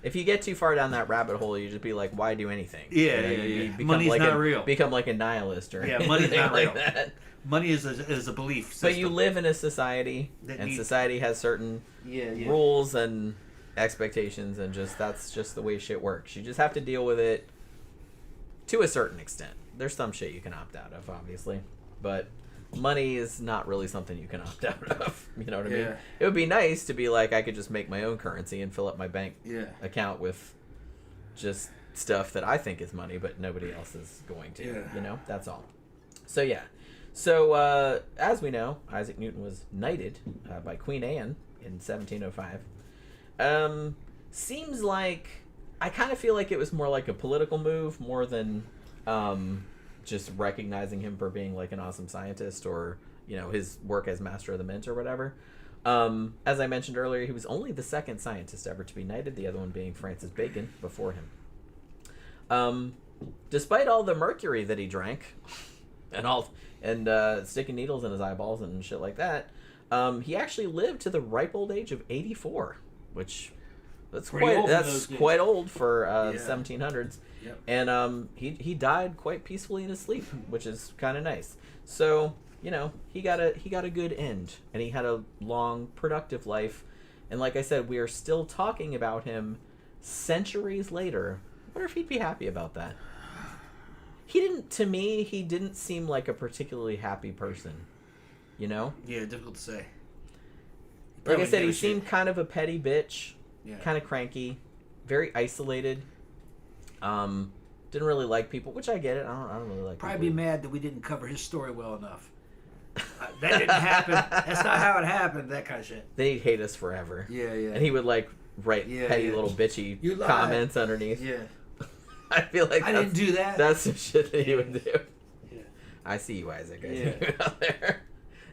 If you get too far down that rabbit hole, you just be like, why do anything? Yeah. Money's not real. Become like a nihilist or anything money's not real. like that. Money is a belief system. But you live in a society, and society has certain rules and expectations, and that's just the way shit works. You just have to deal with it to a certain extent. There's some shit you can opt out of, obviously, but money is not really something you can opt out of. You know what I mean? It would be nice to be like, I could just make my own currency and fill up my bank account with just stuff that I think is money, but nobody else is going to. That's all. So, as we know, Isaac Newton was knighted by Queen Anne in 1705. Seems like, I kind of feel like it was more like a political move more than just recognizing him for being like an awesome scientist or his work as Master of the Mint or whatever. As I mentioned earlier, he was only the second scientist ever to be knighted, the other one being Francis Bacon before him. Despite all the mercury that he drank and sticking needles in his eyeballs and shit like that, he actually lived to the ripe old age of 84, which that's quite old for the 1700s. Yep. And he died quite peacefully in his sleep, which is kind of nice. So he got a good end, and he had a long, productive life. And like I said, we are still talking about him centuries later. I wonder if he'd be happy about that. To me, he didn't seem like a particularly happy person. Yeah, difficult to say. Like I said, he seemed kind of a petty bitch, yeah. Kind of cranky, very isolated. Didn't really like people, which I get it. I don't really like Probably people. be mad that we didn't cover his story well enough. That didn't happen. That's not how it happened. That kind of shit. Then he'd hate us forever. Yeah. And he would write petty little bitchy comments underneath. Yeah. I feel like I didn't do that. That's some shit that he would do. Yeah. I see you, Isaac. I see you out there.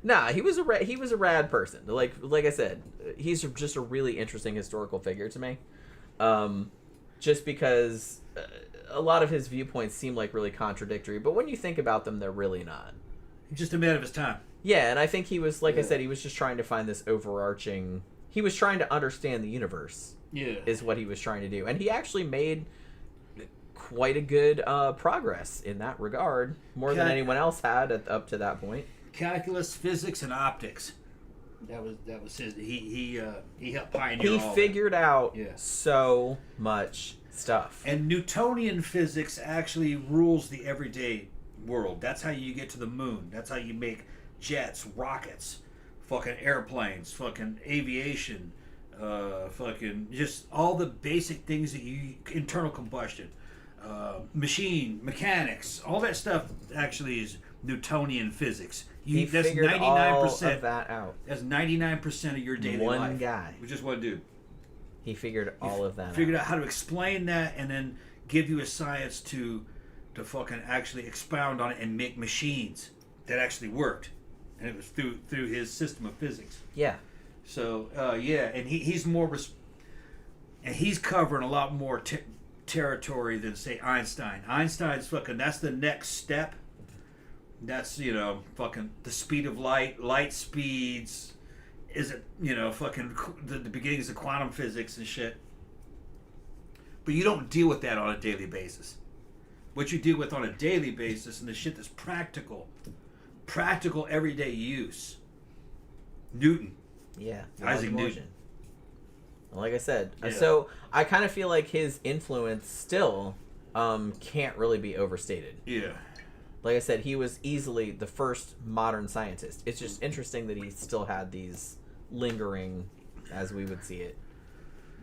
Nah, he was a rad person. Like I said, he's just a really interesting historical figure to me. Just because a lot of his viewpoints seem like really contradictory, but when you think about them, they're really not. He's just a man of his time. Yeah, and I think he was, like I said, he was just trying to find this overarching... He was trying to understand the universe. Yeah. Is what he was trying to do. And he actually made quite a good progress in that regard, more than anyone else had up to that point. Calculus, physics, and optics. That was his. He helped pioneer. He figured out so much stuff. And Newtonian physics actually rules the everyday world. That's how you get to the moon. That's how you make jets, rockets, fucking airplanes, fucking aviation, fucking just all the basic things that internal combustion, mechanics, all that stuff actually is Newtonian physics. He figured 99%, all of that out. That's 99% of your daily life. One guy. With just one dude. He figured all of that out. Figured out how to explain that and then give you a science to fucking actually expound on it and make machines that actually worked. And it was through his system of physics. Yeah. So, and he's more... and he's covering a lot more territory than, say, Einstein. Einstein's fucking... That's the next step. That's, fucking the speed of light speeds. Is it, fucking the beginnings of quantum physics and shit. But you don't deal with that on a daily basis. What you deal with on a daily basis and the shit that's practical everyday use. Newton. Yeah. Isaac Newton. Like I said. So I kind of feel like his influence still can't really be overstated. Yeah. Like I said, he was easily the first modern scientist. It's just interesting that he still had these lingering, as we would see it,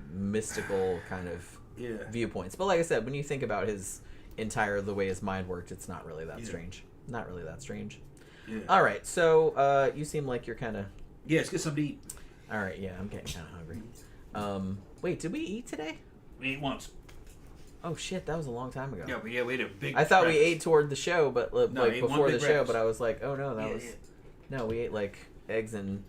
mystical kind of viewpoints. But like I said, when you think about the way his mind worked, it's not really that strange. Not really that strange. Yeah. All right, so you seem like you're kind of... Yeah, let's get something to eat. All right, yeah, I'm getting kind of hungry. Wait, did we eat today? We ate once. Oh shit, that was a long time ago. Yeah, but we ate a big... I thought we ate toward the show, but before the show. Breakfast. But I was like, oh no, no, we ate like eggs and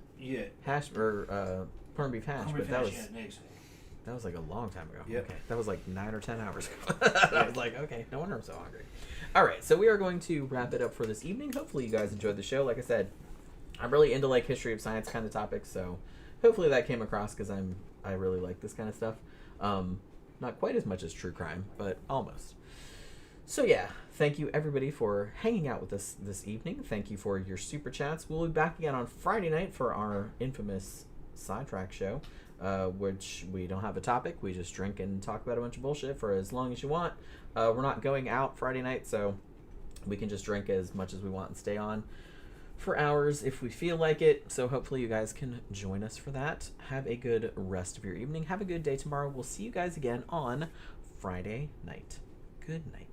hash or corned beef hash. But that was like a long time ago. Yep. Okay, that was like 9 or 10 hours ago. I was like, okay, no wonder I'm so hungry. All right, so we are going to wrap it up for this evening. Hopefully you guys enjoyed the show. Like I said, I'm really into like history of science kind of topics, so hopefully that came across because I really like this kind of stuff. Not quite as much as true crime, but almost. So yeah, thank you everybody for hanging out with us this evening. Thank you for your super chats. We'll be back again on Friday night for our infamous sidetrack show, which we don't have a topic. We just drink and talk about a bunch of bullshit for as long as you want. We're not going out Friday night, so we can just drink as much as we want and stay on for hours if we feel like it. So hopefully you guys can join us for that. Have a good rest of your evening. Have a good day tomorrow. We'll see you guys again on Friday night. Good night.